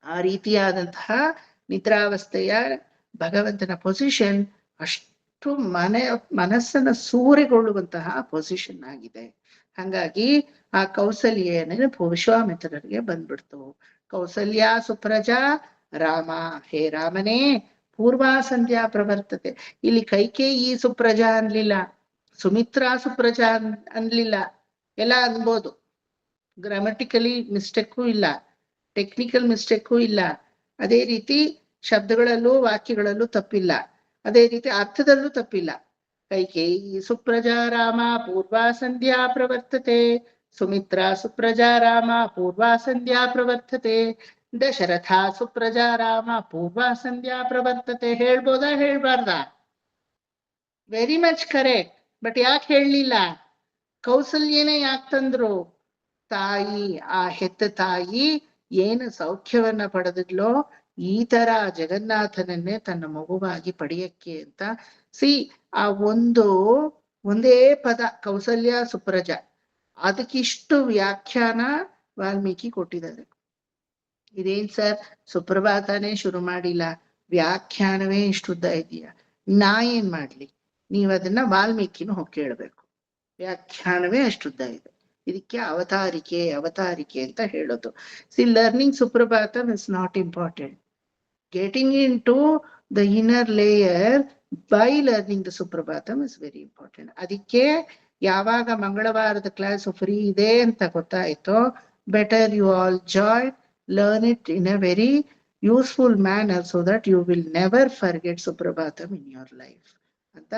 S1: ಆ ರೀತಿಯಾದಂತಹ ನಿದ್ರಾವಸ್ಥೆಯ ಭಗವಂತನ ಪೊಸಿಷನ್ ಅಷ್ಟು ಮನಸ್ಸನ್ನ ಸೂರೆಗೊಳ್ಳುವಂತಹ ಪೊಸಿಷನ್ ಆಗಿದೆ. ಹಾಗಾಗಿ ಆ ಕೌಸಲ್ಯ ನೆನಪು ವಿಶ್ವಾಮಿತ್ರರಿಗೆ ಬಂದ್ಬಿಡ್ತು. ಕೌಸಲ್ಯ ಸುಪ್ರಜಾ ರಾಮ, ಹೇ ರಾಮನೇ ಪೂರ್ವಾ ಸಂಧ್ಯಾ ಪ್ರವರ್ತತೆ. ಇಲ್ಲಿ ಕೈಕೇಯಿ ಸುಪ್ರಜಾ ಅನ್ಲಿಲ್ಲ, ಸುಮಿತ್ರಾ ಸುಪ್ರಜಾ ಅನ್ಲಿಲ್ಲ. ಎಲ್ಲ ಅನ್ಬೋದು, ಗ್ರಾಮಟಿಕಲಿ ಮಿಸ್ಟೇಕು ಇಲ್ಲ, ಟೆಕ್ನಿಕಲ್ ಮಿಸ್ಟೇಕು ಇಲ್ಲ, ಅದೇ ರೀತಿ ಶಬ್ದಗಳಲ್ಲೂ ವಾಕ್ಯಗಳಲ್ಲೂ ತಪ್ಪಿಲ್ಲ, ಅದೇ ರೀತಿ ಅರ್ಥದಲ್ಲೂ ತಪ್ಪಿಲ್ಲ. ಕೈಕೇಯಿ ಸುಪ್ರಜಾ ರಾಮ ಪೂರ್ವಾ ಸಂಧ್ಯಾ ಪ್ರವರ್ತತೆ, ಸುಮಿತ್ರಾ ಸುಪ್ರಜಾ ರಾಮ ಪೂರ್ವಾ ಸಂಧ್ಯಾ ಪ್ರವರ್ತತೆ, ದಶರಥ ಸುಪ್ರಜಾ ರಾಮ ಪೂರ್ವಾ ಸಂಧ್ಯಾ ಪ್ರವರ್ತತೆ. ಹೇಳ್ಬೋದಾ ಹೇಳ್ಬಾರ್ದಾ? Very much correct. ಬಟ್ ಯಾಕೆ ಹೇಳಲಿಲ್ಲ? ಕೌಸಲ್ಯನೇ ಯಾಕೆ ತಂದ್ರು? ತಾಯಿ, ಆ ಹೆತ್ತ ತಾಯಿ ಏನು ಸೌಖ್ಯವನ್ನ ಪಡೆದಿದ್ಲೋ ಈ ತರ ಜಗನ್ನಾಥನನ್ನೇ ತನ್ನ ಮಗುವಾಗಿ ಪಡೆಯಕ್ಕೆ ಅಂತ. ಆ ಒಂದೇ ಪದ ಕೌಸಲ್ಯ ಸುಪ್ರಜ, ಅದಕ್ಕಿಷ್ಟು ವ್ಯಾಖ್ಯಾನ ವಾಲ್ಮೀಕಿ ಕೊಟ್ಟಿದ್ದಾರೆ. ಇದೇನ್ ಸರ್ ಸುಪ್ರಭಾತನೇ ಶುರು ಮಾಡಿಲ್ಲ, ವ್ಯಾಖ್ಯಾನವೇ ಇಷ್ಟುದ್ದ ಇದೆಯಾ? ನಾ ಏನ್ ಮಾಡ್ಲಿ? ನೀವ್ ಅದನ್ನ ವಾಲ್ಮೀಕಿನೂ ಹೋಗಿ ಕೇಳ್ಬೇಕು. ವ್ಯಾಖ್ಯಾನವೇ ಅಷ್ಟುದ್ದ ಇದೆ. ಇದಕ್ಕೆ ಅವತಾರಿಕೆ ಅಂತ ಹೇಳೋದು. Learning Suprabhatam is not important. Getting into the inner layer by learning the Suprabhatam is very important. ಅದಕ್ಕೆ ಯಾವಾಗ ಮಂಗಳವಾರದ ಕ್ಲಾಸ್ ಫ್ರೀ ಇದೆ ಅಂತ ಗೊತ್ತಾಯ್ತೋ, better you all join, learn it in a very useful manner so that you will never forget Suprabhatam in your life ಅಂತ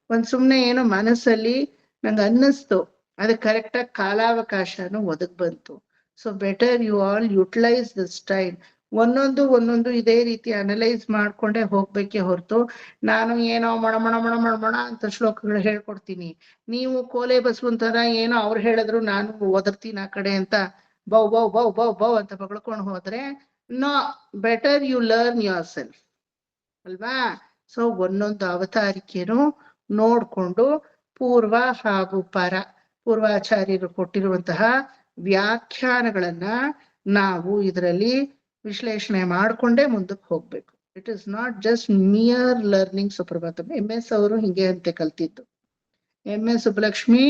S1: ಒಂದ್ ಸುಮ್ನೆ ಏನೋ ಮನಸ್ಸಲ್ಲಿ ನಂಗೆ ಅನ್ನಿಸ್ತು, ಅದು ಕರೆಕ್ಟಾಗಿ ಕಾಲಾವಕಾಶನೂ ಒದಗ್ ಬಂತು. So better you all utilise this time. ಒಂದೊಂದು ಇದೇ ರೀತಿ ಅನಲೈಸ್ ಮಾಡ್ಕೊಂಡೆ ಹೋಗ್ಬೇಕೆ ಹೊರತು ನಾನು ಏನೋ ಮಣ ಅಂತ ಶ್ಲೋಕಗಳು ಹೇಳ್ಕೊಡ್ತೀನಿ, ನೀವು ಕೋಲೆ ಬಸವಂತರ ಏನೋ ಅವ್ರು ಹೇಳಿದ್ರು ನಾನು ಒದರ್ತೀನಿ ಆ ಕಡೆ ಅಂತ ಬೌ ಅಂತ ಬಗಳ್ಕೊಂಡು ಹೋದ್ರೆ no, better you learn yourself ಅಲ್ವಾ? ಸೊ ಒಂದೊಂದು ಅವತಾರಿಕೆನೂ ನೋಡ್ಕೊಂಡು ಪೂರ್ವ ಹಾಗೂ ಪರ ಪೂರ್ವಾಚಾರ್ಯರು ಕೊಟ್ಟಿರುವಂತಹ ವ್ಯಾಖ್ಯಾನಗಳನ್ನ ನಾವು ಇದರಲ್ಲಿ ವಿಶ್ಲೇಷಣೆ ಮಾಡ್ಕೊಂಡೇ ಮುಂದಕ್ಕೆ ಹೋಗ್ಬೇಕು. It is not just mere learning Suprabhatam. MS ಅವರು ಹಿಂಗೆ ಅಂತೆ ಕಲ್ತಿದ್ದು. MS Subbulakshmi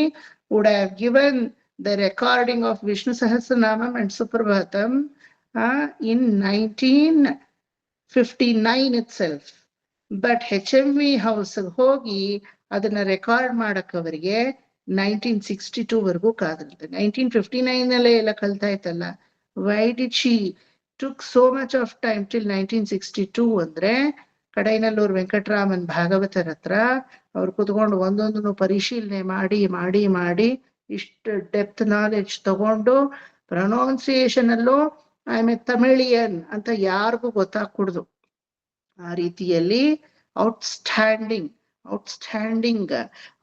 S1: would have given the recording of Vishnu Sahasranamam and Suprabhatam in 1959 itself. But HMV house ಹೋಗಿ ಅದನ್ನ ರೆಕಾರ್ಡ್ ಮಾಡಕ್ ಅವರಿಗೆ 1962 ವರ್ಗೂ ಕಾದಿರುತ್ತೆ. 1959 ಎಲ್ಲ ಕಲ್ತಾ ಇತ್ತಲ್ಲ. Why did she took so much of time till 1962 ಅಂದ್ರೆ ಕಡೈನಲ್ಲೂರ್ ವೆಂಕಟರಾಮನ್ ಭಾಗವತರ ಹತ್ರ ಅವ್ರು ಕುತ್ಕೊಂಡು ಒಂದೊಂದನ್ನು ಪರಿಶೀಲನೆ ಮಾಡಿ ಇಷ್ಟು ಡೆಪ್ತ್ ನಾಲೆಡ್ಜ್ ತಗೊಂಡು ಪ್ರೊನೌನ್ಸಿಯೇಷನ್ ಅಲ್ಲೂ ಐ ಮೀನ್ ತಮಿಳಿಯನ್ ಅಂತ ಯಾರಿಗೂ ಗೊತ್ತಾಗ್ಕೂಡ್ದು. ಆ ರೀತಿಯಲ್ಲಿ ಔಟ್ಸ್ಟ್ಯಾಂಡಿಂಗ್ ಔಟ್ಸ್ಟ್ಯಾಂಡಿಂಗ್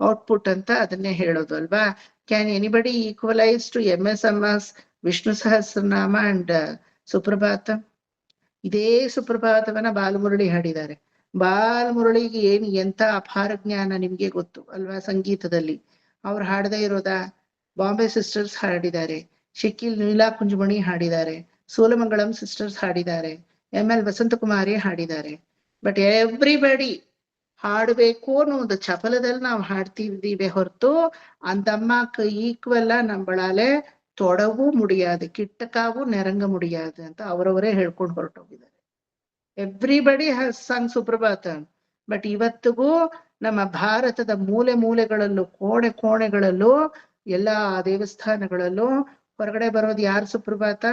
S1: ಔಟ್ಪುಟ್ ಅಂತ ಅದನ್ನೇ ಹೇಳೋದು ಅಲ್ವಾ. Can anybody equalise to MS Vishnu Sahasranama and Suprabhata? ಇದೇ ಸುಪ್ರಭಾತವನ್ನ ಬಾಲಮುರಳಿ ಹಾಡಿದ್ದಾರೆ. ಬಾಲಮುರಳಿಗೆ ಏನು ಎಂತ ಅಪಾರ ಜ್ಞಾನ ನಿಮ್ಗೆ ಗೊತ್ತು ಅಲ್ವಾ ಸಂಗೀತದಲ್ಲಿ. ಅವ್ರು ಹಾಡದೇ ಇರೋದಾ? ಬಾಂಬೆ ಸಿಸ್ಟರ್ಸ್ ಹಾಡಿದ್ದಾರೆ, ಶಕೀಲ್ ನೀಲಾ ಕುಂಜುಮಣಿ ಹಾಡಿದ್ದಾರೆ, ಸೋಲಮಂಗಳಂ ಸಿಸ್ಟರ್ಸ್ ಹಾಡಿದ್ದಾರೆ, ML ವಸಂತಕುಮಾರಿ ಹಾಡಿದ್ದಾರೆ. ಬಟ್ ಎವ್ರಿಬಡಿ ಹಾಡ್ಬೇಕು ಅನ್ನೋ ಒಂದು ಚಪಲದಲ್ಲಿ ನಾವು ಹಾಡ್ತಿದ್ದೀವಿ ಹೊರತು ಅಂತಮ್ಮಕ್ಕೆ ಈಕ್ವಲ್ಲ ನಂಬಳಾಲೆ ತೊಡವು ಮುಡಿயாது, ಕಿಟ್ಟಕಾವು ನೆರಂಗ ಮುಡಿயாது ಅಂತ ಅವರವರೇ ಹೇಳ್ಕೊಂಡು ಹೊರಟೋಗಿದ್ದಾರೆ. ಎವ್ರಿಬಡಿ ಹ್ಯಾಸ್ ಸಂಗ್ ಸುಪ್ರಭಾತ. ಬಟ್ ಇವತ್ತಿಗೂ ನಮ್ಮ ಭಾರತದ ಮೂಲೆ ಮೂಲೆಗಳಲ್ಲೂ ಕೋಣೆ ಕೋಣೆಗಳಲ್ಲೂ ಎಲ್ಲಾ ದೇವಸ್ಥಾನಗಳಲ್ಲೂ ಹೊರಗಡೆ ಬರೋದು ಯಾರು ಸುಪ್ರಭಾತ?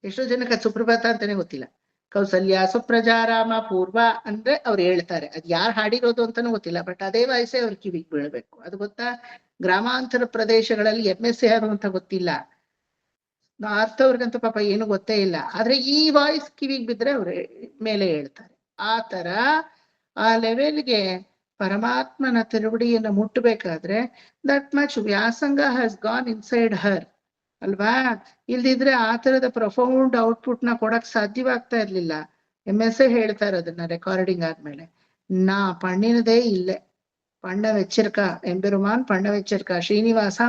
S1: ಎಷ್ಟೋ ಜನಕ್ಕೆ ಸುಪ್ರಭಾತ ಅಂತಾನೆ ಗೊತ್ತಿಲ್ಲ. ಕೌಸಲ್ಯ ಸುಪ್ರಜಾರಾಮ ಪೂರ್ವ ಅಂದ್ರೆ ಅವ್ರು ಹೇಳ್ತಾರೆ, ಅದ್ ಯಾರು ಹಾಡಿರೋದು ಅಂತಾನೂ ಗೊತ್ತಿಲ್ಲ. ಬಟ್ ಅದೇ ವಾಯ್ಸೇ ಅವ್ರ ಕಿವಿಗೆ ಬೀಳ್ಬೇಕು. ಅದು ಗೊತ್ತಾ? ಗ್ರಾಮಾಂತರ ಪ್ರದೇಶಗಳಲ್ಲಿ MS ಯಾರು ಅಂತ ಗೊತ್ತಿಲ್ಲ, ನಾರ್ತ್ ಅವ್ರಿಗಂತೂ ಪಾಪ ಏನು ಗೊತ್ತೇ ಇಲ್ಲ. ಆದ್ರೆ ಈ ವಾಯ್ಸ್ ಕಿವಿಗೆ ಬಿದ್ರೆ ಅವ್ರು ಮೇಲೆ ಹೇಳ್ತಾರೆ. ಆ ತರ ಆ ಲೆವೆಲ್ಗೆ ಪರಮಾತ್ಮನ ತಿರುವಡಿಯನ್ನು ಮುಟ್ಟಬೇಕಾದ್ರೆ ದಟ್ ಮಚ್ ವ್ಯಾಸಂಗ ಹ್ಯಾಸ್ ಗಾನ್ ಇನ್ಸೈಡ್ ಹರ್ ಅಲ್ವಾ. ಇಲ್ದಿದ್ರೆ ಆ ತರದ ಪ್ರೊಫೌಂಡ್ ಔಟ್ಪುಟ್ ನ ಕೊಡಕ್ ಸಾಧ್ಯವಾಗ್ತಾ ಇರ್ಲಿಲ್ಲ. MS ಹೇಳ್ತಾರೆ ಅದನ್ನ ರೆಕಾರ್ಡಿಂಗ್ ಆದ್ಮೇಲೆ, ನಾ ಪಣ್ಣಿನದೇ ಇಲ್ಲೇ, ಪಣ್ಣ ವೆಚ್ಚರ್ಕ ಎಂಬೆರುಮಾನ್ ಪಣ್ಣ ವೆಚ್ಚರ್ಕ ಶ್ರೀನಿವಾಸ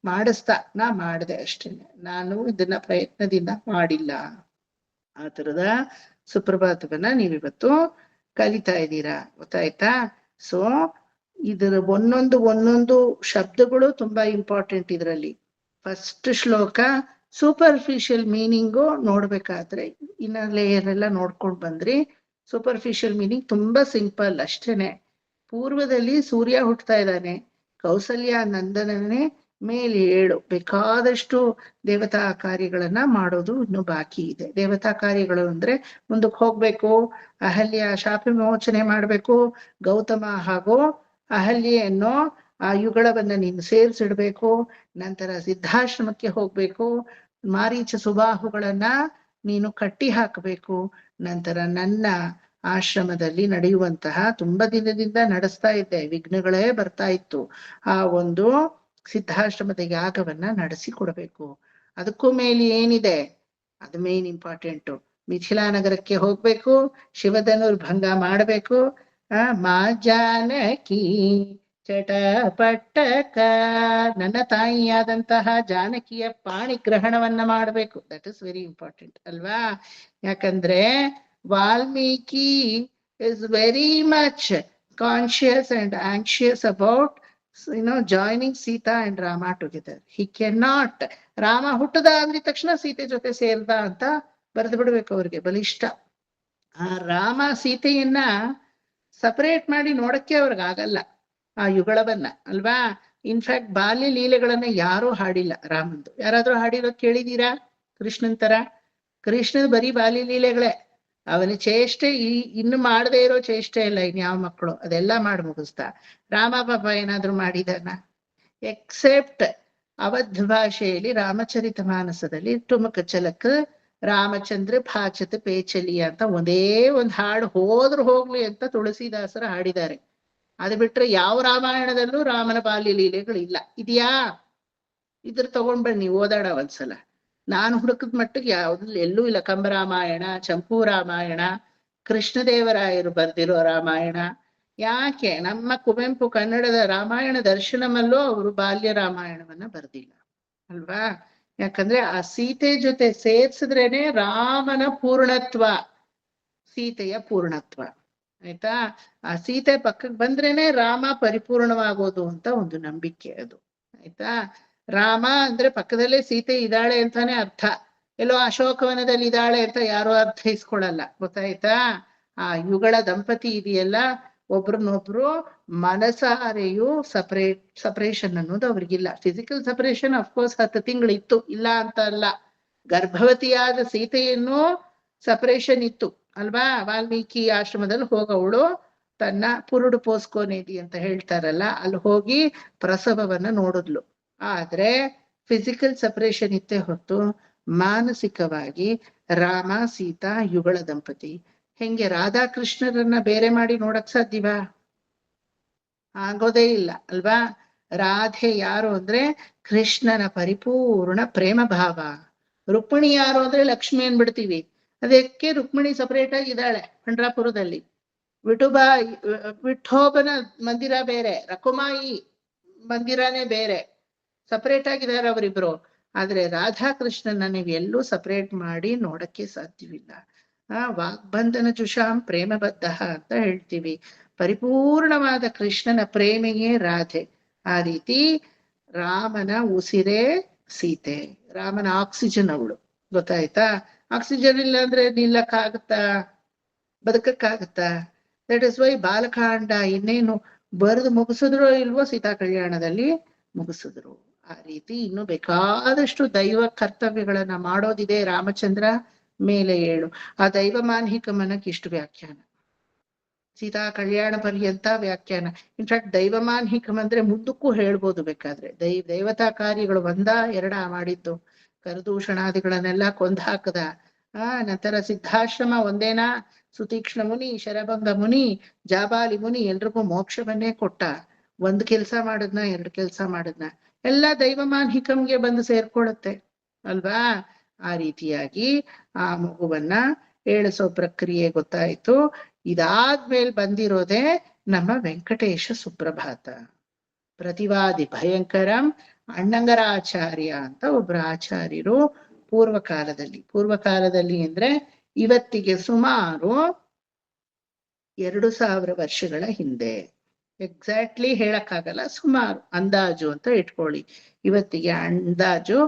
S1: ಮಾಡಿಸ್ತಾ ನಾ ಮಾಡ್ದೆ ಅಷ್ಟೇನೆ, ನಾನು ಇದನ್ನ ಪ್ರಯತ್ನದಿಂದ ಮಾಡಿಲ್ಲ. ಆ ತರದ ಸುಪ್ರಭಾತವನ್ನ ನೀವಿವತ್ತು ಕಲಿತಾ ಇದ್ದೀರಾ, ಗೊತ್ತಾಯ್ತಾ? ಸೊ ಇದರ ಒಂದೊಂದು ಶಬ್ದಗಳು ತುಂಬಾ ಇಂಪಾರ್ಟೆಂಟ್ ಇದರಲ್ಲಿ. ಫಸ್ಟ್ ಶ್ಲೋಕ ಸೂಪರ್ಫಿಷಿಯಲ್ ಮೀನಿಂಗು ನೋಡ್ಬೇಕಾದ್ರೆ ಇನ್ನರ್ ಲೇಯರ್ ಎಲ್ಲ ನೋಡ್ಕೊಂಡ್ ಬಂದ್ರಿ. ಸೂಪರ್ಫಿಷಿಯಲ್ ಮೀನಿಂಗ್ ತುಂಬಾ ಸಿಂಪಲ್ ಅಷ್ಟೇನೆ. ಪೂರ್ವದಲ್ಲಿ ಸೂರ್ಯ ಹುಟ್ಟತಾ ಇದ್ದಾನೆ, ಕೌಸಲ್ಯ ನಂದನನೇ ಮೇಲೆ 7 ಬೇಕಾದಷ್ಟು ದೇವತಾ ಕಾರ್ಯಗಳನ್ನ ಮಾಡೋದು ಇನ್ನು ಬಾಕಿ ಇದೆ. ದೇವತಾ ಕಾರ್ಯಗಳು ಅಂದ್ರೆ ಮುಂದಕ್ಕೆ ಹೋಗ್ಬೇಕು, ಅಹಲ್ಯ ಶಾಪ ವಿಮೋಚನೆ ಮಾಡ್ಬೇಕು, ಗೌತಮ ಹಾಗೂ ಅಹಲ್ಯೆಯನ್ನು ಆ ಯುಗಳವನ್ನ ನೀನು ಸೇರಿಸಿಡ್ಬೇಕು, ನಂತರ ಸಿದ್ಧಾಶ್ರಮಕ್ಕೆ ಹೋಗ್ಬೇಕು, ಮಾರೀಚ ಸುಬಾಹುಗಳನ್ನ ನೀನು ಕಟ್ಟಿ ಹಾಕಬೇಕು, ನಂತರ ನನ್ನ ಆಶ್ರಮದಲ್ಲಿ ನಡೆಯುವಂತಹ ತುಂಬಾ ದಿನದಿಂದ ನಡೆಸ್ತಾ ಇದ್ದೆ, ವಿಘ್ನಗಳೇ ಬರ್ತಾ ಇತ್ತು, ಆ ಒಂದು ಸಿದ್ಧಾಶ್ರಮದ ಯಾಗವನ್ನ ನಡೆಸಿ ಕೊಡಬೇಕು. ಅದಕ್ಕೂ ಮೇಲೆ ಏನಿದೆ, ಅದು ಮೇನ್ ಇಂಪಾರ್ಟೆಂಟು. ಮಿಥಿಲಾ ನಗರಕ್ಕೆ ಹೋಗ್ಬೇಕು, ಶಿವಧನುರ್ಭಂಗ ಮಾಡ್ಬೇಕು, ಮಾ ಜಾನಕಿ ಚಟಪಟ್ಟಕ ನನ್ನ ತಾಯಿಯಾದಂತಹ ಜಾನಕಿಯ ಪಾಣಿಗ್ರಹಣವನ್ನ ಮಾಡ್ಬೇಕು. ದಟ್ ಇಸ್ ವೆರಿ ಇಂಪಾರ್ಟೆಂಟ್ ಅಲ್ವಾ. ಯಾಕಂದ್ರೆ Valmiki is very much conscious and anxious about joining Sita and Rama together. He can not, Rama ಹುಟ್ಟದ ಅಂದಿದ ತಕ್ಷಣ ಸೀತೆ ಜೊತೆ ಸೇರ್ದ ಅಂತ ಬರೆದು ಬಿಡ್ಬೇಕು ಅವ್ರಿಗೆ, ಬಲಿಷ್ಠ. ಆ ರಾಮ ಸೀತೆಯನ್ನ ಸಪರೇಟ್ ಮಾಡಿ ನೋಡಕ್ಕೆ ಅವ್ರಿಗಾಗಲ್ಲ ಆ ಯುಗಳವನ್ನ ಅಲ್ವಾ. ಇನ್ಫ್ಯಾಕ್ಟ್ ಬಾಲ್ಯ ಲೀಲೆಗಳನ್ನ ಯಾರೂ ಹಾಡಿಲ್ಲ ರಾಮಂದು. ಯಾರಾದ್ರೂ ಹಾಡಿರೋದ್ ಕೇಳಿದೀರಾ? ಕೃಷ್ಣನ್ ತರ ಕೃಷ್ಣನ್ ಬರೀ ಬಾಲ್ಯ ಲೀಲೆಗಳೇ. ಅವನ ಚೇಷ್ಟೆ ಇನ್ನು ಮಾಡದೇ ಇರೋ ಚೇಷ್ಟೆ ಇಲ್ಲ ಇನ್ಯಾವ ಮಕ್ಕಳು, ಅದೆಲ್ಲ ಮಾಡಿ ಮುಗಿಸ್ತಾ. ರಾಮ ಪಾಪ ಏನಾದ್ರು ಮಾಡಿದಾನ? ಎಕ್ಸೆಪ್ಟ್ ಅವಧ್ ಭಾಷೆಯಲ್ಲಿ ರಾಮಚರಿತ ಮಾನಸದಲ್ಲಿ ಟುಮಕ ಚಲಕ್ ರಾಮಚಂದ್ರ ಭಾಚತ್ ಪೇಚಲಿ ಅಂತ ಒಂದೇ ಒಂದ್ ಹಾಡು ಹೋದ್ರು ಹೋಗ್ಲಿ ಅಂತ ತುಳಸಿದಾಸರು ಹಾಡಿದ್ದಾರೆ. ಅದು ಬಿಟ್ರೆ ಯಾವ ರಾಮಾಯಣದಲ್ಲೂ ರಾಮನ ಬಾಲ್ಯ ಲೀಲೆಗಳಿಲ್ಲ. ಇದೆಯಾ? ಇದ್ರ ತಗೊಂಡ್ ಬನ್ನಿ ಓದಾಡ ಒಂದ್ಸಲ. ನಾನು ಹುಡುಕದ ಮಟ್ಟಿಗೆ ಯಾವ್ದು ಎಲ್ಲೂ ಇಲ್ಲ. ಕಂಬರಾಮಾಯಣ, ಚಂಪೂ ರಾಮಾಯಣ, ಕೃಷ್ಣದೇವರಾಯರು ಬರ್ದಿರೋ ರಾಮಾಯಣ. ಯಾಕೆ ನಮ್ಮ ಕುವೆಂಪು ಕನ್ನಡದ ರಾಮಾಯಣ ದರ್ಶನಮಲ್ಲೂ ಅವರು ಬಾಲ್ಯ ರಾಮಾಯಣವನ್ನ ಬರ್ದಿಲ್ಲ ಅಲ್ವಾ. ಯಾಕಂದ್ರೆ ಆ ಸೀತೆ ಜೊತೆ ಸೇರ್ಸಿದ್ರೇನೆ ರಾಮನ ಪೂರ್ಣತ್ವ, ಸೀತೆಯ ಪೂರ್ಣತ್ವ. ಆಯ್ತಾ? ಆ ಸೀತೆ ಪಕ್ಕಕ್ಕೆ ಬಂದ್ರೇನೆ ರಾಮ ಪರಿಪೂರ್ಣವಾಗೋದು ಅಂತ ಒಂದು ನಂಬಿಕೆ ಅದು. ಆಯ್ತಾ? ರಾಮ ಅಂದ್ರೆ ಪಕ್ಕದಲ್ಲೇ ಸೀತೆ ಇದ್ದಾಳೆ ಅಂತಾನೆ ಅರ್ಥ. ಎಲ್ಲೋ ಅಶೋಕವನದಲ್ಲಿ ಇದ್ದಾಳೆ ಅಂತ ಯಾರು ಅರ್ಥೈಸ್ಕೊಳಲ್ಲ, ಗೊತ್ತಾಯ್ತಾ? ಆ ಯುಗಳ ದಂಪತಿ ಇದೆಯಲ್ಲ, ಒಬ್ರನ್ನೊಬ್ರು ಮನಸಾರೆಯು ಸಪರೇಷನ್ ಅನ್ನೋದು ಅವ್ರಿಗಿಲ್ಲ. ಫಿಸಿಕಲ್ ಸಪರೇಷನ್ ಅಫ್ಕೋರ್ಸ್ 10 ತಿಂಗಳಿತ್ತು, ಇಲ್ಲ ಅಂತ ಅಲ್ಲ. ಗರ್ಭವತಿಯಾದ ಸೀತೆಯನ್ನು ಸಪರೇಷನ್ ಇತ್ತು ಅಲ್ವಾ. ವಾಲ್ಮೀಕಿ ಆಶ್ರಮದಲ್ಲಿ ಹೋಗವಳು ತನ್ನ ಪುರುಡು ಪೋಸ್ಕೋನೇದಿ ಅಂತ ಹೇಳ್ತಾರಲ್ಲ, ಅಲ್ಲಿ ಹೋಗಿ ಪ್ರಸವವನ್ನ ನೋಡಿದ್ಲು. ಆದ್ರೆ ಫಿಸಿಕಲ್ ಸಪರೇಷನ್ ಇತ್ತೇ ಹೊತ್ತು ಮಾನಸಿಕವಾಗಿ ರಾಮ ಸೀತಾ ಯುಗಳ ದಂಪತಿ. ಹೆಂಗೆ ರಾಧಾಕೃಷ್ಣರನ್ನ ಬೇರೆ ಮಾಡಿ ನೋಡಕ್ ಸಾಧ್ಯವಾ? ಆಗೋದೇ ಇಲ್ಲ ಅಲ್ವಾ. ರಾಧೆ ಯಾರು ಅಂದ್ರೆ ಕೃಷ್ಣನ ಪರಿಪೂರ್ಣ ಪ್ರೇಮ ಭಾವ. ರುಕ್ಮಿಣಿ ಯಾರು ಅಂದ್ರೆ ಲಕ್ಷ್ಮಿ ಅನ್ಬಿಡ್ತೀವಿ. ಅದಕ್ಕೆ ರುಕ್ಮಿಣಿ ಸಪರೇಟ್ ಆಗಿದ್ದಾಳೆ ಪಂಡ್ರಾಪುರದಲ್ಲಿ. ವಿಠೋಬನ ಮಂದಿರ ಬೇರೆ, ರಕುಮಾಯಿ ಮಂದಿರನೇ ಬೇರೆ, ಸಪರೇಟ್ ಆಗಿದ್ದಾರೆ ಅವರಿಬ್ರು. ಆದ್ರೆ ರಾಧಾಕೃಷ್ಣನ ನೀವು ಎಲ್ಲೂ ಸಪರೇಟ್ ಮಾಡಿ ನೋಡಕ್ಕೆ ಸಾಧ್ಯವಿಲ್ಲ. ವಾಗ್ಬಂಧನ ಜುಷಾಂ ಪ್ರೇಮಬದ್ಧ ಅಂತ ಹೇಳ್ತೀವಿ. ಪರಿಪೂರ್ಣವಾದ ಕೃಷ್ಣನ ಪ್ರೇಮೆಯೇ ರಾಧೆ. ಆ ರೀತಿ ರಾಮನ ಉಸಿರೇ ಸೀತೆ, ರಾಮನ ಆಕ್ಸಿಜನ್ ಅವಳು. ಗೊತ್ತಾಯ್ತಾ? ಆಕ್ಸಿಜನ್ ಇಲ್ಲ ಅಂದ್ರೆ ನಿಲ್ಲಕ್ಕಾಗತ್ತಾ, ಬದುಕಕ್ಕಾಗತ್ತಾ? ದಟ್ ಇಸ್ ವೈ ಬಾಲಕಾಂಡ ಇನ್ನೇನು ಬರೆದು ಮುಗಿಸಿದ್ರು ಇಲ್ವೋ, ಸೀತಾ ಕಲ್ಯಾಣದಲ್ಲಿ ಮುಗಿಸಿದ್ರು. ಆ ರೀತಿ ಇನ್ನು ಬೇಕಾದಷ್ಟು ದೈವ ಕರ್ತವ್ಯಗಳನ್ನ ಮಾಡೋದಿದೆ. ರಾಮಚಂದ್ರ ಮೇಲೆ ಏಳು, ಆ ದೈವ ಮಾನ್ಹಿಕಮನಕ್ಕೆ ಇಷ್ಟು ವ್ಯಾಖ್ಯಾನ, ಸೀತಾ ಕಲ್ಯಾಣ ಪರ್ಯಂತ ವ್ಯಾಖ್ಯಾನ. ಇನ್ಫ್ಯಾಕ್ಟ್ ದೈವಮಾನ್ಹಿಕಂ ಅಂದ್ರೆ ಮುಂದಕ್ಕೂ ಹೇಳ್ಬೋದು ಬೇಕಾದ್ರೆ. ದೇವತಾ ಕಾರ್ಯಗಳು ಎರಡ ಮಾಡಿದ್ದು, ಕರದೂಷಣಾದಿಗಳನ್ನೆಲ್ಲ ಕೊಂದು ಹಾಕದ. ನಂತರ ಸಿದ್ಧಾಶ್ರಮ ಒಂದೇನಾ, ಸುತೀಕ್ಷ್ಣ ಮುನಿ, ಶರಭಂಗ ಮುನಿ, ಜಾಬಾಲಿ ಮುನಿ ಎಲ್ರಿಗೂ ಮೋಕ್ಷವನ್ನೇ ಕೊಟ್ಟ. ಒಂದ್ ಕೆಲ್ಸ ಮಾಡಿದ್ನ, ಎರಡು ಕೆಲ್ಸ ಮಾಡಿದ್ನ, ಎಲ್ಲ ದೈವಮಾನ್ಹಿಕಂಗೆ ಬಂದು ಸೇರ್ಕೊಳ್ಳುತ್ತೆ ಅಲ್ವಾ. ಆ ರೀತಿಯಾಗಿ ಆ ಮಗುವನ್ನ ಏಳಿಸೋ ಪ್ರಕ್ರಿಯೆ ಗೊತ್ತಾಯ್ತು. ಇದಾದ್ಮೇಲೆ ಬಂದಿರೋದೇ ನಮ್ಮ ವೆಂಕಟೇಶ ಸುಪ್ರಭಾತ. ಪ್ರತಿವಾದಿ ಭಯಂಕರಂ ಅಣ್ಣಂಗರಾಚಾರ್ಯ ಅಂತ ಒಬ್ರು ಆಚಾರ್ಯರು ಪೂರ್ವಕಾಲದಲ್ಲಿ ಅಂದ್ರೆ ಇವತ್ತಿಗೆ ಸುಮಾರು 2000 ವರ್ಷಗಳ ಹಿಂದೆ, ಎಕ್ಸಾಕ್ಟ್ಲಿ ಹೇಳಕ್ಕಾಗಲ್ಲ, ಸುಮಾರು ಅಂದಾಜು ಅಂತ ಇಟ್ಕೊಳ್ಳಿ. ಇವತ್ತಿಗೆ ಅಂದಾಜು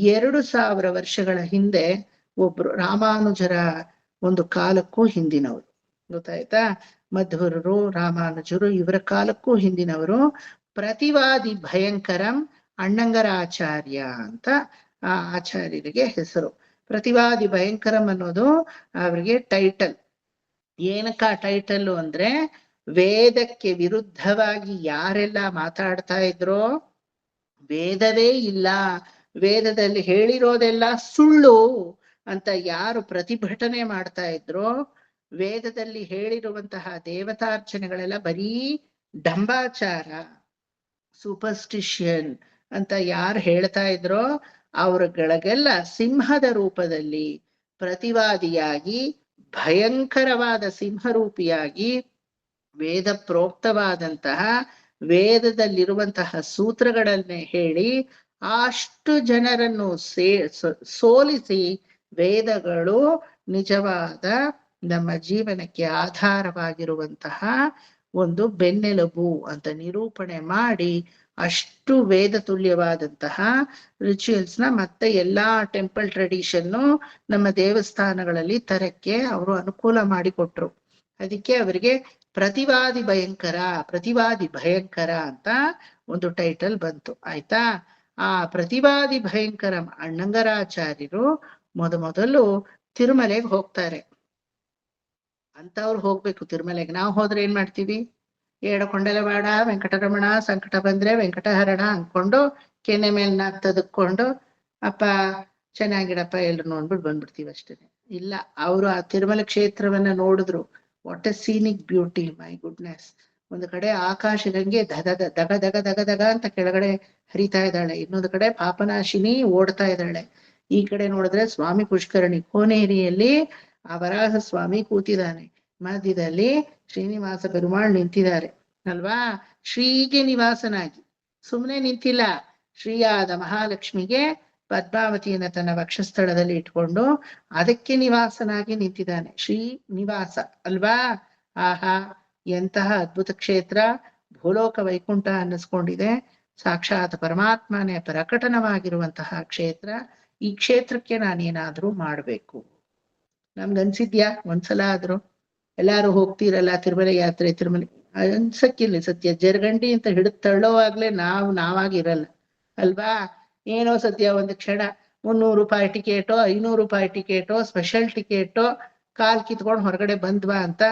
S1: 2000 ವರ್ಷಗಳ ಹಿಂದೆ ಒಬ್ರು ರಾಮಾನುಜರ ಒಂದು ಕಾಲಕ್ಕೂ ಹಿಂದಿನವರು, ಗೊತ್ತಾಯ್ತಾ? ಮಧ್ವರರು, ರಾಮಾನುಜರು ಇವರ ಕಾಲಕ್ಕೂ ಹಿಂದಿನವರು. ಪ್ರತಿವಾದಿ ಭಯಂಕರಂ ಅಣ್ಣಂಗರಾಚಾರ್ಯ ಅಂತ ಆ ಆಚಾರ್ಯರಿಗೆ ಹೆಸರು. ಪ್ರತಿವಾದಿ ಭಯಂಕರಂ ಅನ್ನೋದು ಅವರಿಗೆ ಟೈಟಲ್. ಏನಕ್ಕ ಟೈಟಲ್ಲು ಅಂದ್ರೆ, ವೇದಕ್ಕೆ ವಿರುದ್ಧವಾಗಿ ಯಾರೆಲ್ಲ ಮಾತಾಡ್ತಾ ಇದ್ರೋ, ವೇದವೇ ಇಲ್ಲ, ವೇದದಲ್ಲಿ ಹೇಳಿರೋದೆಲ್ಲ ಸುಳ್ಳು ಅಂತ ಯಾರು ಪ್ರತಿಭಟನೆ ಮಾಡ್ತಾ ಇದ್ರೋ, ವೇದದಲ್ಲಿ ಹೇಳಿರುವಂತಹ ದೇವತಾರ್ಚನೆಗಳೆಲ್ಲ ಬರೀ ಡಂಬಾಚಾರ, ಸೂಪರ್ಸ್ಟಿಷಿಯನ್ ಅಂತ ಯಾರು ಹೇಳ್ತಾ ಇದ್ರೋ ಅವ್ರಗಳಿಗೆಲ್ಲ ಸಿಂಹದ ರೂಪದಲ್ಲಿ ಪ್ರತಿವಾದಿಯಾಗಿ, ಭಯಂಕರವಾದ ಸಿಂಹರೂಪಿಯಾಗಿ ವೇದ ಪ್ರೋಕ್ತವಾದಂತಹ ವೇದದಲ್ಲಿರುವಂತಹ ಸೂತ್ರಗಳನ್ನೇ ಹೇಳಿ ಅಷ್ಟು ಜನರನ್ನು ಸೋಲಿಸಿ ವೇದಗಳು ನಿಜವಾದ ನಮ್ಮ ಜೀವನಕ್ಕೆ ಆಧಾರವಾಗಿರುವಂತಹ ಒಂದು ಬೆನ್ನೆಲುಬು ಅಂತ ನಿರೂಪಣೆ ಮಾಡಿ, ಅಷ್ಟು ವೇದ ತುಲ್ಯವಾದಂತಹ ರಿಚುವಲ್ಸ್ನ ಮತ್ತೆ ಎಲ್ಲಾ ಟೆಂಪಲ್ ಟ್ರೆಡಿಷನ್ನು ನಮ್ಮ ದೇವಸ್ಥಾನಗಳಲ್ಲಿ ತರಕ್ಕೆ ಅವರು ಅನುಕೂಲ ಮಾಡಿಕೊಟ್ರು. ಅದಕ್ಕೆ ಅವರಿಗೆ ಪ್ರತಿವಾದಿ ಭಯಂಕರ ಅಂತ ಒಂದು ಟೈಟಲ್ ಬಂತು. ಆಯ್ತಾ? ಆ ಪ್ರತಿವಾದಿ ಭಯಂಕರ ಅಣ್ಣಂಗರಾಚಾರ್ಯರು ಮೊದಲು ತಿರುಮಲೆಗೆ ಹೋಗ್ತಾರೆ. ಅಂತವ್ರು ಹೋಗ್ಬೇಕು ತಿರುಮಲೆಗೆ. ನಾವು ಹೋದ್ರೆ ಏನ್ ಮಾಡ್ತೀವಿ? ಏಡಕೊಂಡಲವಾಡ ವೆಂಕಟರಮಣ, ಸಂಕಟ ಬಂದ್ರೆ ವೆಂಕಟಹರಣ ಅನ್ಕೊಂಡು ಕೆನೆ ಮೇಲೆ ತದಕೊಂಡು ಅಪ್ಪ ಚೆನ್ನಾಗಿಡಪ್ಪ ಎಲ್ರು ನೋಡ್ಬಿಟ್ಟು ಬಂದ್ಬಿಡ್ತೀವಿ ಅಷ್ಟೇ. ಇಲ್ಲ, ಅವರು ಆ ತಿರುಮಲ ಕ್ಷೇತ್ರವನ್ನ ನೋಡಿದ್ರು. What A scenic beauty, my goodness. ಒಂದು ಕಡೆ ಆಕಾಶ ಗಂಗೆ ದಗ ಅಂತ ಕೆಳಗಡೆ ಹರಿತಾ ಇದ್ದಾಳೆ, ಇನ್ನೊಂದು ಕಡೆ ಪಾಪನಾಶಿನಿ ಓಡ್ತಾ ಇದ್ದಾಳೆ. ಈ ಕಡೆ ನೋಡಿದ್ರೆ ಸ್ವಾಮಿ ಪುಷ್ಕರಣಿ ಕೋನೇರಿಯಲ್ಲಿ ಆ ವರಾಹ ಸ್ವಾಮಿ ಕೂತಿದ್ದಾನೆ, ಮಧ್ಯದಲ್ಲಿ ಶ್ರೀನಿವಾಸ ಪೆರುಮಾಳ್ ನಿಂತಿದ್ದಾರೆ ಅಲ್ವಾ. ಶ್ರೀಗೆ ನಿವಾಸನಾಗಿ ಸುಮ್ಮನೆ ನಿಂತಿಲ್ಲ, ಶ್ರೀಯಾದ ಮಹಾಲಕ್ಷ್ಮಿಗೆ ಪದ್ಮಾವತಿಯನ್ನ ತನ್ನ ವಕ್ಷಸ್ಥಳದಲ್ಲಿ ಇಟ್ಕೊಂಡು ಅದಕ್ಕೆ ನಿವಾಸನಾಗಿ ನಿಂತಿದ್ದಾನೆ. ಶ್ರೀ ನಿವಾಸ ಅಲ್ವಾ. ಆಹಾ, ಎಂತಹ ಅದ್ಭುತ ಕ್ಷೇತ್ರ! ಭೂಲೋಕ ವೈಕುಂಠ ಅನ್ನಿಸ್ಕೊಂಡಿದೆ. ಸಾಕ್ಷಾತ್ ಪರಮಾತ್ಮನೇ ಪ್ರಕಟನವಾಗಿರುವಂತಹ ಕ್ಷೇತ್ರ. ಈ ಕ್ಷೇತ್ರಕ್ಕೆ ನಾನೇನಾದ್ರೂ ಮಾಡ್ಬೇಕು. ನಮ್ಗನ್ಸಿದ್ಯಾ ಒಂದ್ಸಲ ಆದ್ರೂ? ಎಲ್ಲಾರು ಹೋಗ್ತೀರಲ್ಲ ತಿರುಮಲೆ ಯಾತ್ರೆ, ತಿರುಮಲೆ ಅನ್ಸಕ್ಕಿಲ್ಲ ಸತ್ಯ. ಜರ್ಗಂಡಿ ಅಂತ ಹಿಡಿದು ತಳ್ಳೋವಾಗ್ಲೇ ನಾವಾಗಿರಲ್ಲ ಅಲ್ವಾ. ಏನೋ ಸದ್ಯ ಒಂದು ಕ್ಷಣ 300 ರೂಪಾಯಿ ಟಿಕೆಟೋ 500 ರೂಪಾಯಿ ಟಿಕೆಟೋ ಸ್ಪೆಷಲ್ ಟಿಕೆಟೋ ಕಾಲ್ ಕಿತ್ಕೊಂಡು ಹೊರಗಡೆ ಬಂದ್ವಾ ಅಂತ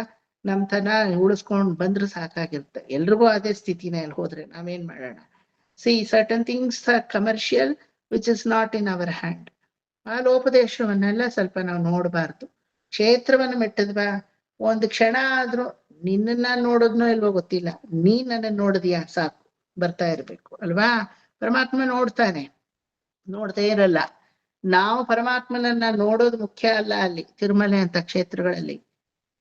S1: ನಮ್ತನ ಉಳಿಸ್ಕೊಂಡ್ ಬಂದ್ರೆ ಸಾಕಾಗಿರುತ್ತೆ. ಎಲ್ರಿಗೂ ಅದೇ ಸ್ಥಿತಿನೇ. ಅಲ್ಲಿ ಹೋದ್ರೆ ನಾವೇನ್ ಮಾಡೋಣ? Certain things are commercial which is not in our hand. ಆ ಲೋಪದೇಶವನ್ನೆಲ್ಲ ಸ್ವಲ್ಪ ನಾವು ನೋಡಬಾರ್ದು. ಕ್ಷೇತ್ರವನ್ನು ಮೆಟ್ಟದ್ವಾ, ಒಂದು ಕ್ಷಣ ಆದ್ರೂ ನಿನ್ನನ್ನ ನೋಡೋದ್ನೋ ಇಲ್ವೋ ಗೊತ್ತಿಲ್ಲ, ನೀನ್ ನನ್ನ ನೋಡಿದ್ಯಾ ಸಾಕು, ಬರ್ತಾ ಇರ್ಬೇಕು ಅಲ್ವಾ. ಪರಮಾತ್ಮ ನೋಡ್ತಾನೆ, ನೋಡ್ದೇ ಇರಲ್ಲ. ನಾವು ಪರಮಾತ್ಮನನ್ನ ನೋಡೋದು ಮುಖ್ಯ ಅಲ್ಲ. ಅಲ್ಲಿ ತಿರುಮಲೆ ಅಂತ ಕ್ಷೇತ್ರಗಳಲ್ಲಿ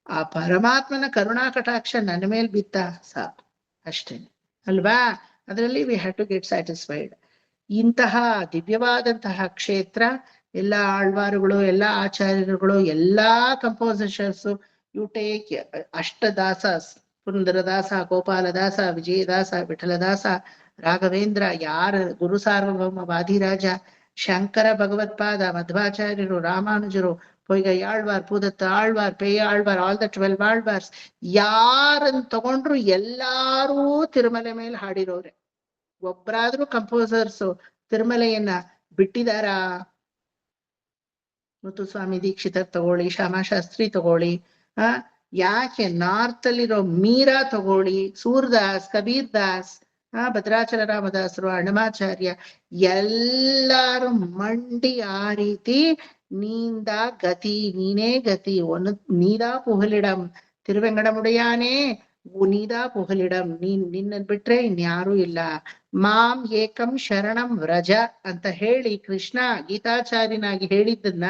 S1: ಆ ಪರಮಾತ್ಮನ ಕರುಣಾ ಕಟಾಕ್ಷ ನನ್ನ ಮೇಲ್ ಬಿತ್ತ ಸಾಕು, ಅಷ್ಟೇನೆ ಅಲ್ವಾ. ಅದರಲ್ಲಿ we have to get satisfied. ಇಂತಹ ದಿವ್ಯವಾದಂತಹ ಕ್ಷೇತ್ರ, ಎಲ್ಲಾ ಆಳ್ವಾರುಗಳು, ಎಲ್ಲಾ ಆಚಾರ್ಯರುಗಳು, ಎಲ್ಲಾ composers, you take Ashtadasa, Purandaradasa, Gopaladasa, Vijayadasa, Vithaladasa, Raghavendra, ಯಾರ ಗುರು ಸಾರ್ವಭೌಮ ವಾದಿರಾಜ, ಶಂಕರ ಭಗವತ್ಪಾದ, ಮಧ್ವಾಚಾರ್ಯರು, ರಾಮಾನುಜರು, ಪೊಯ್ಗೈ ಆಳ್ವಾರ್, ಪೂದತ್ತ ಆಳ್ವಾರ್, ಪೇಯ ಆಳ್ವಾರ್, ಆಲ್ ದ 12 ಆಳ್ವಾರ್ಸ್, ಯಾರನ್ನು ತಗೊಂಡ್ರು ಎಲ್ಲಾರೂ ತಿರುಮಲೆ ಮೇಲೆ ಹಾಡಿರೋರೆ. ಒಬ್ರಾದ್ರೂ ಕಂಪೋಸರ್ಸ್ ತಿರುಮಲೆಯನ್ನ ಬಿಟ್ಟಿದಾರ? ಮುತ್ತುಸ್ವಾಮಿ ದೀಕ್ಷಿತರ್ ತಗೊಳ್ಳಿ, ಶ್ಯಾಮಾಶಾಸ್ತ್ರಿ ತಗೊಳ್ಳಿ, ಯಾಕೆ ನಾರ್ತ್ ಅಲ್ಲಿರೋ ಮೀರಾ ತಗೊಳ್ಳಿ, ಸೂರ್ದಾಸ್, ಕಬೀರ್ ದಾಸ್, ಭದ್ರಾಚಲ ರಾಮದಾಸರು, ಅಣ್ಣಮಾಚಾರ್ಯ, ಎಲ್ಲಾರು ಮಂಡಿ ಆ ರೀತಿ ನೀಂದ ಗತಿ, ನೀನೇ ಗತಿ, ಒಂದು ನೀದಾ ಪುಹಲಿಡಂ, ತಿರುವೆಂಗಡಮುಡಿಯಾನೇ ನೀದಾ ಪುಹಲಿಡಂ, ನಿನ್ನ ಬಿಟ್ರೆ ಇನ್ಯಾರೂ ಇಲ್ಲ, ಮಾಂ ಏಕಂ ಶರಣಂ ವ್ರಜ ಅಂತ ಹೇಳಿ ಕೃಷ್ಣ ಗೀತಾಚಾರ್ಯನಾಗಿ ಹೇಳಿದ್ದನ್ನ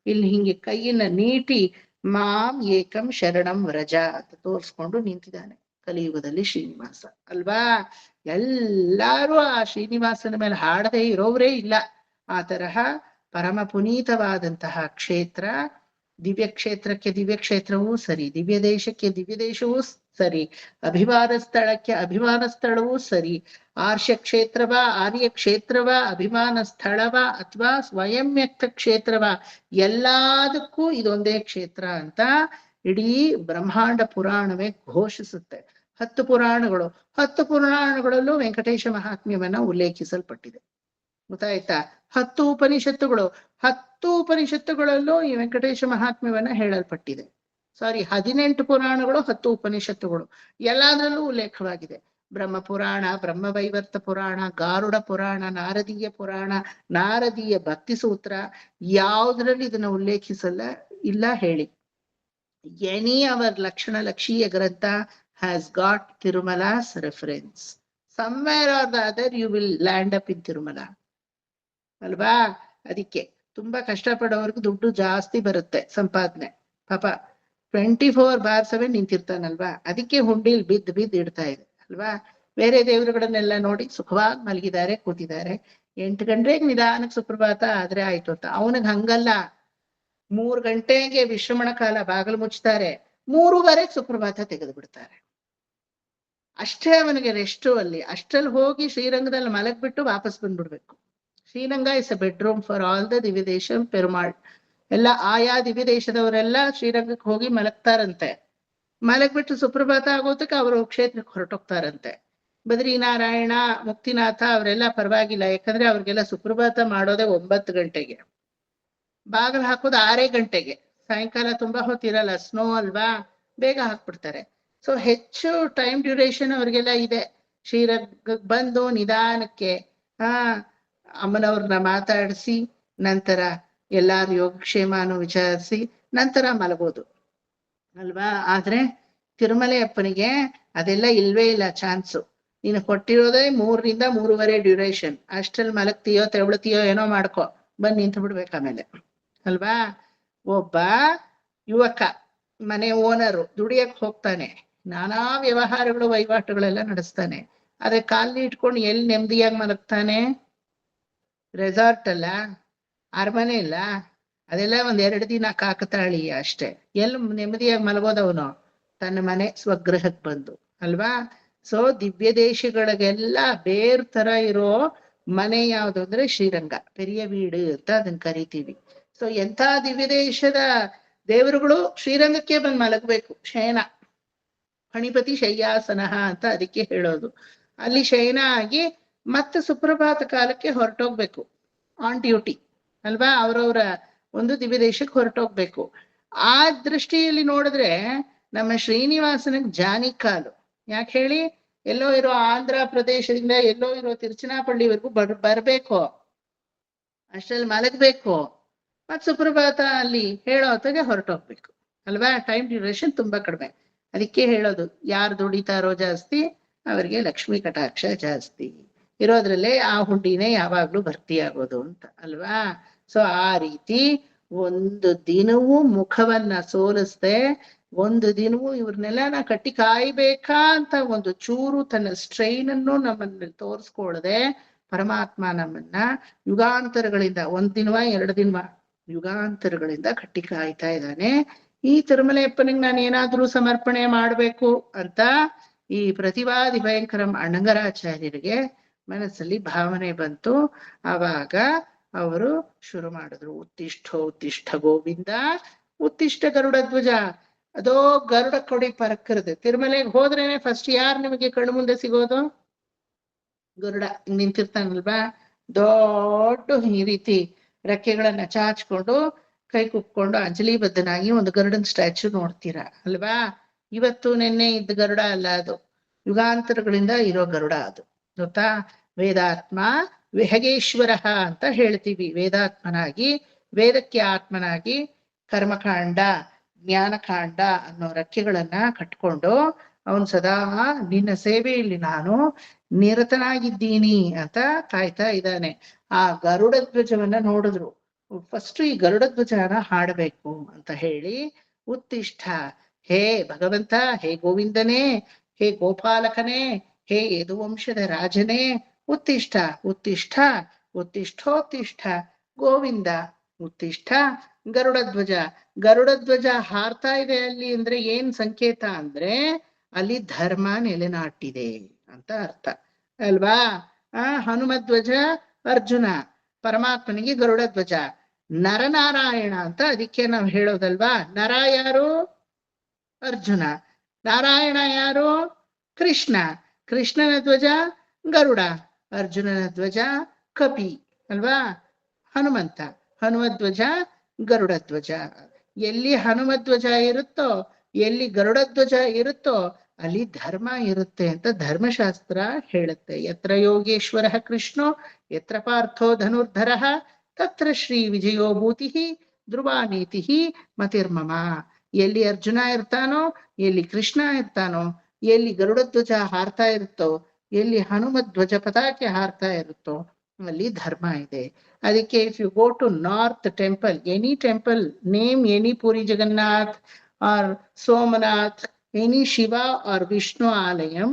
S1: ಇಲ್ಲಿ ಹಿಂಗೆ ಕೈಯನ್ನ ನೀಟಿ ಮಾಂ ಏಕಂ ಶರಣಂ ವ್ರಜ ಅಂತ ತೋರ್ಸ್ಕೊಂಡು ನಿಂತಿದ್ದಾನೆ ಕಲಿಯುಗದಲ್ಲಿ ಶ್ರೀನಿವಾಸ ಅಲ್ವಾ. ಎಲ್ಲಾರು ಆ ಶ್ರೀನಿವಾಸನ ಮೇಲೆ ಹಾಡದೇ ಇರೋವ್ರೇ ಇಲ್ಲ. ಆ ತರಹ ಪರಮ ಪುನೀತವಾದಂತಹ ಕ್ಷೇತ್ರ. ದಿವ್ಯ ಕ್ಷೇತ್ರಕ್ಕೆ ದಿವ್ಯ ಕ್ಷೇತ್ರವೂ ಸರಿ, ದಿವ್ಯ ದೇಶಕ್ಕೆ ದಿವ್ಯ ದೇಶವೂ ಸರಿ, ಅಭಿಮಾನ ಸ್ಥಳಕ್ಕೆ ಅಭಿಮಾನ ಸ್ಥಳವೂ ಸರಿ, ಆರ್ಷ ಕ್ಷೇತ್ರವ, ಆರ್ಯ ಕ್ಷೇತ್ರವ, ಅಭಿಮಾನ ಸ್ಥಳವ ಅಥವಾ ಸ್ವಯಂ ವ್ಯಕ್ತ ಕ್ಷೇತ್ರವ, ಎಲ್ಲದಕ್ಕೂ ಇದೊಂದೇ ಕ್ಷೇತ್ರ ಅಂತ ಇಡೀ ಬ್ರಹ್ಮಾಂಡ ಪುರಾಣವೇ ಘೋಷಿಸುತ್ತೆ. 10 ಪುರಾಣಗಳು, 10 ಪುರಾಣಗಳಲ್ಲೂ ವೆಂಕಟೇಶ ಮಹಾತ್ಮ್ಯವನ್ನ ಉಲ್ಲೇಖಿಸಲ್ಪಟ್ಟಿದೆ. ಗೊತ್ತಾಯ್ತಾ? 10 ಉಪನಿಷತ್ತುಗಳು, 10 ಉಪನಿಷತ್ತುಗಳಲ್ಲೂ ಈ ವೆಂಕಟೇಶ ಮಹಾತ್ಮ್ಯವನ್ನ ಹೇಳಲ್ಪಟ್ಟಿದೆ. 18 ಪುರಾಣಗಳು, 10 ಉಪನಿಷತ್ತುಗಳು, ಎಲ್ಲದರಲ್ಲೂ ಉಲ್ಲೇಖವಾಗಿದೆ. ಬ್ರಹ್ಮ ಪುರಾಣ, ಬ್ರಹ್ಮವೈವರ್ತ ಪುರಾಣ, ಗಾರುಡ ಪುರಾಣ, ನಾರದೀಯ ಪುರಾಣ, ನಾರದೀಯ ಭಕ್ತಿ ಸೂತ್ರ, ಯಾವುದ್ರಲ್ಲಿ ಇದನ್ನ ಉಲ್ಲೇಖಿಸಲ್ಲ ಇಲ್ಲ ಹೇಳಿ. ಎನಿ ಅವರ್ ಲಕ್ಷಣ ಲಕ್ಷೀಯ ಗ್ರಂಥ has got Tirumala's reference. somewhere or the other you will land up in Tirumala ಅಲ್ವಾ. ಅದಕ್ಕೆ ತುಂಬಾ ಕಷ್ಟಪಡೋರ್ಗು ದುಡ್ಡು ಜಾಸ್ತಿ ಬರುತ್ತೆ, ಸಂಪಾದನೆ. ಪಾಪ 24/7 ನಿಂತಿರ್ತಾನಲ್ವಾ, ಅದಕ್ಕೆ ಹುಂಡಿಲ್ ಬಿದ್ದು ಇಡ್ತಾ ಇದೆ ಅಲ್ವಾ. ಬೇರೆ ದೇವರುಗಳನ್ನೆಲ್ಲ ನೋಡಿ ಸುಖವಾಗಿ ಮಲಗಿದ್ದಾರೆ, ಕೂತಿದ್ದಾರೆ. 8 ಗಂಟೆಗೆ ನಿಧಾನಕ್ಕೆ ಸುಪ್ರಭಾತ ಆದ್ರೆ ಆಯ್ತು ಅಂತ. ಅವನಿಗೆ ಹಂಗಲ್ಲ, 3 ಗಂಟೆಗೆ ವಿಶ್ರಮಣ ಕಾಲ ಬಾಗಿಲು ಮುಚ್ತಾರೆ, 3:15 ಸುಪ್ರಭಾತ ತೆಗೆದು ಬಿಡ್ತಾರೆ. ಅಷ್ಟೇ ಅವನಿಗೆ ರೆಸ್ಟು ಅಲ್ಲಿ. ಅಷ್ಟಲ್ಲಿ ಹೋಗಿ ಶ್ರೀರಂಗದಲ್ಲಿ ಮಲಗ್ಬಿಟ್ಟು ವಾಪಸ್ ಬಂದ್ಬಿಡ್ಬೇಕು. Sriranga is a bedroom for all the divyadesha Perumal. ಎಲ್ಲ ಆಯಾ ದಿವ್ಯದೇಶದವರೆಲ್ಲ ಶ್ರೀರಂಗಕ್ಕೆ ಹೋಗಿ ಮಲಗ್ತಾರಂತೆ. ಮಲಗ್ಬಿಟ್ಟು ಸುಪ್ರಭಾತ ಆಗೋದಕ್ಕೆ ಅವರು ಕ್ಷೇತ್ರಕ್ಕೆ ಹೊರಟೋಗ್ತಾರಂತೆ. ಬದ್ರಿನಾರಾಯಣ, ಮುಕ್ತಿನಾಥ ಅವರೆಲ್ಲ ಪರವಾಗಿಲ್ಲ, ಯಾಕಂದ್ರೆ ಅವ್ರಿಗೆಲ್ಲ ಸುಪ್ರಭಾತ ಮಾಡೋದೇ 9 ಗಂಟೆಗೆ, ಬಾಗಿಲು ಹಾಕೋದು 6 ಗಂಟೆಗೆ. ಸಾಯಂಕಾಲ ತುಂಬಾ ಹೊತ್ತಿರಲ್ಲ, ಸ್ನೋ ಅಲ್ವಾ, ಬೇಗ ಹಾಕ್ಬಿಡ್ತಾರೆ. ಸೊ ಹೆಚ್ಚು ಟೈಮ್ ಡ್ಯೂರೇಷನ್ ಅವ್ರಿಗೆಲ್ಲ ಇದೆ. ಶ್ರೀರಂಗಕ್ಕೆ ಬಂದು ನಿಧಾನಕ್ಕೆ ಅಮ್ಮನವ್ರನ್ನ ಮಾತಾಡಿಸಿ, ನಂತರ ಎಲ್ಲಾರು ಯೋಗಕ್ಷೇಮನು ವಿಚಾರಿಸಿ ನಂತರ ಮಲಗೋದು ಅಲ್ವಾ. ಆದ್ರೆ ತಿರುಮಲೆಯಪ್ಪನಿಗೆ ಅದೆಲ್ಲ ಇಲ್ವೇ ಇಲ್ಲ ಚಾನ್ಸು. ನೀನು ಕೊಟ್ಟಿರೋದೇ 3 ರಿಂದ 3:30 ಡ್ಯೂರೇಷನ್. ಅಷ್ಟ್ರಲ್ಲಿ ಮಲಗ್ತೀಯೋ ತೆವಳ್ತೀಯೋ ಏನೋ ಮಾಡ್ಕೊ, ಬಂದು ನಿಂತು ಬಿಡ್ಬೇಕು ಆಮೇಲೆ ಅಲ್ವಾ. ಒಬ್ಬ ಯುವಕ ಮನೆ ಓನರು ದುಡಿಯಕ್ ಹೋಗ್ತಾನೆ, ನಾನಾ ವ್ಯವಹಾರಗಳು ವಹಿವಾಟುಗಳೆಲ್ಲ ನಡೆಸ್ತಾನೆ. ಆದ್ರೆ ಕಾಲ್ನಿ ಇಟ್ಕೊಂಡು ಎಲ್ಲಿ ನೆಮ್ಮದಿಯಾಗಿ ಮಲಗ್ತಾನೆ? ರೆಸಾರ್ಟ್ ಅಲ್ಲ, ಅರಮನೆ ಇಲ್ಲ, ಅದೆಲ್ಲ 1-2 ದಿನ ಕಾಕತಾಳಿ ಅಷ್ಟೇ. ಎಲ್ಲಿ ನೆಮ್ಮದಿಯಾಗಿ ಮಲಗೋದವನು? ತನ್ನ ಮನೆ ಸ್ವಗೃಹಕ್ಕೆ ಬಂದು ಅಲ್ವಾ. ಸೊ ದಿವ್ಯ ದೇಶಗಳಿಗೆಲ್ಲ ಬೇರ್ ತರ ಇರೋ ಮನೆ ಯಾವುದು ಅಂದ್ರೆ ಶ್ರೀರಂಗ, ಪೆರಿಯ ವೀಡು ಅಂತ ಅದನ್ನ ಕರಿತೀವಿ. ಸೊ ಎಂಥ ದಿವ್ಯ ದೇಶದ ದೇವರುಗಳು ಶ್ರೀರಂಗಕ್ಕೆ ಬಂದು ಮಲಗಬೇಕು. ಶಯನ ಫಣಿಪತಿ ಶಯ್ಯಾಸನ ಅಂತ ಅದಕ್ಕೆ ಹೇಳೋದು. ಅಲ್ಲಿ ಶಯನ ಆಗಿ ಮತ್ತೆ ಸುಪ್ರಭಾತ ಕಾಲಕ್ಕೆ ಹೊರಟೋಗ್ಬೇಕು, ಆನ್ ಡ್ಯೂಟಿ ಅಲ್ವಾ. ಅವ್ರವ್ರ ಒಂದು ದಿವ್ಯ ದೇಶಕ್ಕೆ ಹೊರಟೋಗ್ಬೇಕು. ಆ ದೃಷ್ಟಿಯಲ್ಲಿ ನೋಡಿದ್ರೆ ನಮ್ಮ ಶ್ರೀನಿವಾಸನಿಗೆ ಜಾನಿ ಕಾಲು. ಯಾಕೆ ಹೇಳಿ? ಎಲ್ಲೋ ಇರೋ ಆಂಧ್ರ ಪ್ರದೇಶದಿಂದ ಎಲ್ಲೋ ಇರೋ ತಿರುಚನಾಪಳ್ಳಿವರೆಗೂ ಬರ್ಬೇಕು, ಅಷ್ಟ್ರಲ್ಲಿ ಮಲಗ್ಬೇಕು, ಮತ್ ಸುಪ್ರಭಾತ ಅಲ್ಲಿ ಹೇಳೋ ಹೊತ್ತಿಗೆ ಹೊರಟೋಗ್ಬೇಕು ಅಲ್ವಾ. ಟೈಮ್ ಡ್ಯೂರೇಷನ್ ತುಂಬಾ ಕಡಿಮೆ. ಅದಕ್ಕೆ ಹೇಳೋದು, ಯಾರು ದುಡಿತಾರೋ ಜಾಸ್ತಿ ಅವರಿಗೆ ಲಕ್ಷ್ಮೀ ಕಟಾಕ್ಷ ಜಾಸ್ತಿ ಇರೋದ್ರಲ್ಲೇ ಆ ಹುಂಡಿನೇ ಯಾವಾಗ್ಲೂ ಭರ್ತಿಯಾಗೋದು ಅಂತ ಅಲ್ವಾ. ಸೊ ಆ ರೀತಿ ಒಂದು ದಿನವೂ ಮುಖವನ್ನ ಸೋಲಿಸ್ದೆ, ಒಂದು ದಿನವೂ ಇವ್ರನ್ನೆಲ್ಲ ಕಟ್ಟಿ ಕಾಯ್ಬೇಕಾ ಅಂತ ಒಂದು ಚೂರು ತನ್ನ ಸ್ಟ್ರೈನ್ ಅನ್ನು ನಮ್ಮನ್ನ ತೋರಿಸ್ಕೊಳ್ದೆ ಪರಮಾತ್ಮ ನಮ್ಮನ್ನ ಯುಗಾಂತರಗಳಿಂದ, ಒಂದ್ ದಿನವ 2 ದಿನವ, ಯುಗಾಂತರಗಳಿಂದ ಕಟ್ಟಿ ಕಾಯ್ತಾ ಇದ್ದಾನೆ. ಈ ತಿರುಮಲೆಯಪ್ಪನಿಗೆ ನಾನು ಏನಾದ್ರೂ ಸಮರ್ಪಣೆ ಮಾಡ್ಬೇಕು ಅಂತ ಈ ಪ್ರತಿವಾದಿ ಭಯಂಕರಂ ಅಣ್ಣಂಗರಾಚಾರ್ಯರಿಗೆ ಮನಸ್ಸಲ್ಲಿ ಭಾವನೆ ಬಂತು. ಆವಾಗ ಅವರು ಶುರು ಮಾಡಿದ್ರು, ಉತ್ತಿಷ್ಠ ಗೋವಿಂದ, ಉತ್ತಿಷ್ಠ ಗರುಡ ಧ್ವಜ. ಅದೋ ಗರುಡ ಕೊಡಿ ಪರಕ್ಕಿರದೆ. ತಿರುಮಲೆಗೆ ಹೋದ್ರೇನೆ ಫಸ್ಟ್ ಯಾರು ನಿಮಗೆ ಕಣ್ಣು ಮುಂದೆ ಸಿಗೋದು? ಗರುಡ ನಿಂತಿರ್ತಾನಲ್ವಾ, ದೊಡ್ಡ ಈ ರೀತಿ ರೆಕ್ಕೆಗಳನ್ನ ಚಾಚ್ಕೊಂಡು ಕೈ ಕುಕ್ಕೊಂಡು ಅಂಜಲಿಬದ್ಧನಾಗಿ ಒಂದು ಗರುಡನ್ ಸ್ಟ್ಯಾಚ್ಯೂ ನೋಡ್ತೀರಾ ಅಲ್ವಾ. ಇವತ್ತು ನಿನ್ನೆ ಇದ್ದ ಗರುಡ ಅಲ್ಲ ಅದು, ಯುಗಾಂತರಗಳಿಂದ ಇರೋ ಗರುಡ ಅದು, ಗೊತ್ತಾ. ವೇದಾತ್ಮ ವಿಹಗೇಶ್ವರ ಅಂತ ಹೇಳ್ತೀವಿ. ವೇದಾತ್ಮನಾಗಿ, ವೇದಕ್ಕೆ ಆತ್ಮನಾಗಿ ಕರ್ಮಕಾಂಡ ಜ್ಞಾನಕಾಂಡ ಅನ್ನೋ ರೆಕ್ಕೆಗಳನ್ನ ಕಟ್ಕೊಂಡು ಅವನು ಸದಾ ನಿನ್ನ ಸೇವೆಯಲ್ಲಿ ನಾನು ನಿರತನಾಗಿದ್ದೀನಿ ಅಂತ ಕಾಯ್ತಾ ಇದ್ದಾನೆ. ಆ ಗರುಡ ಧ್ವಜವನ್ನ ನೋಡಿದ್ರು. ಫಸ್ಟ್ ಈ ಗರುಡ ಧ್ವಜನ ಹಾಡಬೇಕು ಅಂತ ಹೇಳಿ, ಉತ್ತಿಷ್ಠ, ಹೇ ಭಗವಂತ, ಹೇ ಗೋವಿಂದನೇ, ಹೇ ಗೋಪಾಲಕನೇ, ಹೇ ಯದುವಂಶದ ರಾಜನೇ, ಉತ್ತಿಷ್ಠ ಉತ್ತಿಷ್ಠ ಉತ್ತಿಷ್ಠೋತ್ತಿಷ್ಠ ಗೋವಿಂದ, ಉತ್ತಿಷ್ಠ ಗರುಡ ಧ್ವಜ. ಗರುಡ ಧ್ವಜ ಹಾರ್ತಾ ಇದೆ ಅಲ್ಲಿ ಅಂದ್ರೆ ಏನ್ ಸಂಕೇತ ಅಂದ್ರೆ ಅಲ್ಲಿ ಧರ್ಮ ನೆಲೆನಾಟಿದೆ ಅಂತ ಅರ್ಥ ಅಲ್ವಾ. ಹನುಮಧ್ವಜ ಅರ್ಜುನ, ಪರಮಾತ್ಮನಿಗೆ ಗರುಡ ಧ್ವಜ. ನರನಾರಾಯಣ ಅಂತ ಅದಕ್ಕೆ ನಾವು ಹೇಳೋದಲ್ವಾ. ನರ ಯಾರು? ಅರ್ಜುನ. ನಾರಾಯಣ ಯಾರು? ಕೃಷ್ಣ. ಕೃಷ್ಣನ ಧ್ವಜ ಗರುಡ, ಅರ್ಜುನನ ಧ್ವಜ ಕಪಿ ಅಲ್ವಾ. ಹನುಮಂತ, ಹನುಮಧ್ವಜ ಗರುಡ ಧ್ವಜ. ಎಲ್ಲಿ ಹನುಮಧ್ವಜ ಇರುತ್ತೋ, ಎಲ್ಲಿ ಗರುಡ ಧ್ವಜ ಇರುತ್ತೋ ಅಲ್ಲಿ ಧರ್ಮ ಇರುತ್ತೆ ಅಂತ ಧರ್ಮಶಾಸ್ತ್ರ ಹೇಳುತ್ತೆ. ಯತ್ರ ಯೋಗೇಶ್ವರ ಕೃಷ್ಣೋ ಯತ್ರ ಪಾರ್ಥೋ ಧನುರ್ಧರ ತತ್ರ ಶ್ರೀ ವಿಜಯೋ ಭೂತಿ ಧ್ರುವ ನೀತಿ ಮತಿರ್ಮಮ. ಎಲ್ಲಿ ಅರ್ಜುನ ಇರ್ತಾನೋ, ಎಲ್ಲಿ ಕೃಷ್ಣ ಇರ್ತಾನೋ, ಎಲ್ಲಿ ಗರುಡ ಧ್ವಜ ಹಾರ್ತಾ ಇರುತ್ತೋ, ಎಲ್ಲಿ ಹನುಮಧ್ವಜ ಪತಾಕೆ ಹಾರ್ತಾ ಇರುತ್ತೋ ಅಲ್ಲಿ ಧರ್ಮ ಇದೆ. ಅದಕ್ಕೆ if you go to north temple, any temple, name any Puri Jagannath or Somnath, any Shiva or Vishnu alayam,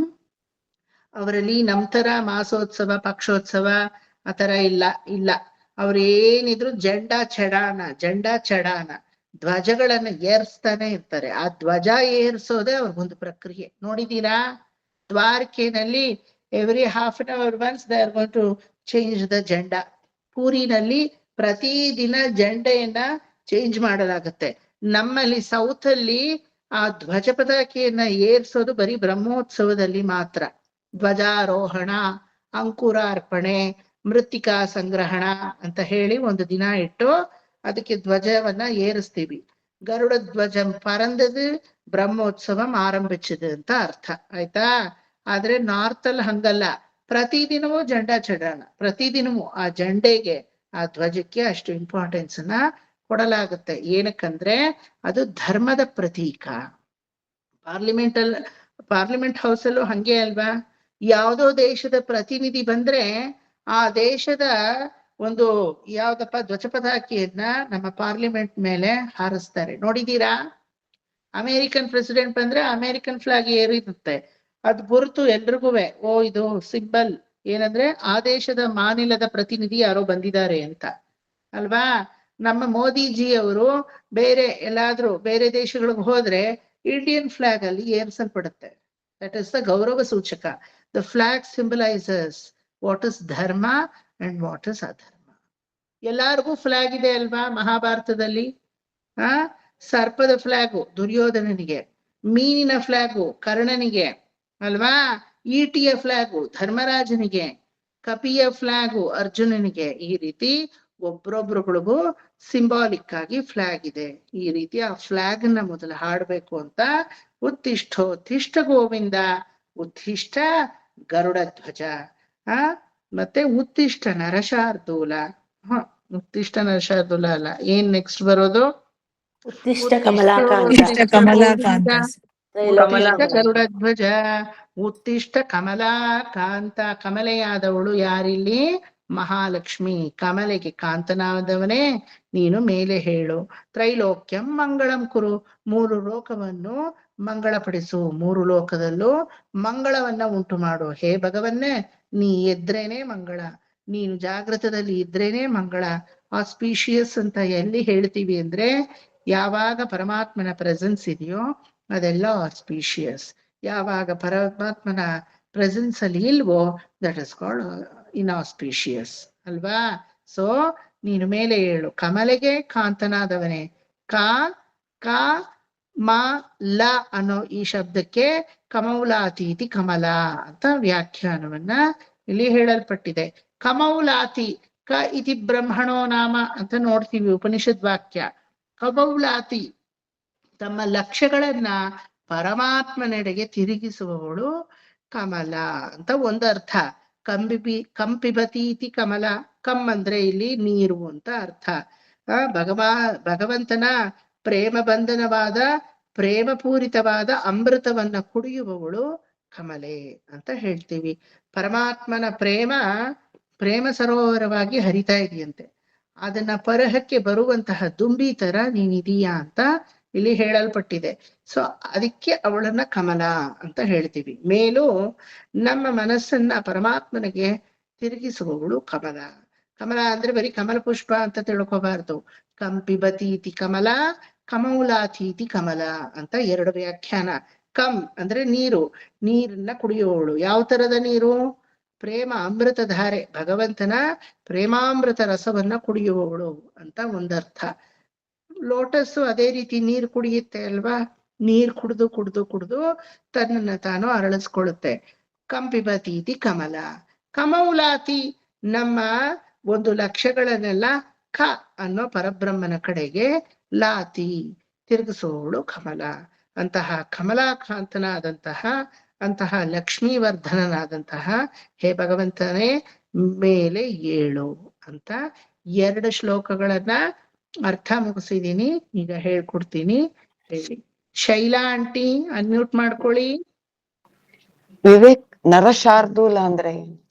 S1: ಅವರಲ್ಲಿ ನಮ್ ತರ ಮಾಸೋತ್ಸವ ಪಕ್ಷೋತ್ಸವ ಆ ತರ ಇಲ್ಲ. ಅವ್ರೇನಿದ್ರು ಜಂಡ ಚಡಾನ ಧ್ವಜಗಳನ್ನ ಏರ್ಸ್ತಾನೆ ಇರ್ತಾರೆ. ಆ ಧ್ವಜ ಏರ್ಸೋದೇ ಅವ್ರಿಗೊಂದು ಪ್ರಕ್ರಿಯೆ. ನೋಡಿದೀರಾ ದ್ವಾರಕೆನಲ್ಲಿ every half an hour once they are going to change the jhanda. ಪೂರಿನಲ್ಲಿ ಪ್ರತಿದಿನ ಜೆಂಡೆಯನ್ನ ಚೇಂಜ್ ಮಾಡಲಾಗುತ್ತೆ. ನಮ್ಮಲ್ಲಿ ಸೌತ್ ಅಲ್ಲಿ ಆ ಧ್ವಜ ಪತಾಕೆಯನ್ನ ಏರ್ಸೋದು ಬರೀ ಬ್ರಹ್ಮೋತ್ಸವದಲ್ಲಿ ಮಾತ್ರ. ಧ್ವಜಾರೋಹಣ, ಅಂಕುರಾರ್ಪಣೆ, ಮೃತ್ತಿಕಾ ಸಂಗ್ರಹಣ ಅಂತ ಹೇಳಿ ಒಂದು ದಿನ ಇಟ್ಟು ಅದಕ್ಕೆ ಧ್ವಜವನ್ನ ಏರಿಸ್ತೀವಿ. ಗರುಡ ಧ್ವಜಂ ಪರಂದದು ಬ್ರಹ್ಮೋತ್ಸವಂ ಆರಂಭಿಸಿದೆ ಅಂತ ಅರ್ಥ ಆಯ್ತಾ. ಆದ್ರೆ ನಾರ್ತ್ ಅಲ್ಲಿ ಹಂಗಲ್ಲ, ಪ್ರತಿದಿನವೂ ಜೆಂಡಾ ಚಡಾಣ, ಪ್ರತಿದಿನವೂ ಆ ಜೆಂಡೆಗೆ ಆ ಧ್ವಜಕ್ಕೆ ಅಷ್ಟು ಇಂಪಾರ್ಟೆನ್ಸ್ ಅನ್ನ ಕೊಡಲಾಗುತ್ತೆ. ಏನಕ್ಕಂದ್ರೆ ಅದು ಧರ್ಮದ ಪ್ರತೀಕ. ಪಾರ್ಲಿಮೆಂಟ್ ಹೌಸ್ ಅಲ್ಲೂ ಹಂಗೆ ಅಲ್ವಾ. ಯಾವುದೋ ದೇಶದ ಪ್ರತಿನಿಧಿ ಬಂದ್ರೆ ಆ ದೇಶದ ಒಂದು ಯಾವ್ದಪ್ಪ ಧ್ವಜ ಪತಾಕೆಯನ್ನ ನಮ್ಮ ಪಾರ್ಲಿಮೆಂಟ್ ಮೇಲೆ ಹಾರಿಸ್ತಾರೆ. ನೋಡಿದೀರಾ? ಅಮೇರಿಕನ್ ಪ್ರೆಸಿಡೆಂಟ್ ಬಂದ್ರೆ ಅಮೇರಿಕನ್ ಫ್ಲಾಗ್ ಏರಿರುತ್ತೆ. ಅದ್ ಗುರುತು ಎಲ್ರಿಗೂ ಓ ಇದು ಸಿಂಬಲ್ ಏನಂದ್ರೆ ಆ ದೇಶದ ಮಾನಿಲದ ಪ್ರತಿನಿಧಿ ಯಾರೋ ಬಂದಿದ್ದಾರೆ ಅಂತ ಅಲ್ವಾ. ನಮ್ಮ ಮೋದಿಜಿ ಅವರು ಎಲ್ಲಾದ್ರೂ ಬೇರೆ ದೇಶಗಳಿಗೆ ಹೋದ್ರೆ ಇಂಡಿಯನ್ ಫ್ಲಾಗ್ ಅಲ್ಲಿ ಏರ್ಸಲ್ಪಡುತ್ತೆ. ದಟ್ ಇಸ್ ದ ಗೌರವ ಸೂಚಕ. The flag symbolises what is ಧರ್ಮ ಅಂಡ್ ವಾಟ್ ಇಸ್ ಅಧರ್ಮ. ಎಲ್ಲಾರ್ಗೂ ಫ್ಲಾಗ್ ಇದೆ ಅಲ್ವಾ. ಮಹಾಭಾರತದಲ್ಲಿ ಸರ್ಪದ ಫ್ಲಾಗು ದುರ್ಯೋಧನನಿಗೆ, ಮೀನಿನ ಫ್ಲಾಗು ಕರ್ಣನಿಗೆ ಅಲ್ವಾ, ಈಟಿಯ ಫ್ಲಾಗು ಧರ್ಮರಾಜನಿಗೆ, ಕಪಿಯ ಫ್ಲಾಗು ಅರ್ಜುನನಿಗೆ. ಈ ರೀತಿ ಒಬ್ರೊಬ್ರುಗಳಿಗೂ ಸಿಂಬಾಲಿಕ್ ಆಗಿ ಫ್ಲಾಗ್ ಇದೆ. ಈ ರೀತಿ ಆ ಫ್ಲಾಗ್ ನ ಮೊದಲು ಹಾಡ್ಬೇಕು ಅಂತ ಉತ್ತಿಷ್ಠೋತ್ತಿಷ್ಠ ಗೋವಿಂದ, ಉತ್ತಿಷ್ಠ ಗರುಡ ಧ್ವಜ, ಮತ್ತೆ ಉತ್ತಿಷ್ಠ ನರಶಾರ್ದೂಲ. ಉತ್ತಿಷ್ಠ ನರಶಾರ್ದೂಲ ಅಲ್ಲ, ಏನ್ ನೆಕ್ಸ್ಟ್ ಬರೋದು?
S3: ಉತ್ತಿಷ್ಠ ಕಮಲಾಕಾಂತ.
S2: ಕಮಲಾಕಾಂತ.
S1: ಉತ್ತಿಷ್ಟ ಗರುಡಧ್ವಜ, ಉತ್ತಿಷ್ಟ ಕಮಲಾ ಕಾಂತ. ಕಮಲೆಯಾದವಳು ಯಾರಿಲ್ಲಿ? ಮಹಾಲಕ್ಷ್ಮಿ. ಕಮಲೆಗೆ ಕಾಂತನಾದವನೇ ನೀನು ಮೇಲೆ ಹೇಳು. ತ್ರೈಲೋಕ್ಯಂ ಮಂಗಳಂ ಕುರು, 3 ಲೋಕವನ್ನು ಮಂಗಳಪಡಿಸು, 3 ಲೋಕದಲ್ಲೂ ಮಂಗಳವನ್ನ ಉಂಟು ಮಾಡು. ಹೇ ಭಗವನ್ನೇ, ನೀ ಎದ್ರೇನೆ ಮಂಗಳ, ನೀನು ಜಾಗೃತದಲ್ಲಿ ಇದ್ರೇನೆ ಮಂಗಳ. ಆಸ್ಪೀಷಿಯಸ್ ಅಂತ ಎಲ್ಲಿ ಹೇಳ್ತೀವಿ ಅಂದ್ರೆ, ಯಾವಾಗ ಪರಮಾತ್ಮನ ಪ್ರೆಸೆನ್ಸ್ ಇದೆಯೋ ಅದೆಲ್ಲ ಆಸ್ಪೀಷಿಯಸ್. ಯಾವಾಗ ಪರಮಾತ್ಮನ ಪ್ರೆಸೆನ್ಸ್ ಅಲ್ಲಿ ಇಲ್ವೋ ದಟ್ ಇಸ್ ಕಾಲ್ಡ್ ಇನ್ಆಸ್ಪೀಷಿಯಸ್ ಅಲ್ವಾ? ಸೊ ನೀನು ಮೇಲೆ ಹೇಳು. ಕಮಲೆಗೆ ಕಾಂತನಾದವನೇ. ಕಾ ಕಾ ಮ ಲ ಅನ್ನೋ ಈ ಶಬ್ದಕ್ಕೆ ಕಮೌಲಾತೀತಿ ಕಮಲ ಅಂತ ವ್ಯಾಖ್ಯಾನವನ್ನ ಇಲ್ಲಿ ಹೇಳಲ್ಪಟ್ಟಿದೆ. ಕಮೌಲಾತಿ, ಕ ಇತಿ ಬ್ರಹ್ಮಣೋ ನಾಮ ಅಂತ ನೋಡ್ತೀವಿ ಉಪನಿಷದ್ ವಾಕ್ಯ. ಕಮೌಲಾತಿ, ತಮ್ಮ ಲಕ್ಷ್ಯಗಳನ್ನ ಪರಮಾತ್ಮನೆಡೆಗೆ ತಿರುಗಿಸುವವಳು ಕಮಲ ಅಂತ ಒಂದರ್ಥ. ಕಂಪಿಬತೀತಿ ಕಮಲ. ಕಮ್ ಅಂದ್ರೆ ಇಲ್ಲಿ ನೀರು ಅಂತ ಅರ್ಥ. ಭಗವಂತನ ಪ್ರೇಮ ಬಂಧನವಾದ ಪ್ರೇಮಪೂರಿತವಾದ ಅಮೃತವನ್ನ ಕುಡಿಯುವವಳು ಕಮಲೆ ಅಂತ ಹೇಳ್ತೀವಿ. ಪರಮಾತ್ಮನ ಪ್ರೇಮ ಸರೋವರವಾಗಿ ಹರಿತಾ ಇದೆಯಂತೆ. ಅದನ್ನ ಪರಹಕ್ಕೆ ಬರುವಂತಹ ದುಂಬಿ ತರ ನೀನಿದೀಯಾ ಅಂತ ಇಲ್ಲಿ ಹೇಳಲ್ಪಟ್ಟಿದೆ. ಸೊ ಅದಕ್ಕೆ ಅವಳನ್ನ ಕಮಲ ಅಂತ ಹೇಳ್ತೀವಿ. ಮೇಲೂ ನಮ್ಮ ಮನಸ್ಸನ್ನ ಪರಮಾತ್ಮನಿಗೆ ತಿರುಗಿಸುವವಳು ಕಮಲ. ಕಮಲ ಅಂದ್ರೆ ಬರೀ ಕಮಲ ಪುಷ್ಪ ಅಂತ ತಿಳ್ಕೋಬಾರ್ದು. ಕಂಪಿಬತೀತಿ ಕಮಲ, ಕಮೌಲಾತೀತಿ ಕಮಲ ಅಂತ 2 ವ್ಯಾಖ್ಯಾನ. ಕಂ ಅಂದ್ರೆ ನೀರು, ನೀರನ್ನ ಕುಡಿಯುವವಳು. ಯಾವ ತರದ ನೀರು? ಪ್ರೇಮ ಅಮೃತ ಧಾರೆ, ಭಗವಂತನ ಪ್ರೇಮಾಮೃತ ರಸವನ್ನ ಕುಡಿಯುವವಳು ಅಂತ ಒಂದರ್ಥ. ಲೋಟಸ್ಸು ಅದೇ ರೀತಿ ನೀರು ಕುಡಿಯುತ್ತೆ ಅಲ್ವಾ? ನೀರು ಕುಡಿದು ಕುಡಿದು ಕುಡಿದು ತನ್ನನ್ನ ತಾನು ಅರಳಿಸ್ಕೊಳ್ಳುತ್ತೆ. ಕಂಪಿಬತೀತಿ ಕಮಲ. ಕಮೌಲಾತಿ, ನಮ್ಮ ಒಂದು ಲಕ್ಷ್ಯಗಳನ್ನೆಲ್ಲ ಕ ಅನ್ನೋ ಪರಬ್ರಹ್ಮನ ಕಡೆಗೆ ಲಾತಿ ತಿರುಗಿಸುವವಳು ಕಮಲ. ಅಂತಹ ಕಮಲಾಕಾಂತನಾದಂತಹ ಅಂತಹ ಲಕ್ಷ್ಮೀವರ್ಧನನಾದಂತಹ ಹೇ ಭಗವಂತನೇ ಮೇಲೆ ಏಳು ಅಂತ 2 ಶ್ಲೋಕಗಳನ್ನ ಅರ್ಥ ಮುಗಿಸಿದೀನಿ. ಈಗ ಹೇಳ್ಕೊಡ್ತೀನಿ, ಹೇಳಿ. ಶೈಲಾ ಆಂಟಿ ಅನ್ಮ್ಯೂಟ್ ಮಾಡ್ಕೊಳ್ಳಿ.
S3: ವಿವೇಕ್, ನರ ಶಾರ್ದೂಲ ಅಂದ್ರೆ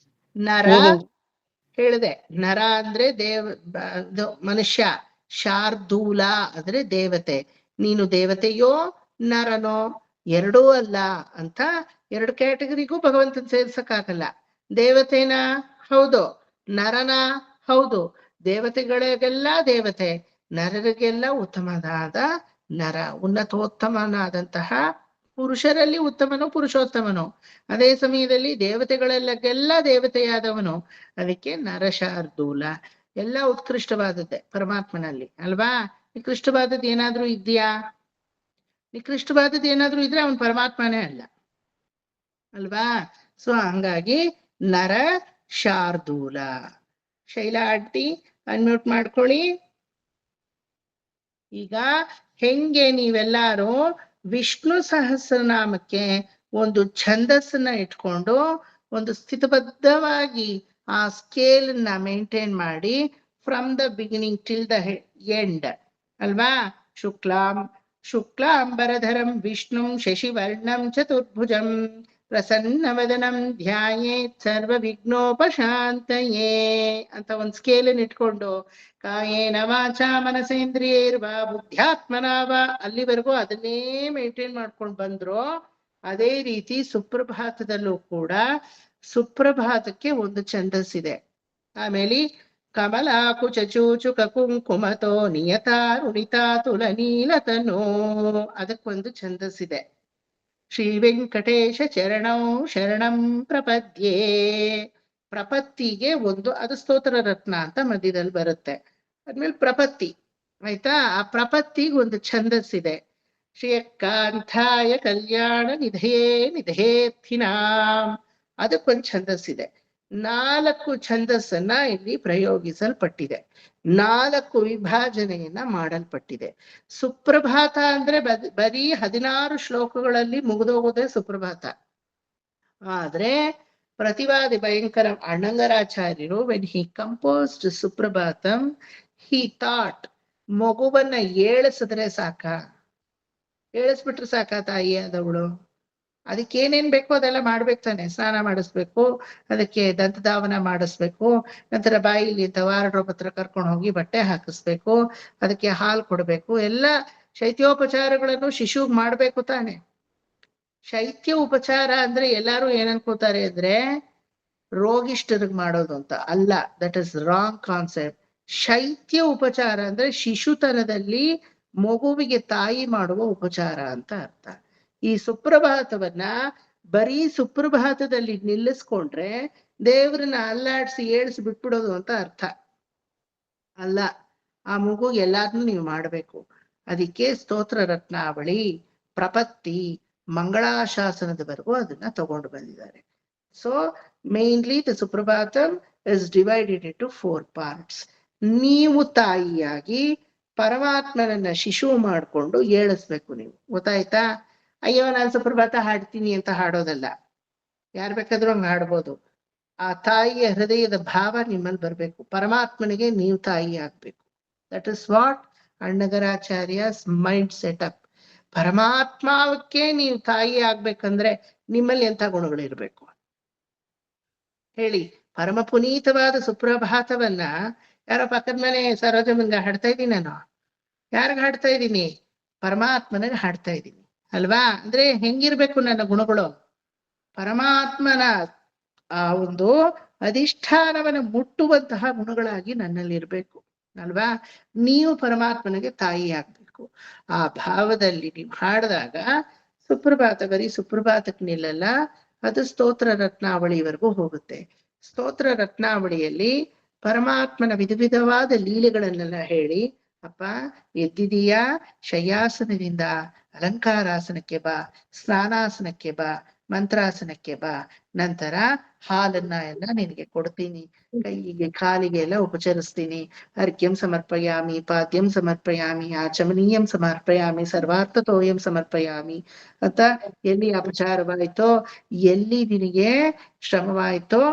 S1: ನರ ಹೇಳಿದೆ. ನರ ಅಂದ್ರೆ ಮನುಷ್ಯ, ಶಾರ್ದೂಲ ಅಂದ್ರೆ ದೇವತೆ. ನೀನು ದೇವತೆಯೋ ನರನೋ ಎರಡೂ ಅಲ್ಲ ಅಂತ 2 ಕ್ಯಾಟಗರಿಗೂ ಭಗವಂತನ ಸೇರ್ಸಕ್ಕಾಗಲ್ಲ. ದೇವತೆನಾ? ಹೌದು. ನರನ? ಹೌದು. ದೇವತೆಗಳಿಗೆಲ್ಲ ದೇವತೆ, ನರರಿಗೆಲ್ಲ ಉತ್ತಮನಾದ ನರ, ಉನ್ನತೋತ್ತಮನಾದಂತಹ ಪುರುಷರಲ್ಲಿ ಉತ್ತಮನು ಪುರುಷೋತ್ತಮನು, ಅದೇ ಸಮಯದಲ್ಲಿ ದೇವತೆಗಳೆಲ್ಲಗೆಲ್ಲ ದೇವತೆಯಾದವನು. ಅದಕ್ಕೆ ನರಶಾರ್ದೂಲ. ಎಲ್ಲ ಉತ್ಕೃಷ್ಟವಾದದ್ದೇ ಪರಮಾತ್ಮನಲ್ಲಿ ಅಲ್ವಾ? ನಿಕೃಷ್ಟವಾದದ್ದು ಏನಾದ್ರೂ ಇದೆಯಾ? ನಿಕೃಷ್ಟವಾದದ್ದು ಏನಾದ್ರೂ ಇದ್ರೆ ಅವನ್ ಪರಮಾತ್ಮನೇ ಅಲ್ಲ ಅಲ್ವಾ? ಸೊ ಹಂಗಾಗಿ ನರ ಶಾರ್ದೂಲ. ಶೈಲಾ ಆಂಟಿ ಅನ್ಮ್ಯೂಟ್ ಮಾಡ್ಕೊಳ್ಳಿ. ಈಗ ಹೆಂಗೆ ನೀವೆಲ್ಲಾರು ವಿಷ್ಣು ಸಹಸ್ರನಾಮಕ್ಕೆ ಒಂದು ಛಂದಸ್ಸನ್ನ ಇಟ್ಕೊಂಡು ಒಂದು ಸ್ಥಿತಬದ್ಧವಾಗಿ ಆ ಸ್ಕೇಲ್ ನ ಮೇಂಟೈನ್ ಮಾಡಿ from the beginning till the end ಅಲ್ವಾ? ಶುಕ್ಲಾಂಬರಧರಂ ವಿಷ್ಣುಂ ಶಶಿವರ್ಣಂ ಚತುರ್ಭುಜಂ ಪ್ರಸನ್ನವದನಂ ಧ್ಯಾಯೇತ್ ಸರ್ವ ವಿಘ್ನೋಪಶಾಂತಯೇ ಅಂತ ಒಂದು ಸ್ಕೇಲನ್ನು ಇಟ್ಕೊಂಡು ಕಾಯೇನ ವಾಚಾ ಮನಸೇಂದ್ರಿಯೈರ್ವಾ ಬುದ್ಧ್ಯಾತ್ಮನಾವ ಅಲ್ಲಿವರೆಗೂ ಅದನ್ನೇ ಮೇಂಟೈನ್ ಮಾಡ್ಕೊಂಡು ಬಂದ್ರು. ಅದೇ ರೀತಿ ಸುಪ್ರಭಾತದಲ್ಲೂ ಕೂಡ ಸುಪ್ರಭಾತಕ್ಕೆ ಒಂದು ಛಂದಸ್ಸಿದೆ. ಆಮೇಲೆ ಕಮಲಾಕುಚೂಚುಕ ಕುಂಕುಮತೋ ನಿಯತಾರುಣಿತಾ ತುಲನೀಲತನೋ ಅದಕ್ಕೊಂದು ಛಂದಸ್ಸಿದೆ. ಶ್ರೀ ವೆಂಕಟೇಶ ಚರಣೌ ಶರಣಂ ಪ್ರಪದ್ಯೆ. ಪ್ರಪತ್ತಿಗೆ ಒಂದು ಅದು ಸ್ತೋತ್ರ ರತ್ನ ಅಂತ ಮಧ್ಯದಲ್ಲಿ ಬರುತ್ತೆ. ಅದ್ಮೇಲೆ ಪ್ರಪತ್ತಿ ಆಯ್ತಾ? ಆ ಪ್ರಪತ್ತಿಗೆ ಒಂದು ಛಂದಸ್ಸಿದೆ. ಶ್ರೀಯಕಾಂತಾಯ ಕಲ್ಯಾಣ ನಿಧಯೇ ನಿಧೇರ್ಥಿನಾಂ ಅದಕ್ಕೊಂದು ಛಂದಸ್ಸಿದೆ. 4 ಛಂದಸ್ಸನ್ನ ಇಲ್ಲಿ ಪ್ರಯೋಗಿಸಲ್ಪಟ್ಟಿದೆ. 4 ವಿಭಾಜನೆಯನ್ನ ಮಾಡಲ್ಪಟ್ಟಿದೆ. ಸುಪ್ರಭಾತ ಅಂದ್ರೆ ಬರೀ 16 ಶ್ಲೋಕಗಳಲ್ಲಿ ಮುಗಿದೋಗೋದೇ ಸುಪ್ರಭಾತ. ಆದ್ರೆ ಪ್ರತಿವಾದಿ ಭಯಂಕರ ಅಣ್ಣಂಗರಾಚಾರ್ಯರು when he composed Suprabhatam he thought ಮಗುವನ್ನ ಏಳಿಸಿದ್ರೆ ಸಾಕ, ಹೇಳಿಸ್ಬಿಟ್ರೆ ಸಾಕ ತಾಯಿ ಆದವಳು. ಅದಕ್ಕೆ ಏನೇನ್ ಬೇಕೋ ಅದೆಲ್ಲ ಮಾಡ್ಬೇಕು ತಾನೆ. ಸ್ನಾನ ಮಾಡಿಸ್ಬೇಕು, ಅದಕ್ಕೆ ದಂತಧಾವನ ಮಾಡಿಸ್ಬೇಕು, ನಂತರ ಬಾಯಿಲಿ ವಾರ್ಡ್ರೋಬ್ ಹತ್ರ ಕರ್ಕೊಂಡು ಹೋಗಿ ಬಟ್ಟೆ ಹಾಕಿಸ್ಬೇಕು, ಅದಕ್ಕೆ ಹಾಲು ಕೊಡ್ಬೇಕು, ಎಲ್ಲ ಶೈತ್ಯೋಪಚಾರಗಳನ್ನು ಶಿಶುಗ್ ಮಾಡ್ಬೇಕು ತಾನೆ. ಶೈತ್ಯ ಉಪಚಾರ ಅಂದ್ರೆ ಎಲ್ಲಾರು ಏನ್ ಅನ್ಕೋತಾರೆ ಅಂದ್ರೆ ರೋಗಿಷ್ಠರಿಗೆ ಮಾಡೋದು ಅಂತ. ಅಲ್ಲ, ದಟ್ ಇಸ್ ರಾಂಗ್ ಕಾನ್ಸೆಪ್ಟ್. ಶೈತ್ಯ ಉಪಚಾರ ಅಂದ್ರೆ ಶಿಶುತನದಲ್ಲಿ ಮಗುವಿಗೆ ತಾಯಿ ಮಾಡುವ ಉಪಚಾರ ಅಂತ ಅರ್ಥ. ಈ ಸುಪ್ರಭಾತವನ್ನ ಬರೀ ಸುಪ್ರಭಾತದಲ್ಲಿ ನಿಲ್ಲಿಸ್ಕೊಂಡ್ರೆ ದೇವ್ರನ್ನ ಅಲ್ಲಾಡ್ಸಿ ಏಳ್ಸಿ ಬಿಟ್ಬಿಡೋದು ಅಂತ ಅರ್ಥ ಅಲ್ಲ. ಆ ಮಗು ಎಲ್ಲಾದ್ನೂ ನೀವು ಮಾಡ್ಬೇಕು. ಅದಕ್ಕೆ ಸ್ತೋತ್ರ ರತ್ನಾವಳಿ, ಪ್ರಪತ್ತಿ, ಮಂಗಳಾಶಾಸನದವರೆಗೂ ಅದನ್ನ ತಗೊಂಡು ಬಂದಿದ್ದಾರೆ. So mainly the Suprabhatam is divided into 4 parts. ನೀವು ತಾಯಿಯಾಗಿ ಪರಮಾತ್ಮನನ್ನ ಶಿಶು ಮಾಡ್ಕೊಂಡು ಏಳಿಸ್ಬೇಕು ನೀವು. ಗೊತ್ತಾಯ್ತಾ? ಅಯ್ಯೋ ನಾನು ಸುಪ್ರಭಾತ ಹಾಡ್ತೀನಿ ಅಂತ ಹಾಡೋದಲ್ಲ. ಯಾರ್ ಬೇಕಾದ್ರೂ ಹಂಗ ಹಾಡ್ಬೋದು. ಆ ತಾಯಿಯ ಹೃದಯದ ಭಾವ ನಿಮ್ಮಲ್ಲಿ ಬರ್ಬೇಕು. ಪರಮಾತ್ಮನಿಗೆ ನೀವು ತಾಯಿ ಆಗ್ಬೇಕು. That is what Annangaracharya's mind setup. ಪರಮಾತ್ಮಕ್ಕೆ ನೀವು ತಾಯಿ ಆಗ್ಬೇಕಂದ್ರೆ ನಿಮ್ಮಲ್ಲಿ ಎಂಥ ಗುಣಗಳಿರ್ಬೇಕು ಹೇಳಿ. ಪರಮ ಪುನೀತವಾದ ಸುಪ್ರಭಾತವನ್ನ ಯಾರೋ ಪಕ್ಕದ ಮನೆ ಸರೋಜಮ್ಮಂಗ ಹಾಡ್ತಾ ಇದ್ದೀನಿ ನಾನು. ಯಾರಿಗ ಹಾಡ್ತಾ ಇದ್ದೀನಿ? ಪರಮಾತ್ಮನಿಗೆ ಹಾಡ್ತಾ ಇದ್ದೀನಿ ಅಲ್ವಾ? ಅಂದ್ರೆ ಹೆಂಗಿರ್ಬೇಕು ನನ್ನ ಗುಣಗಳು? ಪರಮಾತ್ಮನ ಆ ಒಂದು ಅಧಿಷ್ಠಾನವನ್ನ ಮುಟ್ಟುವಂತಹ ಗುಣಗಳಾಗಿ ನನ್ನಲ್ಲಿ ಇರ್ಬೇಕು ಅಲ್ವಾ? ನೀವು ಪರಮಾತ್ಮನಿಗೆ ತಾಯಿ ಆಗ್ಬೇಕು. ಆ ಭಾವದಲ್ಲಿ ನೀವು ಹಾಡಿದಾಗ ಸುಪ್ರಭಾತ ಬರೀ ಸುಪ್ರಭಾತಕ್ಕೆ ನಿಲ್ಲಲ್ಲ, ಅದು ಸ್ತೋತ್ರ ರತ್ನಾವಳಿವರೆಗೂ ಹೋಗುತ್ತೆ. ಸ್ತೋತ್ರ ರತ್ನಾವಳಿಯಲ್ಲಿ ಪರಮಾತ್ಮನ ವಿಧ ವಿಧವಾದ ಲೀಲೆಗಳನ್ನೆಲ್ಲ ಹೇಳಿ, ಅಪ್ಪ ಎದ್ದಿದೀಯಾ, ಶಯ್ಯಾಸನದಿಂದ ಅಲಂಕಾರಾಸನಕ್ಕೆ ಬಾ, ಸ್ನಾನಾಸನಕ್ಕೆ ಬಾ, ಮಂತ್ರಾಸನಕ್ಕೆ ಬಾ, ನಂತರ ಹಾಲನ್ನ ಎಲ್ಲ ನಿನಗೆ ಕೊಡ್ತೀನಿ, ಕೈಗೆ ಕಾಲಿಗೆ ಎಲ್ಲ ಉಪಚರಿಸ್ತೀನಿ, ಅರ್ಘ್ಯಂ ಸಮರ್ಪಯಾಮಿ, ಪಾದ್ಯಂ ಸಮರ್ಪಯಾಮಿ, ಆಚಮನೀಯಂ ಸಮರ್ಪಯಾಮಿ, ಸರ್ವಾರ್ಥತೋಯಂ ಸಮರ್ಪಯಾಮಿ ಅಂತ ಎಲ್ಲಿ ಅಪಚಾರವಾಯ್ತೋ, ಎಲ್ಲಿ ನಿನಗೆ ಶ್ರಮವಾಯ್ತೋ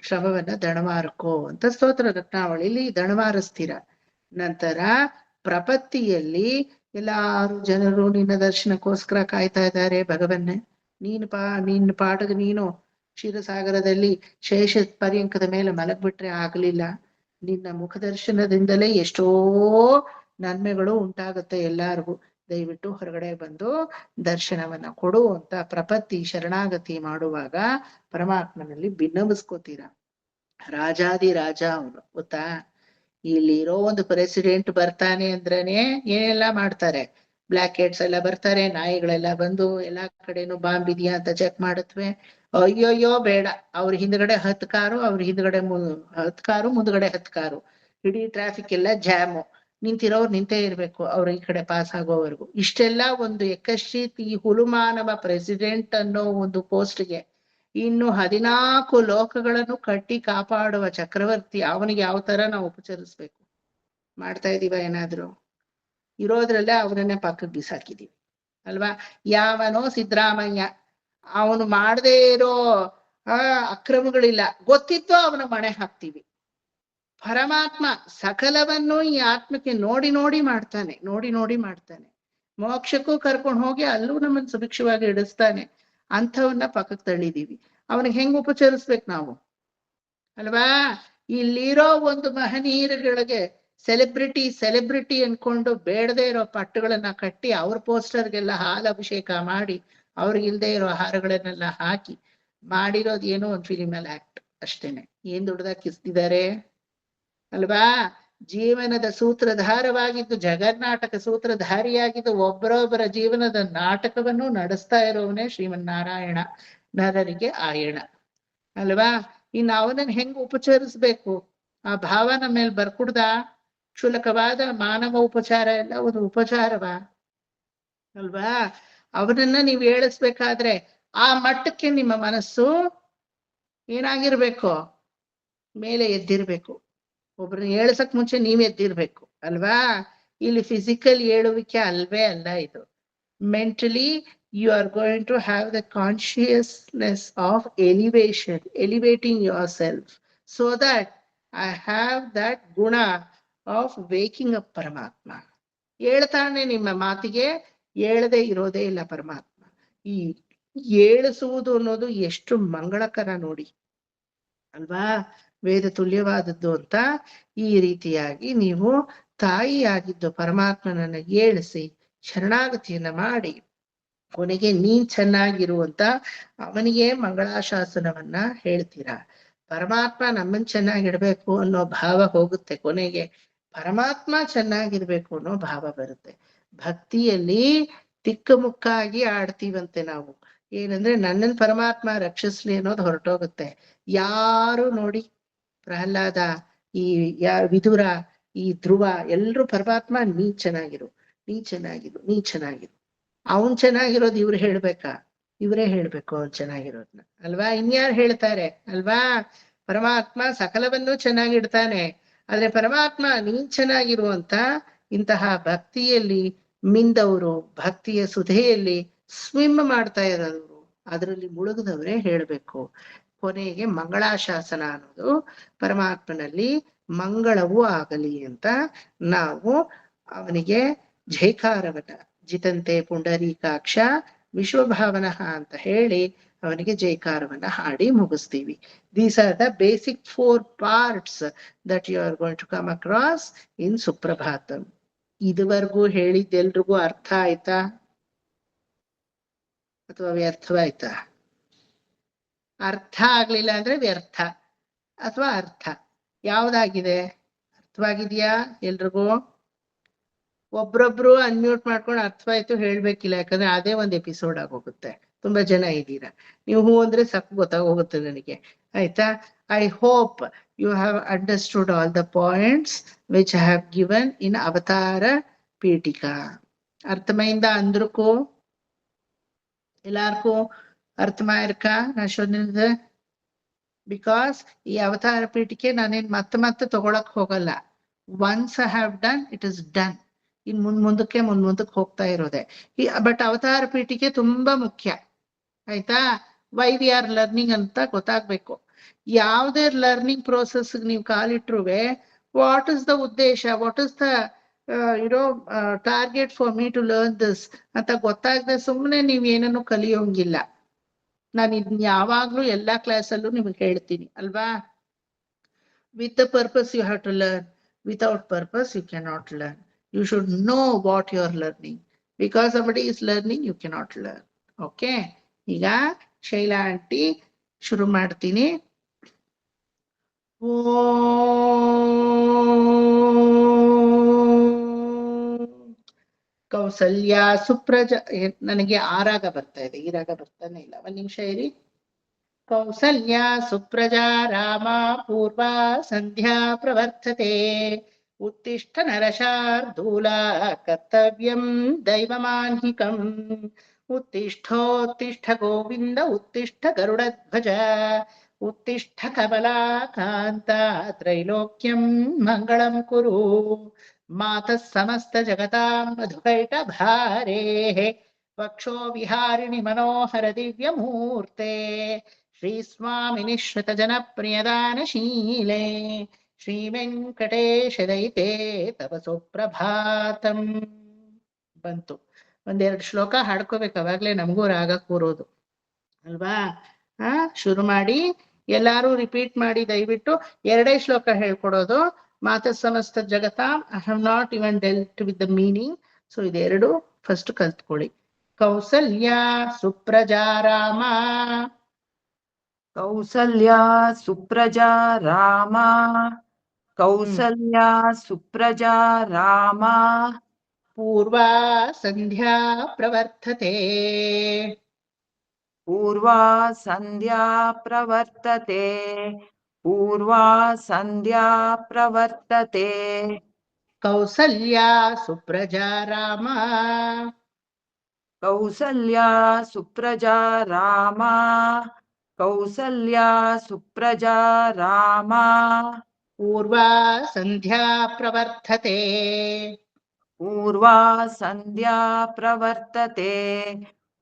S1: ಶ್ರಮವನ್ನ ದಣವಾರಕೋ ಅಂತ ಸ್ತೋತ್ರ ರತ್ನಾವಳಿಲಿ ದಣವಾರಿಸ್ತೀರ. ನಂತರ ಪ್ರಪತ್ತಿಯಲ್ಲಿ ಎಲ್ಲಾರು ಜನರು ನಿನ್ನ ದರ್ಶನಕ್ಕೋಸ್ಕರ ಕಾಯ್ತಾ ಇದ್ದಾರೆ. ಭಗವನ್ನೇ ನಿನ್ನ ಪಾಠದ ನೀನು ಕ್ಷೀರಸಾಗರದಲ್ಲಿ ಶೇಷ ಪರ್ಯಂಕದ ಮೇಲೆ ಮಲಗ್ಬಿಟ್ರೆ ಆಗ್ಲಿಲ್ಲ. ನಿನ್ನ ಮುಖದರ್ಶನದಿಂದಲೇ ಎಷ್ಟೋ ನನ್ಮೆಗಳು ಉಂಟಾಗುತ್ತೆ ಎಲ್ಲಾರ್ಗು. ದಯವಿಟ್ಟು ಹೊರಗಡೆ ಬಂದು ದರ್ಶನವನ್ನ ಕೊಡು ಅಂತ ಪ್ರಪತ್ತಿ ಶರಣಾಗತಿ ಮಾಡುವಾಗ ಪರಮಾತ್ಮನಲ್ಲಿ ಭಿನ್ನವಿಸ್ಕೋತೀರ. ರಾಜಾದಿ ರಾಜ ಅವನು, ಗೊತ್ತಾ? ಇಲ್ಲಿರೋ ಒಂದು ಪ್ರೆಸಿಡೆಂಟ್ ಬರ್ತಾನೆ ಅಂದ್ರೇನೆ ಏನೆಲ್ಲಾ ಮಾಡ್ತಾರೆ. ಬ್ಲಾಕ್ ಹೆಡ್ಸ್ ಎಲ್ಲ ಬರ್ತಾರೆ, ನಾಯಿಗಳೆಲ್ಲ ಬಂದು ಎಲ್ಲಾ ಕಡೆನೂ ಬಾಂಬ್ ಇದೆಯಾ ಅಂತ ಚೆಕ್ ಮಾಡತ್ವೆ. ಅಯ್ಯೋಯ್ಯೋ ಬೇಡ, ಅವ್ರ ಹಿಂದ್ಗಡೆ 10 ಕಾರು, ಅವ್ರ ಹಿಂದ್ಗಡೆ 10 ಕಾರು, ಮುಂದ್ಗಡೆ 10 ಕಾರು, ಇಡೀ ಟ್ರಾಫಿಕ್ ಎಲ್ಲ ಜಾಮು. ನಿಂತಿರೋರು ನಿಂತೇ ಇರ್ಬೇಕು ಅವ್ರ ಈ ಕಡೆ ಪಾಸ್ ಆಗೋವರೆಗೂ. ಇಷ್ಟೆಲ್ಲ ಒಂದು ಯಕಶ್ಚಿತ್ ಈ ಹುಲುಮಾನವ ಪ್ರೆಸಿಡೆಂಟ್ ಅನ್ನೋ ಒಂದು ಪೋಸ್ಟ್ಗೆ ಇನ್ನು 14 ಲೋಕಗಳನ್ನು ಕಟ್ಟಿ ಕಾಪಾಡುವ ಚಕ್ರವರ್ತಿ ಅವನಿಗೆ ಯಾವ ತರ ನಾವು ಉಪಚರಿಸ್ಬೇಕು? ಮಾಡ್ತಾ ಇದೀವ ಏನಾದ್ರು? ಇರೋದ್ರಲ್ಲೇ ಅವನನ್ನೇ ಪಕ್ಕಕ್ಕೆ ಬಿಸಾಕಿದೀವಿ ಅಲ್ವಾ? ಯಾವನೋ ಸಿದ್ದರಾಮಯ್ಯ, ಅವನು ಮಾಡದೇ ಇರೋ ಅಕ್ರಮಗಳಿಲ್ಲ, ಗೊತ್ತಿತ್ತು ಅವನ ಮಣೆ ಹಾಕ್ತೀವಿ. ಪರಮಾತ್ಮ ಸಕಲವನ್ನು ಈ ಆತ್ಮಕ್ಕೆ ನೋಡಿ ನೋಡಿ ಮಾಡ್ತಾನೆ, ನೋಡಿ ನೋಡಿ ಮಾಡ್ತಾನೆ. ಮೋಕ್ಷಕ್ಕೂ ಕರ್ಕೊಂಡು ಹೋಗಿ ಅಲ್ಲೂ ನಮ್ಮನ್ನು ಸುಭಿಕ್ಷವಾಗಿ ಇಡಿಸ್ತಾನೆ. ಅಂಥವನ್ನ ಪಕ್ಕಕ್ಕೆ ತಳ್ಳಿದೀವಿ. ಅವನಿಗೆ ಹೆಂಗ್ ಉಪಚರಿಸ್ಬೇಕು ನಾವು ಅಲ್ವಾ? ಇಲ್ಲಿರೋ ಒಂದು ಮಹನೀಯರುಗಳಿಗೆ ಸೆಲೆಬ್ರಿಟಿ ಅನ್ಕೊಂಡು ಬೇಡದೇ ಇರೋ ಪಟ್ಟುಗಳನ್ನ ಕಟ್ಟಿ ಅವ್ರ ಪೋಸ್ಟರ್ಗೆಲ್ಲ ಹಾಲು ಅಭಿಷೇಕ ಮಾಡಿ ಅವ್ರಿಗಿಲ್ದೇ ಇರೋ ಆಹಾರಗಳನ್ನೆಲ್ಲ ಹಾಕಿ ಮಾಡಿರೋದು ಏನೋ ಒಂದು ಫಿಲಿಮಲ್ ಆಕ್ಟ್ ಅಷ್ಟೇನೆ. ಏನ್ ದುಡ್ಡದಾಗ ಕಿಸ್ತಿದ್ದಾರೆ ಅಲ್ವಾ? ಜೀವನದ ಸೂತ್ರಧಾರವಾಗಿದ್ದು, ಜಗನ್ನಾಟಕ ಸೂತ್ರಧಾರಿಯಾಗಿದ್ದು, ಒಬ್ಬರೊಬ್ಬರ ಜೀವನದ ನಾಟಕವನ್ನು ನಡೆಸ್ತಾ ಇರೋವನೇ ಶ್ರೀಮನ್ನಾರಾಯಣ, ನರರಿಗೆ ಆಯಣ ಅಲ್ವಾ? ಇನ್ನು ಅವನನ್ನ ಹೆಂಗ್ ಉಪಚರಿಸ್ಬೇಕು? ಆ ಭಾವ ನಮ್ಮ ಮೇಲೆ ಬರ್ಕುಡ್ದ? ಕ್ಷುಲಕವಾದ ಮಾನವ ಉಪಚಾರ ಎಲ್ಲ ಒಂದು ಉಪಚಾರವ ಅಲ್ವಾ? ಅವನನ್ನ ನೀವು ಏಳಿಸ್ಬೇಕಾದ್ರೆ ಆ ಮಟ್ಟಕ್ಕೆ ನಿಮ್ಮ ಮನಸ್ಸು ಏನಾಗಿರ್ಬೇಕು? ಮೇಲೆ ಎದ್ದಿರ್ಬೇಕು. ಒಬ್ರನ್ನ ಏಳ್ಸಕ್ ಮುಂಚೆ ನೀವ್ ಎದ್ದಿರ್ಬೇಕು ಅಲ್ವಾ? ಇಲ್ಲಿ ಫಿಸಿಕಲ್ ಏಳುವಿಕೆ ಅಲ್ವೇ ಅಲ್ಲ ಇದು. Mentally you are going to have the consciousness of elevation, elevating yourself, so that I have that guna of waking up Paramatma. ಹೇಳ್ತಾನೆ ನಿಮ್ಮ ಮಾತಿಗೆ, ಏಳದೆ ಇರೋದೇ ಇಲ್ಲ ಪರಮಾತ್ಮ. ಈ ಏಳಿಸುವುದು ಅನ್ನೋದು ಎಷ್ಟು ಮಂಗಳಕರ ನೋಡಿ ಅಲ್ವಾ, ವೇದ ತುಲ್ಯವಾದದ್ದು ಅಂತ. ಈ ರೀತಿಯಾಗಿ ನೀವು ತಾಯಿಯಾಗಿದ್ದು ಪರಮಾತ್ಮನನ್ನ ಏಳಿಸಿ ಶರಣಾಗತಿಯನ್ನ ಮಾಡಿ ಕೊನೆಗೆ ನೀನ್ ಚೆನ್ನಾಗಿರುವಂತ ಅವನಿಗೆ ಮಂಗಳಾಶಾಸನವನ್ನ ಹೇಳ್ತೀರಾ. ಪರಮಾತ್ಮ ನಮ್ಮನ್ ಚೆನ್ನಾಗಿಡ್ಬೇಕು ಅನ್ನೋ ಭಾವ ಹೋಗುತ್ತೆ, ಕೊನೆಗೆ ಪರಮಾತ್ಮ ಚೆನ್ನಾಗಿರ್ಬೇಕು ಅನ್ನೋ ಭಾವ ಬರುತ್ತೆ. ಭಕ್ತಿಯಲ್ಲಿ ತಿಕ್ಕಮುಕ್ಕಾಗಿ ಆಡ್ತೀವಂತೆ ನಾವು. ಏನಂದ್ರೆ ನನ್ನನ್ ಪರಮಾತ್ಮ ರಕ್ಷಿಸ್ಲಿ ಅನ್ನೋದು ಹೊರಟೋಗುತ್ತೆ. ಯಾರು ನೋಡಿ ಪ್ರಹ್ಲಾದ, ಈ ವಿದುರ, ಈ ಧ್ರುವ, ಎಲ್ರು ಪರಮಾತ್ಮ ನೀ ಚೆನ್ನಾಗಿರು, ನೀ ಚೆನ್ನಾಗಿರು, ನೀ ಚೆನ್ನಾಗಿರು. ಅವನ್ ಚೆನ್ನಾಗಿರೋದು ಇವ್ರು ಹೇಳ್ಬೇಕಾ? ಇವರೇ ಹೇಳ್ಬೇಕು ಅವ್ನ್ ಚೆನ್ನಾಗಿರೋದ್ನ ಅಲ್ವಾ? ಇನ್ಯಾರು ಹೇಳ್ತಾರೆ ಅಲ್ವಾ? ಪರಮಾತ್ಮ ಸಕಲವನ್ನು ಚೆನ್ನಾಗಿಡ್ತಾನೆ. ಆದ್ರೆ ಪರಮಾತ್ಮ ನೀನ್ ಚೆನ್ನಾಗಿರುವಂತ ಇಂತಹ ಭಕ್ತಿಯಲ್ಲಿ ಮಿಂದವರು, ಭಕ್ತಿಯ ಸುಧೆಯಲ್ಲಿ ಸ್ವಿಮ್ ಮಾಡ್ತಾ ಇರೋರು, ಅದರಲ್ಲಿ ಮುಳುಗದವರೇ ಹೇಳ್ಬೇಕು. ಕೊನೆಗೆ ಮಂಗಳಾಶಾಸನ ಅನ್ನೋದು ಪರಮಾತ್ಮನಲ್ಲಿ ಮಂಗಳವೂ ಆಗಲಿ ಅಂತ ನಾವು ಅವನಿಗೆ ಜೈಕಾರವನ್ನ, ಜಿತಂತೆ ಪುಂಡರೀಕಾಕ್ಷ ವಿಶ್ವಭಾವನಃ ಅಂತ ಹೇಳಿ ಅವನಿಗೆ ಜೈಕಾರವನ್ನ ಹಾಡಿ ಮುಗಿಸ್ತೀವಿ. These are the basic 4 parts that you are going to come across in Suprabhatam. ಇದುವರೆಗೂ ಹೇಳಿದ್ದೆಲ್ರಿಗೂ ಅರ್ಥ ಆಯ್ತಾ ಅಥವಾ ವ್ಯರ್ಥವಾಯ್ತಾ? ಅರ್ಥ ಆಗ್ಲಿಲ್ಲ ಅಂದ್ರೆ ವ್ಯರ್ಥ ಅಥವಾ ಅರ್ಥ ಯಾವ್ದಾಗಿದೆ? ಅರ್ಥವಾಗಿದ್ಯಾ ಎಲ್ರಿಗೂ? ಒಬ್ರೊಬ್ರು ಅನ್ಮ್ಯೂಟ್ ಮಾಡ್ಕೊಂಡು ಅರ್ಥವಾಯ್ತು ಹೇಳ್ಬೇಕಿಲ್ಲ, ಯಾಕಂದ್ರೆ ಅದೇ ಒಂದ್ ಎಪಿಸೋಡ್ ಆಗೋಗುತ್ತೆ. ತುಂಬಾ ಜನ ಇದ್ದೀರಾ, ನೀವು ಹೂ ಅಂದ್ರೆ ಸಾಕು ಗೊತ್ತಾಗೋಗುತ್ತೆ ನನಗೆ, ಆಯ್ತಾ? I hope you have understood all the points which I have given in Avatara Peethika. ಅರ್ಥಮೈಂದ ಅಂದ್ರಕ್ಕೂ ಎಲ್ಲಾರ್ಗೂ ಅರ್ಥಮಾயிருக்கா நான் சொன்னது? ಬಿಕಾಸ್ ಈ ಅವತಾರ ಪೀಠಿಕೆ ನಾನೇನ್ ಮತ್ತೆ ತಗೊಳಕ್ ಹೋಗಲ್ಲ. Once I have done it is done. ಇನ್ ಮುಂದಕ್ಕೆ ಹೋಗ್ತಾ ಇರೋದೆ. ಬಟ್ ಅವತಾರ ಪೀಠಿಕೆ ತುಂಬಾ ಮುಖ್ಯ, ಆಯ್ತಾ? ವೈ ವಿ ಆರ್ ಲರ್ನಿಂಗ್ ಅಂತ ಗೊತ್ತಾಗ್ಬೇಕು. ಯಾವುದೇ ಲರ್ನಿಂಗ್ ಪ್ರೋಸೆಸ್ ನೀವು ಕಾಲಿಟ್ರುವೆ ವಾಟ್ ಇಸ್ ದ ಉದ್ದೇಶ, what is the target for me to learn this ಅಂತ ಗೊತ್ತಾಗದೆ ಸುಮ್ಮನೆ ನೀವ್ ಏನನ್ನು ಕಲಿಯೋಂಗಿಲ್ಲ. ನಾನು ಇದನ್ನ ಯಾವಾಗ್ಲೂ ಎಲ್ಲಾ ಕ್ಲಾಸಲ್ಲೂ ನಿಮ್ಗೆ ಹೇಳ್ತೀನಿ ಅಲ್ವಾ? With the purpose you have to learn, without purpose you cannot learn. You should know what you are learning. Because somebody is learning, you cannot learn. Okay? ಈಗ ಶೈಲಾ ಆಂಟಿ ಶುರು ಮಾಡ್ತೀನಿ. ಕೌಸಲ್ಯ ಸುಪ್ರಜ, ನನಗೆ ಆ ರಾಗ ಬರ್ತಾ ಇದೆ, ಈ ರಾಗ ಬರ್ತಾನೆ ಇಲ್ಲ. ಒಂದ್ ನಿಮಿಷ ಇರಿ. ಕೌಸಲ್ಯ ಸುಪ್ರಜಾ ರಾಮ ಪೂರ್ವಾ ಸಂಧ್ಯಾ ಪ್ರವರ್ತತೆ. ಉತ್ತಿಷ್ಠ ನರಶಾರ್ದೂಲ ಕರ್ತವ್ಯಂ ದೈವಮಾನ್ಹಿಕಂ. ಉತ್ತಿಷ್ಠೋತ್ತಿಷ್ಠ ಗೋವಿಂದ ಉತ್ತಿಷ್ಠ ಗರುಡಧ್ವಜ. ಉತ್ತಿಷ್ಠ ಕಮಲಾಕಾಂತ ತ್ರೈಲೋಕ್ಯಂ ಮಂಗಳಂ ಕುರು. ಮಾತಃ ಸಮಸ್ತ ಜಗತಾಂ ಮಧುಕೈಟ ಭಾರೇಃ. ವಕ್ಷೋ ವಿಹಾರಿಣಿ ಮನೋಹರ ದಿವ್ಯ ಮೂರ್ತೆ. ಶ್ರೀ ಸ್ವಾಮಿನಿ ಶ್ರುತ ಜನಪ್ರಿಯದಾನಶೀಲೆ. ಶ್ರೀ ವೆಂಕಟೇಶ ದಯಿತೆ ತವ ಸುಪ್ರಭಾತಂ. ಬಂತು. ಒಂದೆರಡು ಶ್ಲೋಕ ಹಾಡ್ಕೋಬೇಕು, ಅವಾಗ್ಲೇ ನಮಗೂ ರಾಗ ಕೂರೋದು ಅಲ್ವಾ? ಶುರು ಮಾಡಿ, ಎಲ್ಲಾರು ರಿಪೀಟ್ ಮಾಡಿ ದಯವಿಟ್ಟು. 2 ಶ್ಲೋಕ ಹೇಳ್ಕೊಡೋದು. ಮಾತಃ ಸಮಸ್ತ ಜಗತ, I have not even dealt with the meaning. So ಇದೆರಡು ಫಸ್ಟ್ ಕಲ್ತ್ಕೊಳ್ಳಿ. ಕೌಸಲ್ಯ ಸುಪ್ರಜಾ ರಾಮ.
S4: ಕೌಸಲ್ಯ ಸುಪ್ರಜಾ ರಾಮ. ಕೌಸಲ್ಯ ಸುಪ್ರಜಾ ರಾಮ.
S1: ಪೂರ್ವಾ ಸಂಧ್ಯಾ ಪ್ರವರ್ತತೆ.
S4: ಪೂರ್ವಾ ಸಂಧ್ಯಾ ಪ್ರವರ್ತತೆ. ಪೂರ್ವಾ ಸಂಧ್ಯಾ ಪ್ರವರ್ತತೆ.
S1: ಕೌಸಲ್ಯ ಸುಪ್ರಜಾ ರಾಮ.
S4: ಕೌಸಲ್ಯ ಸುಪ್ರಜಾ ರಾಮ. ಕೌಸಲ್ಯ ಸುಪ್ರಜಾ ರಾಮ.
S1: ಪೂರ್ವಾ ಸಂಧ್ಯಾ ಪ್ರವರ್ತತೆ.
S4: ಪೂರ್ವಾ ಸಂಧ್ಯಾ ಪ್ರವರ್ತತೆ.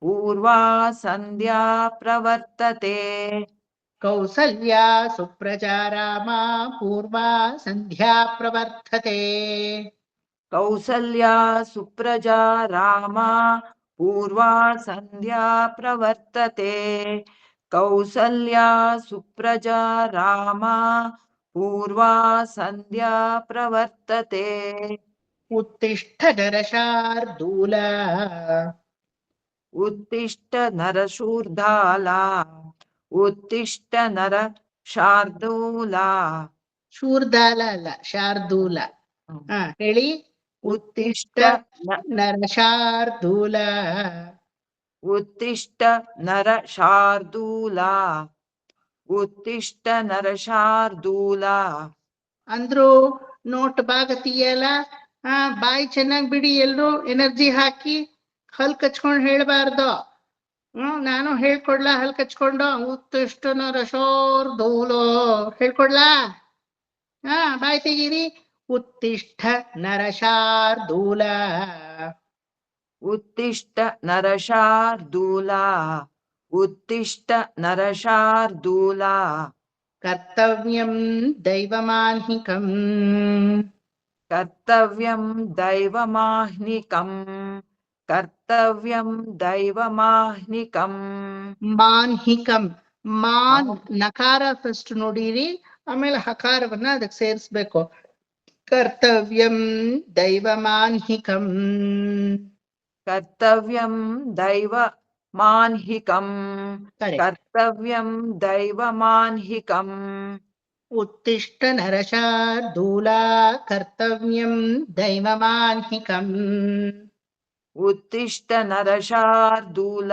S4: ಪೂರ್ವಾ ಸಂಧ್ಯಾ ಪ್ರವರ್ತತೆ.
S1: ಕೌಸಲ್ಯ ಸುಪ್ರಜಾ ರಾಮ ಪೂರ್ವಾ ಸಂಧ್ಯಾ ಪ್ರವರ್ತತೆ.
S4: ಕೌಸಲ್ಯಾ ಸುಪ್ರಜಾ ರಾಮ ಪೂರ್ವಾ ಸಂಧ್ಯಾ ಪ್ರವರ್ತತೆ ಕೌಸಲ್ಯಾ ಸುಪ್ರಜಾ ರಾಮ ಪೂರ್ವಾ ಸಂಧ್ಯಾ ಪ್ರವರ್ತತೆ
S1: उत्तिष्ठ नरशार्दूल
S4: ಉತ್ತಿಷ್ಟ ನರಶೂರ್ಧಾಲ ಉತ್ತಿಷ್ಟ ನರ ಶಾರ್ದೂಲ
S1: ಶೂರ್ದಾಲ ಅಲ್ಲ ಶಾರ್ದೂಲ. ಹೇಳಿ. ಉತ್ತಿಷ್ಟ ನರಶಾರ್ದೂಲ
S4: ಉತ್ತಿಷ್ಟ ನರ ಶಾರ್ದೂಲ ಉತ್ತಿಷ್ಟ ನರ ಶಾರ್ದೂಲ
S1: ಅಂದ್ರು ನೋಟ್ ಬಾಗತಿಯಲ್ಲ. ಬಾಯಿ ಚೆನ್ನಾಗ್ ಬಿಡಿ, ಎಲ್ರು ಎನರ್ಜಿ ಹಾಕಿ. ಹಲ್ ಕಚ್ಕೊಂಡ್ ಹೇಳ್ಬಾರ್ದು. ನಾನು ಹೇಳ್ಕೊಡ್ಲಾ ಹಲ್ ಕಚ್ಕೊಂಡು? ಉತ್ತಿಷ್ಟ ನರಶಾರ್ದೂಲ ಹೇಳ್ಕೊಡ್ಲಾ? ಬಾಯ್ ತೆಗೀರಿ. ಉತ್ತಿಷ್ಠ ನರಶಾರ್ದೂಲ
S4: ಉತ್ತಿಷ್ಟ ನರ ಶಾರ್ದೂಲ ಉತ್ತಿಷ್ಟ ನರ ಶಾರ್ದೂಲ
S1: ಕರ್ತವ್ಯಂ ದೈವಮಾನ್ಹಿಕಂ
S4: ಕರ್ತವ್ಯಂ ದೈವಮಾಹ್ನಿಕಂ ಕರ್ತವ್ಯಂ ದೈವಮಾಹ್ನಿಕಂ
S1: ಮಾನ್ಹಿಕಂ. ಮಾನ್ ನಕಾರ ಫಸ್ಟ್ ನೋಡಿರಿ, ಆಮೇಲೆ ಹಕಾರವನ್ನ ಅದಕ್ಕೆ ಸೇರಿಸ್ಬೇಕು. ಕರ್ತವ್ಯಂ ದೈವಮಾನ್ಹಿಕಂ
S4: ಕರ್ತವ್ಯಂ ದೈವ ಮಾನ್ಹಿಕಂ
S1: Correct.
S4: ಕರ್ತವ್ಯಂ ದೈವಮಾನ್ಹಿಕಂ
S1: ಉತ್ತಿಷ್ಠ ನರಶಾರ್ದೂಲ ಕರ್ತವ್ಯಂ ದೈವಮಾನ್ಹಿಕಂ
S4: ಉತ್ತಿಷ್ಟ ನರ ಶಾರ್ದೂಲ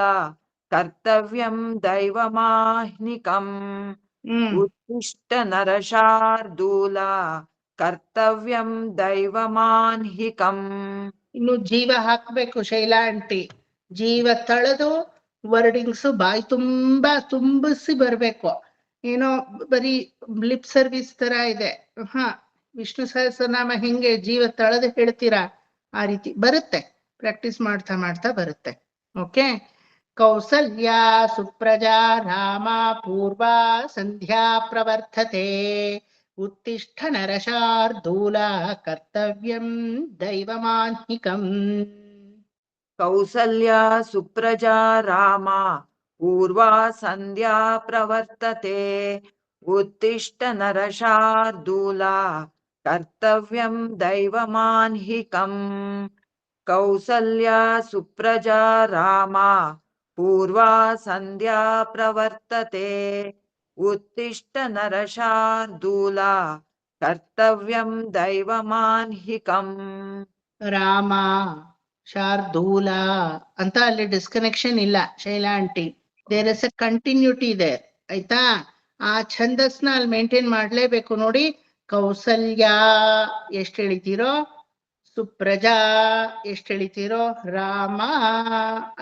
S4: ಕರ್ತವ್ಯಂ ದೈವಮಾಹ್ನಿಕಂ ಉತ್ತಿಷ್ಟ ನರ ಶಾರ್ದೂಲ ಕರ್ತವ್ಯಂ ದೈವಮಾನ್ಹಿಕಂ.
S1: ಇನ್ನು ಜೀವ ಹಾಕ್ಬೇಕು ಶೈಲಾ ಆಂಟಿ. ಜೀವ ತಳೆದು ವರ್ಡಿಂಗ್ಸ್ ಬಾಯಿ ತುಂಬಾ ತುಂಬಿಸಿ ಬರ್ಬೇಕು. ಏನೋ ಬರೀ ಲಿಪ್ ಸರ್ವಿಸ್ ತರ ಇದೆ. ವಿಷ್ಣು ಸಹಸ್ರನಾಮ ಹೆಂಗೆ ಜೀವ ತಳೆದು ಹೇಳ್ತೀರಾ ಆ ರೀತಿ ಬರುತ್ತೆ. ಪ್ರಾಕ್ಟೀಸ್ ಮಾಡ್ತಾ ಮಾಡ್ತಾ ಬರುತ್ತೆ. ಓಕೆ. ಕೌಸಲ್ಯ ಸುಪ್ರಜಾ ರಾಮ ಪೂರ್ವಾ ಸಂಧ್ಯಾ ಪ್ರವರ್ತತೆ ಉತ್ತಿಷ್ಠ ನರಶಾರ್ದೂಲ ಕರ್ತವ್ಯಂ ದೈವಮಾನ್ಹಿಕಂ.
S4: ಕೌಸಲ್ಯ ಸುಪ್ರಜಾ ರಾಮ ಪೂರ್ವಾ ಸಂಧ್ಯಾ ಪ್ರವರ್ತತೆ ಉತ್ತಿಷ್ಠ ನರ ಶಾರ್ದೂಲ ಕರ್ತವ್ಯಂ ದೈವಮಾನ್ಹಿಕಂ. ಕೌಸಲ್ಯ ಸುಪ್ರಜಾ ರಾಮ ಪೂರ್ವಾ ಸಂಧ್ಯಾ ಪ್ರವರ್ತತೆ ಉತ್ತಿಷ್ಠ ನರ ಶಾರ್ದೂಲ ಕರ್ತವ್ಯಂ ದೈವಮಾನ್ಹಿಕಂ.
S1: ರಾಮ ಶಾರ್ದೂಲ ಅಂತ ಅಲ್ಲಿ ಡಿಸ್ಕನೆಕ್ಷನ್ ಇಲ್ಲ Shaila aunty. There is a continuity ಇದೆ, ಆಯ್ತಾ? ಆ ಛಂದಸ್ನ ಅಲ್ಲಿ ಮೇಂಟೈನ್ ಮಾಡ್ಲೇಬೇಕು ನೋಡಿ. ಕೌಸಲ್ಯ ಎಷ್ಟ್ ಎಳಿತೀರೋ, ಸುಪ್ರಜಾ ಎಷ್ಟ್ ಎಳಿತೀರೋ, ರಾಮ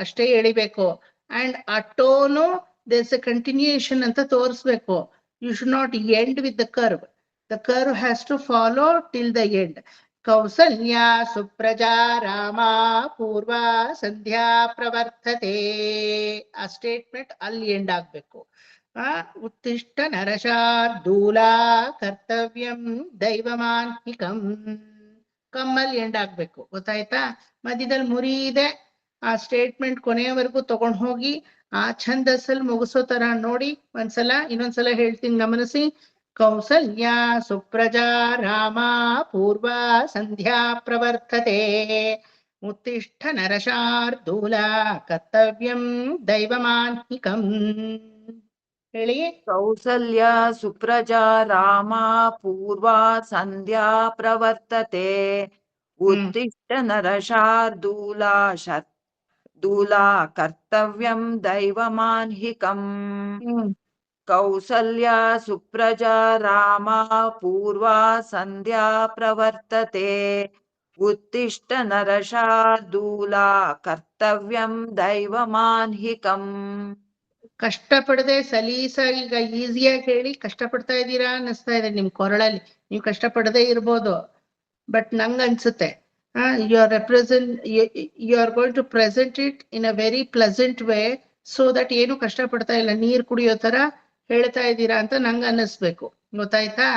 S1: ಅಷ್ಟೇ ಎಳಿಬೇಕು. ಅಂಡ್ ಆ tone there is a continuation ಅಂತ ತೋರಿಸ್ಬೇಕು. You should not end with the curve. The curve has to follow till the end. Kausalya ಸುಪ್ರಜಾ ರಾಮ ಪೂರ್ವಾ ಸಂಧ್ಯಾ ಪ್ರವರ್ತತೆ. ಆ ಸ್ಟೇಟ್ಮೆಂಟ್ ಅಲ್ಲಿ ಎಂಡ್ ಆಗ್ಬೇಕು. ಉತ್ತಿಷ್ಠ ನರಶಾರ್ದೂಲ ಕರ್ತವ್ಯಂ ದೈವಮಾನ್ಹಿಕಂ. ಕಮ್ಮಲ್ಲಿ ಎಂಡ್ ಆಗ್ಬೇಕು, ಗೊತ್ತಾಯ್ತಾ? ಮಧ್ಯದಲ್ಲಿ ಮುರಿ ಇದೆ. ಆ ಸ್ಟೇಟ್ಮೆಂಟ್ ಕೊನೆಯವರೆಗೂ ತಗೊಂಡ್ ಹೋಗಿ ಆ ಛಂದಸ್ಸಲ್ಲಿ ಮುಗಿಸೋ ತರ ನೋಡಿ. ಇನ್ನೊಂದ್ಸಲ ಹೇಳ್ತೀನಿ, ಗಮನಿಸಿ. ಕೌಸಲ್ಯ ಸುಪ್ರಜಾ ರಾಮ ಪೂರ್ವಾ ಸಂಧ್ಯಾ ಪ್ರವರ್ತತೆ ಉತ್ತಿಷ್ಠ ನರಶಾರ್ದೂಲ ಕರ್ತವ್ಯಂ ದೈವಮಾನ್ಹಿಕಂ. ಹೇಳಿ.
S4: ಕೌಸಲ್ಯ ಸುಪ್ರಜಾ ರಾಮ ಪೂರ್ವಾ ಸಂಧ್ಯಾ ಪ್ರವರ್ತತೆ ಉತ್ತಿಷ್ಠ ನರ ಶಾರ್ದೂಲ ದೂಲ ಕರ್ತವ್ಯಂ ದೈವಮಾನ್ಹಿಕಂ. ಕೌಸಲ್ಯ ಸುಪ್ರಜಾ ರಾಮ ಪೂರ್ವಾ ಸಂಧ್ಯಾ ಪ್ರವರ್ತತೆ ಉತ್ತಿಷ್ಠ ನರ ಶಾರ್ದೂಲ ಕರ್ತವ್ಯಂ ದೈವಮಾನ್ಹಿಕಂ.
S1: ಕಷ್ಟಪಡದೆ ಸಲೀಸಾಗಿ, ಈಗ ಈಸಿಯಾಗಿ ಹೇಳಿ. ಕಷ್ಟಪಡ್ತಾ ಇದ್ದೀರಾ ಅನ್ನಿಸ್ತಾ ಇದೆ ನಿಮ್ ಕೊರಳಲ್ಲಿ. ನೀವು ಕಷ್ಟಪಡದೆ ಇರ್ಬೋದು, ಬಟ್ ನಂಗ್ ಅನ್ಸುತ್ತೆ you are going to present it in a very pleasant way, so that ಏನು ಕಷ್ಟಪಡ್ತಾ ಇಲ್ಲ, ನೀರ್ ಕುಡಿಯೋ ತರ ಹೇಳ್ತಾ ಇದ್ದೀರಾ ಅಂತ ನಂಗ್ ಅನ್ನಿಸ್ಬೇಕು, ಗೊತ್ತಾಯ್ತಾ?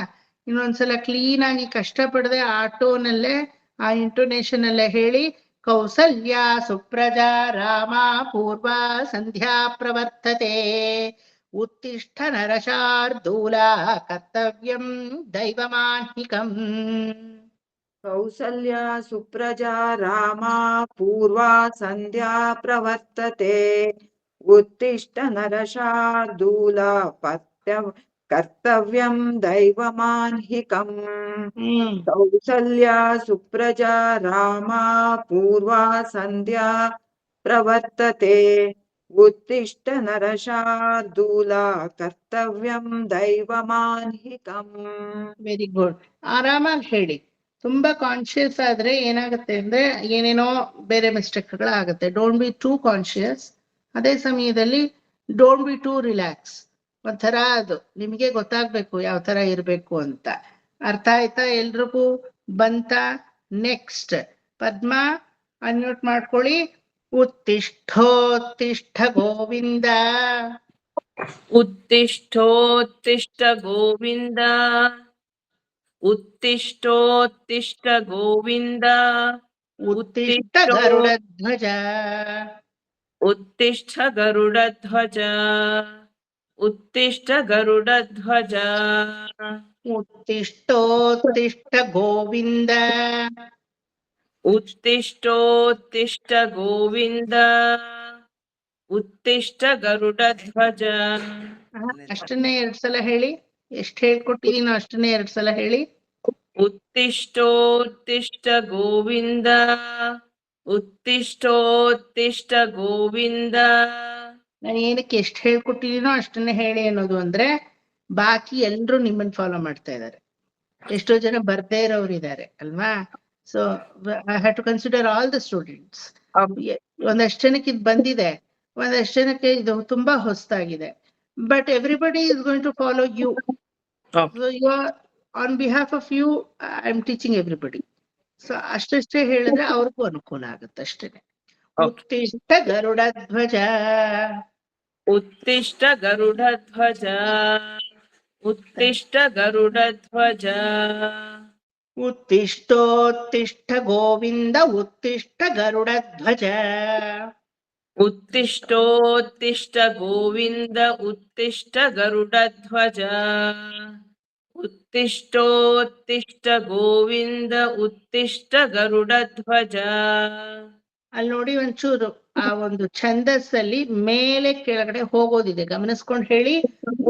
S1: ಇನ್ನೊಂದ್ಸಲ ಕ್ಲೀನ್ ಆಗಿ ಕಷ್ಟಪಡದೆ ಆಟೋನಲ್ಲೇ ಆ ಇಂಟೋನೇಷನ್ ಅಲ್ಲೇ ಹೇಳಿ. ಕೌಸಲ್ಯ ಸುಪ್ರಜಾ ರಾಮ ಪೂರ್ವ ಸಂಧ್ಯಾ ಪ್ರವರ್ತತೆ ಉತ್ತಿಷ್ಠ ನರಶಾರ್ದೂಲ ಕರ್ತವ್ಯಂ ದೈವಮಾನ್ಹಿಕಂ.
S4: ಕೌಸಲ್ಯ ಸುಪ್ರಜಾ ರಾಮ ಪೂರ್ವಾ ಸಂಧ್ಯಾ ಪ್ರವರ್ತತೆ ಉತ್ತಿಷ್ಠ ನರಶಾರ್ದೂಲ ಕರ್ತವ್ಯಂ ದೈವಮಾನ್ಹಿಕಂ. ಕೌಸಲ್ಯ ಸುಪ್ರಜಾ ರಾಮ ಪೂರ್ವಾ ಸಂಧ್ಯಾ ಪ್ರವರ್ತತೆ ಉತ್ತಿಷ್ಠ ನರಶಾರ್ದೂಲ ಕರ್ತವ್ಯಂ ದೈವಮಾನ್ಹಿಕಂ.
S1: Very good. ಆರಾಮಾಗಿ ಹೇಳಿ. ತುಂಬಾ ಕಾನ್ಶಿಯಸ್ ಆದ್ರೆ ಏನಾಗುತ್ತೆ ಅಂದ್ರೆ ಏನೇನೋ ಬೇರೆ ಮಿಸ್ಟೇಕ್ಗಳಾಗುತ್ತೆ. Don't be too conscious. ಅದೇ ಸಮಯದಲ್ಲಿ ಡೋಂಟ್ ಬಿ ಟೂ ರಿಲ್ಯಾಕ್ಸ್. ಒಂಥರ ಅದು ನಿಮಗೆ ಗೊತ್ತಾಗ್ಬೇಕು ಯಾವ ತರ ಇರ್ಬೇಕು ಅಂತ. ಅರ್ಥ ಆಯ್ತಾ ಎಲ್ರಿಗೂ? ಬಂತ? ನೆಕ್ಸ್ಟ್ ಪದ್ಮ ಅನ್ಮ್ಯೂಟ್ ಮಾಡ್ಕೊಳ್ಳಿ. ಉತ್ತಿಷ್ಠೋತ್ತಿಷ್ಠ ಗೋವಿಂದ.
S2: ಉತ್ತಿಷ್ಠೋತ್ತಿಷ್ಠ ಗೋವಿಂದ. ಉತ್ತಿಷ್ಠೋತ್ತಿಷ್ಠ ಗೋವಿಂದ.
S1: ಉತ್ತಿಷ್ಠ ಗರುಡಧ್ವಜ.
S2: ಉತ್ತಿಷ್ಠ ಗರುಡಧ್ವಜ. ಉತ್ತಿಷ್ಠ ಗರುಡಧ್ವಜ.
S1: ಉತ್ತಿಷ್ಠೋತ್ತಿಷ್ಠ ಗೋವಿಂದ.
S2: ಉತ್ತಿಷ್ಠೋತ್ತಿಷ್ಠ ಗೋವಿಂದ. ಉತ್ತಿಷ್ಠ ಗರುಡಧ್ವಜ.
S1: ಅಷ್ಟನ್ನೇ 2 ಸಲ ಹೇಳಿ. ಎಷ್ಟು ಹೇಳ್ಕೊಟ್ಟಿದೀನೋ ಅಷ್ಟನ್ನೇ 2 ಸಲ ಹೇಳಿ.
S2: ಉತ್ತಿಷ್ಠೋತ್ತಿಷ್ಠ ಗೋವಿಂದ. ಉತ್ತಿಷ್ಠೋತ್ತಿಷ್ಠ ಗೋವಿಂದ.
S1: ನಾನು ಏನಕ್ಕೆ ಎಷ್ಟು ಹೇಳ್ಕೊಟ್ಟಿದೀನೋ ಅಷ್ಟನ್ನೇ ಹೇಳಿ ಅನ್ನೋದು ಅಂದ್ರೆ ಬಾಕಿ ಎಲ್ರು ನಿಮ್ಮನ್ನ ಫಾಲೋ ಮಾಡ್ತಾ ಇದ್ದಾರೆ. ಎಷ್ಟೋ ಜನ ಬರ್ದೇ ಇರೋರು ಇದ್ದಾರೆ ಅಲ್ವಾ? So I have to consider all the students. ಒಂದಷ್ಟು ಜನಕ್ಕೆ ಇದು ಬಂದಿದೆ, ಒಂದಷ್ಟು ಜನಕ್ಕೆ ಇದು ತುಂಬಾ ಹೊಸದಾಗಿದೆ. But everybody is going to follow you. So you are on behalf of you I am teaching everybody. So ಅಷ್ಟೇ ಹೇಳಿದ್ರೆ ಅವ್ರಿಗೂ ಅನುಕೂಲ ಆಗುತ್ತೆ ಅಷ್ಟೇನೆ. ಉತ್ತಿಷ್ಠ ಗರುಡಧ್ವಜ.
S2: ಉತ್ತಿಷ್ಠ ಗರುಡಧ್ವಜ. ಉತ್ತಿಷ್ಠ ಗರುಡಧ್ವಜ.
S1: ಉತ್ತಿಷ್ಠೋತ್ತಿಷ್ಠ ಗೋವಿಂದ. ಉತ್ತಿಷ್ಠ ಗರುಡಧ್ವಜ.
S2: ಉತ್ತಿಷ್ಠೋತ್ತಿಷ್ಠ ಗೋವಿಂದ. ಉತ್ತಿಷ್ಠ ಗರುಡಧ್ವಜ. ಉತ್ತಿಷ್ಠೋತ್ತಿಷ್ಠ ಗೋವಿಂದ. ಉತ್ತಿಷ್ಠ ಗರುಡಧ್ವಜ.
S1: ಅಲ್ಲಿ ನೋಡಿ ಒಂಚೂರು ಆ ಒಂದು ಛಂದಸ್ಸಲ್ಲಿ ಮೇಲೆ ಕೆಳಗಡೆ ಹೋಗೋದಿದೆ, ಗಮನಿಸ್ಕೊಂಡು ಹೇಳಿ.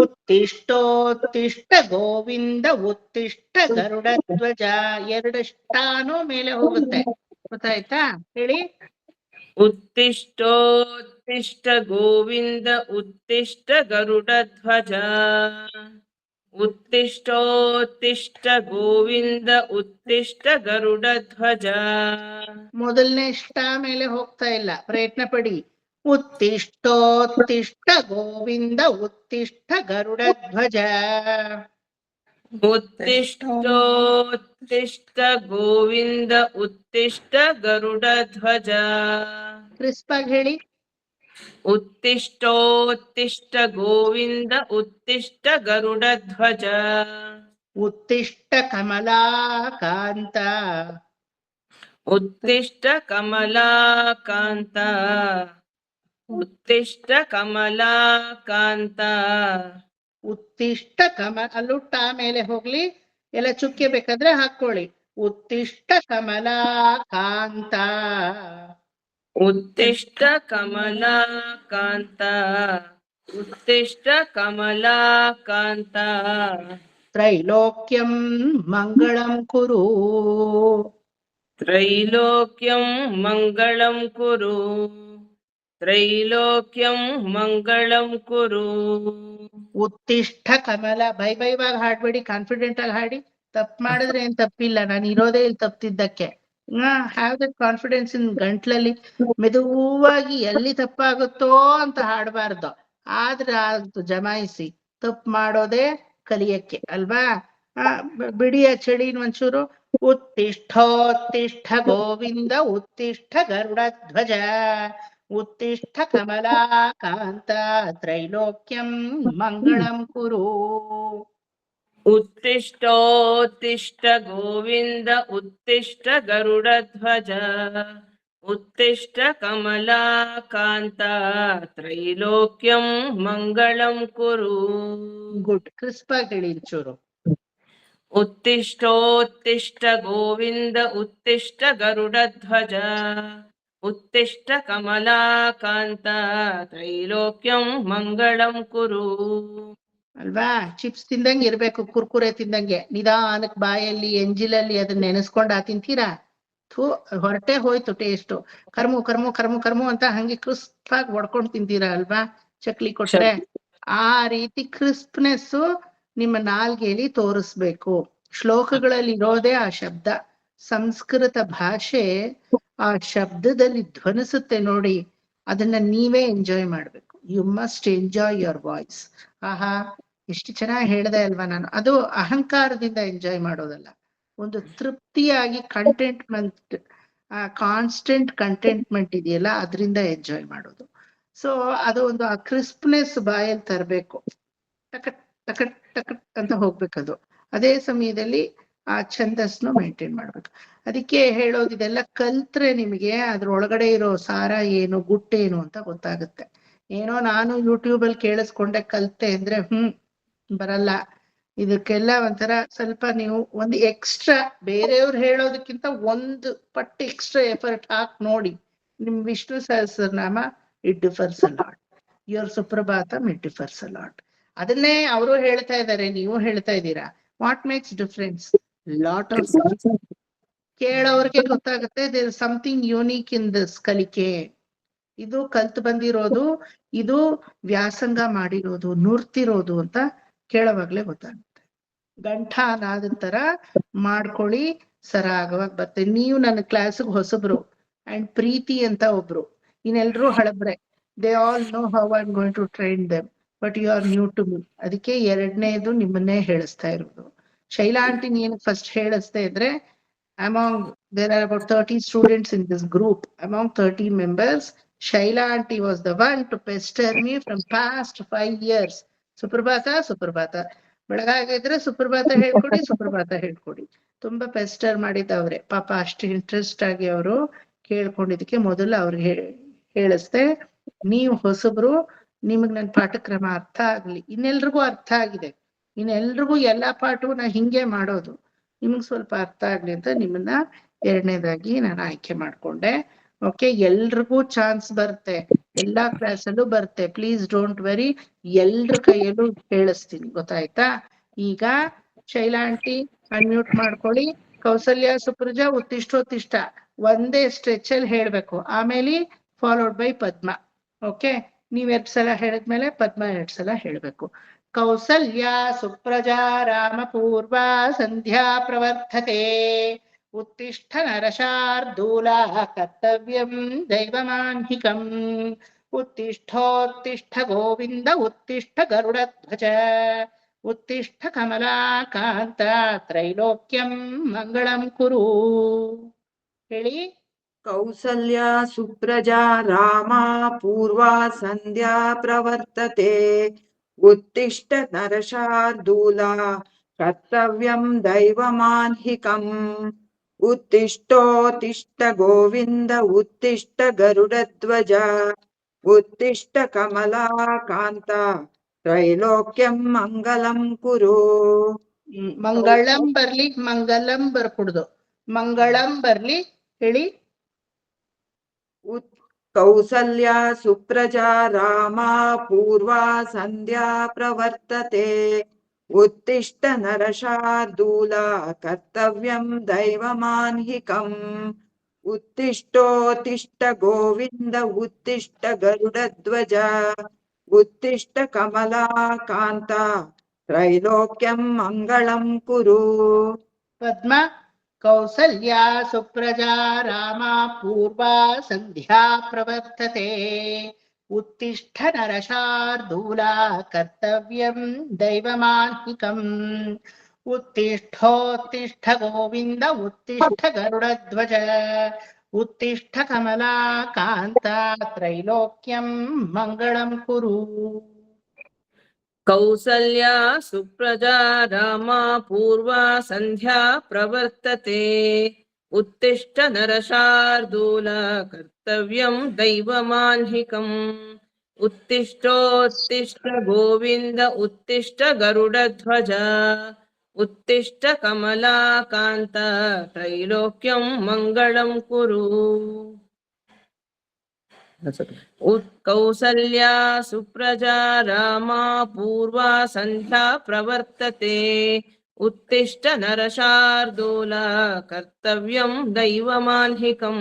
S1: ಉತ್ತಿಷ್ಠೋತ್ತಿಷ್ಠ ಗೋವಿಂದ. ಉತ್ತಿಷ್ಠ ಗರುಡಧ್ವಜ. 2 ಷ್ಟಾನು ಮೇಲೆ ಹೋಗುತ್ತೆ. ಗೊತ್ತಾಯ್ತಾ? ಹೇಳಿ.
S2: ಉತ್ತಿಷ್ಠೋತ್ತಿಷ್ಠ ಗೋವಿಂದ. ಉತ್ತಿಷ್ಠ ಗರುಡಧ್ವಜ. ಉತ್ತಿಷ್ಠೋತ್ತಿಷ್ಠ ಗೋವಿಂದ. ಉತ್ತಿಷ್ಠ ಗರುಡಧ್ವಜ.
S1: ಮೊದಲನೇ ಷ್ಟ ಮೇಲೆ ಹೋಗ್ತಾ ಇಲ್ಲ, ಪ್ರಯತ್ನ ಪಡಿ. ಉತ್ತಿಷ್ಠೋತ್ತಿಷ್ಠ ಗೋವಿಂದ. ಉತ್ತಿಷ್ಠ ಗರುಡಧ್ವಜ.
S2: ಉತ್ತಿಷ್ಠೋತ್ತಿಷ್ಠ ಗೋವಿಂದ. ಉತ್ತಿಷ್ಠ ಗರುಡಧ್ವಜ.
S1: ಕ್ರಿಸ್ಪ್ ಆಗಿ ಹೇಳಿ.
S2: ಉತ್ತಿಷ್ಠೋತ್ತಿಷ್ಠ ಗೋವಿಂದ. ಉತ್ತಿಷ್ಠ ಗರುಡಧ್ವಜ.
S1: ಉತ್ತಿಷ್ಠ ಕಮಲಾಕಾಂತ.
S2: ಉತ್ತಿಷ್ಠ ಕಮಲಾಕಾಂತ. ಉತ್ತಿಷ್ಠ ಕಮಲಾಕಾಂತ.
S1: ಉತ್ತಿಷ್ಠ ಅಲ್ಲೂ ಟ ಮೇಲೆ ಹೋಗ್ಲಿ. ಎಲ್ಲ ಚುಕ್ಕೆ ಬೇಕಾದ್ರೆ ಹಾಕೊಳ್ಳಿ. ಉತ್ತಿಷ್ಠ ಕಮಲಾಕಾಂತ.
S2: ಉತ್ತಿಷ್ಠ ಕಮಲಾಕಾಂತ. ಉತ್ತಿಷ್ಠ ಕಮಲಾಕಾಂತ.
S1: ತ್ರೈಲೋಕ್ಯಂ ಮಂಗಳಂ ಕುರು.
S2: ತ್ರೈಲೋಕ್ಯಂ ಮಂಗಳಂ ಕುರು. ತ್ರೈಲೋಕ್ಯಂ ಮಂಗಳಂ ಕುರು.
S1: ಉತ್ತಿಷ್ಠ ಕಮಲ. ಬೈವಾಗ ಹಾಡ್ಬೇಡಿ, ಕಾನ್ಫಿಡೆಂಟ್ ಆಗಿ ಹಾಡಿ. ತಪ್ಪು ಮಾಡಿದ್ರೆ ಏನ್ ತಪ್ಪಿಲ್ಲ, ನಾನು ಇರೋದೇ ಇಲ್ಲಿ ತಪ್ಪಿದ್ದಕ್ಕೆ. ಹ್ಯಾವ್ ದಟ್ ಕಾನ್ಫಿಡೆನ್ಸ್ ಇನ್ ಗಂಟ್ಲಲ್ಲಿ. ಮೆದುವಾಗಿ ಎಲ್ಲಿ ತಪ್ಪಾಗುತ್ತೋ ಅಂತ ಹಾಡಬಾರ್ದು, ಆದ್ರೆ ಅದು ಜಮಾಯಿಸಿ. ತಪ್ಪು ಮಾಡೋದೇ ಕಲಿಯಕ್ಕೆ ಅಲ್ವಾ? ಬಿಡಿಯ ಚಳಿನ ಒಂಚೂರು. ಉತ್ತಿಷ್ಠೋತ್ತಿಷ್ಠ ಗೋವಿಂದ. ಉತ್ತಿಷ್ಠ ಗರುಡಧ್ವಜ. ಉತ್ತಿಷ್ಠ ಕಮಲಾಕಾಂತ. ತ್ರೈಲೋಕ್ಯಂ ಮಂಗಳಂ ಕುರು.
S5: उत्तिष्ठोत्तिष्ठ गोविन्द उत्तिष्ठ गरुडध्वज उत्तिष्ठ कमलाकान्ता त्रैलोक्यं मङ्गलं कुरु।
S1: ಗುಡ್, ಕ್ರಿಸ್ಪ್ ಆಗಿ ಹೇಳಿ ಚೂರು.
S5: उत्तिष्ठोत्तिष्ठ गोविन्द उत्तिष्ठ गरुडध्वज उत्तिष्ठ कमलाकान्ता त्रैलोक्यं मङ्गलं कुरु.
S1: ಅಲ್ವಾ? ಚಿಪ್ಸ್ ತಿಂದಂಗೆ ಇರ್ಬೇಕು, ಕುರ್ಕುರೆ ತಿಂದಂಗೆ. ನಿಧಾನಕ್ ಬಾಯಲ್ಲಿ ಎಂಜಿಲಲ್ಲಿ ಅದನ್ನ ನೆನೆಸ್ಕೊಂಡ್ ತಿಂತೀರಾ? ಥೂ, ಹೊರಟೆ ಹೋಯ್ತು ಟೇಸ್ಟು. ಕರ್ಮು ಕರ್ಮು ಕರ್ಮು ಕರ್ಮು ಅಂತ ಹಂಗೆ ಕ್ರಿಸ್ಪ್ ಆಗಿ ಹೊಡ್ಕೊಂಡ್ ತಿಂತೀರಾ ಅಲ್ವಾ? ಚಕ್ಲಿ ಕೊಟ್ರೆ ಆ ರೀತಿ ಕ್ರಿಸ್ಪ್ನೆಸ್ ನಿಮ್ಮ ನಾಲ್ಗೆಯಲ್ಲಿ ತೋರಿಸ್ಬೇಕು. ಶ್ಲೋಕಗಳಲ್ಲಿ ಇರೋದೇ ಆ ಶಬ್ದ. ಸಂಸ್ಕೃತ ಭಾಷೆ ಆ ಶಬ್ದದಲ್ಲಿ ಧ್ವನಿಸುತ್ತೆ ನೋಡಿ, ಅದನ್ನ ನೀವೇ ಎಂಜಾಯ್ ಮಾಡ್ಬೇಕು. You must enjoy your voice. ಆಹಾ, ಎಷ್ಟು ಚೆನ್ನಾಗಿ ಹೇಳ್ದೆ ಅಲ್ವಾ ನಾನು. ಅದು ಅಹಂಕಾರದಿಂದ ಎಂಜಾಯ್ ಮಾಡೋದಲ್ಲ, ಒಂದು ತೃಪ್ತಿಯಾಗಿ ಕಂಟೆಂಟ್ಮೆಂಟ್, ಕಾನ್ಸ್ಟೆಂಟ್ ಕಂಟೆಂಟ್ಮೆಂಟ್ ಇದೆಯಲ್ಲ, ಅದರಿಂದ ಎಂಜಾಯ್ ಮಾಡೋದು. ಸೊ ಅದು ಒಂದು ಆ ಕ್ರಿಸ್ಪ್ನೆಸ್ ಬಾಯಲ್ಲಿ ತರಬೇಕು. ಟಕಟ್ ಟಕಟ್ ಟಕಟ್ ಅಂತ ಹೋಗ್ಬೇಕದು. ಅದೇ ಸಮಯದಲ್ಲಿ ಆ ಛಂದಸ್ನು ಮೇಂಟೈನ್ ಮಾಡ್ಬೇಕು. ಅದಕ್ಕೆ ಹೇಳೋದು, ಇದೆಲ್ಲ ಕಲ್ತ್ರೆ ನಿಮಗೆ ಅದ್ರೊಳಗಡೆ ಇರೋ ಸಾರ ಏನು, ಗುಟ್ಟೇನು ಅಂತ ಗೊತ್ತಾಗುತ್ತೆ. ಏನೋ ನಾನು ಯೂಟ್ಯೂಬ್ ಅಲ್ಲಿ ಕೇಳಿಸ್ಕೊಂಡೆ ಕಲ್ತೆ ಅಂದ್ರೆ ಬರಲ್ಲ. ಇದಕ್ಕೆಲ್ಲ ಒಂಥರ ಸ್ವಲ್ಪ ನೀವು ಒಂದು ಎಕ್ಸ್ಟ್ರಾ, ಬೇರೆಯವ್ರು ಹೇಳೋದಕ್ಕಿಂತ ಒಂದು ಪಟ್ಟು ಎಕ್ಸ್ಟ್ರಾ ಎಫರ್ಟ್ ಹಾಕಿ ನೋಡಿ. ನಿಮ್ Vishnu Sahasranama it differs a lot, your Suprabhatam it differs a lot. ಅದನ್ನೇ ಅವರು ಹೇಳ್ತಾ ಇದ್ದಾರೆ, ನೀವು ಹೇಳ್ತಾ ಇದ್ದೀರಾ. What makes difference? Lot of ಕೇಳೋರ್ಗೆ ಗೊತ್ತಾಗುತ್ತೆ, there is something unique in this ಕಲಿಕೆ. ಇದು ಕಲ್ತ್ ಬಂದಿರೋದು, ಇದು ವ್ಯಾಸಂಗ ಮಾಡಿರೋದು, ನುರ್ತಿರೋದು ಅಂತ ಕೇಳೋವಾಗ್ಲೇ ಗೊತ್ತಾಗುತ್ತೆ. ಗಂಠ ಅನಾದ ತರ ಮಾಡ್ಕೊಳ್ಳಿ, ಸರಾಗವಾಗಿ ಬರ್ತೇನೆ. ನೀವು ನನ್ನ ಕ್ಲಾಸ್ಗೆ ಹೊಸಬ್ರು, ಅಂಡ್ ಪ್ರೀತಿ ಅಂತ ಒಬ್ರು, ಇನ್ನೆಲ್ರೂ ಹಳಬ್ರೆ. They all know how I am going to train them, but you are new to me. ಅದಕ್ಕೆ ಎರಡನೇದು ನಿಮ್ಮನ್ನೇ ಹೇಳಿಸ್ತಾ ಇರೋದು. ಶೈಲಾ ಆಂಟಿ ನೀನು ಫಸ್ಟ್ ಹೇಳಿಸ್ತಾ ಇದ್ರೆ, among there are about 30 students in this group. Among 30 members, Shaila aunty was the one to pester me from past 5 years. ಸುಪ್ರಭಾತ ಬೆಳಗಾಗಿದ್ರೆ ಸುಪ್ರಭಾತ ಹೇಳ್ಕೊಡಿ, ಸುಪ್ರಭಾತ ಹೇಳ್ಕೊಡಿ. ತುಂಬಾ ಪೆಸ್ಟರ್ ಮಾಡಿದ್ದವ್ರೆ ಪಾಪ. ಅಷ್ಟು ಇಂಟ್ರೆಸ್ಟ್ ಆಗಿ ಅವರು ಕೇಳ್ಕೊಂಡಿದ್ದಕ್ಕೆ ಮೊದಲು ಅವ್ರಿಗೆ ಹೇಳಿಸ್ದೆ, ನೀವು ಹೊಸಬ್ರು, ನಿಮಗ್ ನನ್ ಪಾಠಕ್ರಮ ಅರ್ಥ ಆಗ್ಲಿ. ಇನ್ನೆಲ್ರಿಗೂ ಅರ್ಥ ಆಗಿದೆ, ಇನ್ನೆಲ್ರಿಗೂ ಎಲ್ಲಾ ಪಾಠವು ನಾ ಹಿಂಗೆ ಮಾಡೋದು, ನಿಮ್ಗೆ ಸ್ವಲ್ಪ ಅರ್ಥ ಆಗ್ಲಿ ಅಂತ ನಿಮ್ಮನ್ನ ಎರಡನೇದಾಗಿ ನಾನು ಆಯ್ಕೆ ಮಾಡ್ಕೊಂಡೆ. ಓಕೆ, ಎಲ್ರಿಗೂ ಚಾನ್ಸ್ ಬರುತ್ತೆ, ಎಲ್ಲಾ ಕ್ಲಾಸಲ್ಲೂ ಬರುತ್ತೆ. ಪ್ಲೀಸ್ ಡೋಂಟ್ ವೆರಿ, ಎಲ್ರ ಕೈಯಲ್ಲೂ ಹೇಳಿಸ್ತೀನಿ, ಗೊತ್ತಾಯ್ತಾ? ಈಗ ಶೈಲಾ ಆಂಟಿ ಅನ್ಮ್ಯೂಟ್ ಮಾಡ್ಕೊಳ್ಳಿ. ಕೌಸಲ್ಯ, ಸುಪ್ರಜಾ, ಉತ್ತಿಷ್ಠೋತ್ತಿಷ್ಠ ಒಂದೇ ಸ್ಟ್ರೆಚ್ ಅಲ್ಲಿ ಹೇಳ್ಬೇಕು, ಆಮೇಲೆ ಫಾಲೋಡ್ ಬೈ ಪದ್ಮ. ಓಕೆ, ನೀವ್ 2 ಸಲ ಹೇಳಿದ್ಮೇಲೆ ಪದ್ಮ 2 ಸಲ ಹೇಳ್ಬೇಕು. ಕೌಸಲ್ಯ ಸುಪ್ರಜಾ ರಾಮಪೂರ್ವಾ ಸಂಧ್ಯಾ ಪ್ರವರ್ತತೆ ಉತ್ತಿಷ್ಠ ನರಶಾರ್ದೂಲಾ ಕರ್ತವ್ಯಂ ದೈವಮಾನ್ಹಿಕಂ ಉತ್ತಿಷ್ಠೋತ್ತಿಷ್ಠ ಗೋವಿಂದ ಉತ್ತಿಷ್ಠ ಗರುಡಧ್ವಜ ಉತ್ತಿಷ್ಠ ಕಮಲಾಕಾಂತ ತ್ರೈಲೋಕ್ಯಂ ಮಂಗಳಂ ಕುರು. ಹೇಳಿ.
S4: ಕೌಸಲ್ಯ ಸುಪ್ರಜಾ ರಾಮಾ ಪೂರ್ವಾ ಸಂಧ್ಯಾ ಪ್ರವರ್ತತೆ ಉತ್ತಿಷ್ಠ ನರಶಾರ್ದೂಲಾ ಕರ್ತವ್ಯಂ ದೈವಮಾನ್ಹಿಕಂ ಉತ್ತಿಷ್ಠೋತ್ತಿಷ್ಠ ಗೋವಿಂದ ಉತ್ತಿಷ್ಠ ಗರುಡಧ್ವಜ ಉತ್ತಿಷ್ಠ ಕಮಲಾಕಾಂತ ತ್ರೈಲೋಕ್ಯಂ ಮಂಗಲಂ ಕುರು.
S1: ಮಂಗಳಂ ಬರ್ಲಿ, ಮಂಗಲಂ ಬರ್ಕುಡ್ದು, ಮಂಗಳಂ ಬರ್ಲಿ. ಹೇಳಿ.
S4: ಕೌಸಲ್ಯ ಸುಪ್ರಜಾ ರಾಮಾ ಪೂರ್ವಾ ಸಂಧ್ಯಾ ಪ್ರವರ್ತತೆ ಉತ್ತಿಷ್ಠ ನರಶಾರ್ದೂಲಾ ಕರ್ತವ್ಯಂ ದೈವಮಾನ್ಹಿಕಂ ಉತ್ತಿಷ್ಠೋತ್ತಿಷ್ಠ ಗೋವಿಂದ ಉತ್ತಿಷ್ಠ ಗರುಡಧ್ವಜ ಉತ್ತಿಷ್ಠ ಕಮಲಾಕಾಂತ ತ್ರೈಲೋಕ್ಯಂ ಮಂಗಳಂ ಕುರು.
S1: ಪದ್ಮ. ಕೌಸಲ್ಯ ಸುಪ್ರಜಾ ರಾಮಾ ಪೂರ್ವಾ ಸಂಧ್ಯಾ ಪ್ರವರ್ತತೆ ಉತ್ತಿಷ್ಠ ನರಶಾರ್ದೂಲಾ ಕರ್ತವ್ಯಂ ದೈವಮಾನ್ಹಿಕಂ ಉತ್ತಿಷ್ಠೋತ್ತಿಷ್ಠ ಗೋವಿಂದ ಉತ್ತಿಷ್ಠ ಗರುಡಧ್ವಜ ಉತ್ತಿಷ್ಠ ಕಮಲಾಕಾಂತ ತ್ರೈಲೋಕ್ಯಂ ಮಂಗಳಂ ಕುರು.
S5: ಕೌಸಲ್ಯಾ ಸುಪ್ರಜಾ ರಾಮ ಪೂರ್ವಾ ಸಂಧ್ಯಾ ಪ್ರವರ್ತತೆ ಉತ್ತಿಷ್ಠ ನರಶಾರ್ದೂಲ ಕರ್ತವ್ಯಂ ದೈವಮಾನ್ಹಿಕಂ ಉತ್ತಿಷ್ಠೋತ್ತಿಷ್ಠ ಗೋವಿಂದ ಉತ್ತಿಷ್ಠ ಗರುಡಧ್ವಜ ಉತ್ತಿಷ್ಠ ಕಮಲಾಕಾಂತ ತ್ರೈಲೋಕ್ಯಂ ಮಂಗಳಂ ಕುರು. ಕೌಸಲ್ಯಾ ಸುಪ್ರಜಾ ರಾಮ ಪೂರ್ವಾ ಸಂಧ್ಯಾ ಪ್ರವರ್ತತೆ ಉತ್ತಿಷ್ಠ ನರಶಾರ್ದೂಲ ಕರ್ತವ್ಯಂ ದೈವಮಾನ್ಹಿಕಂ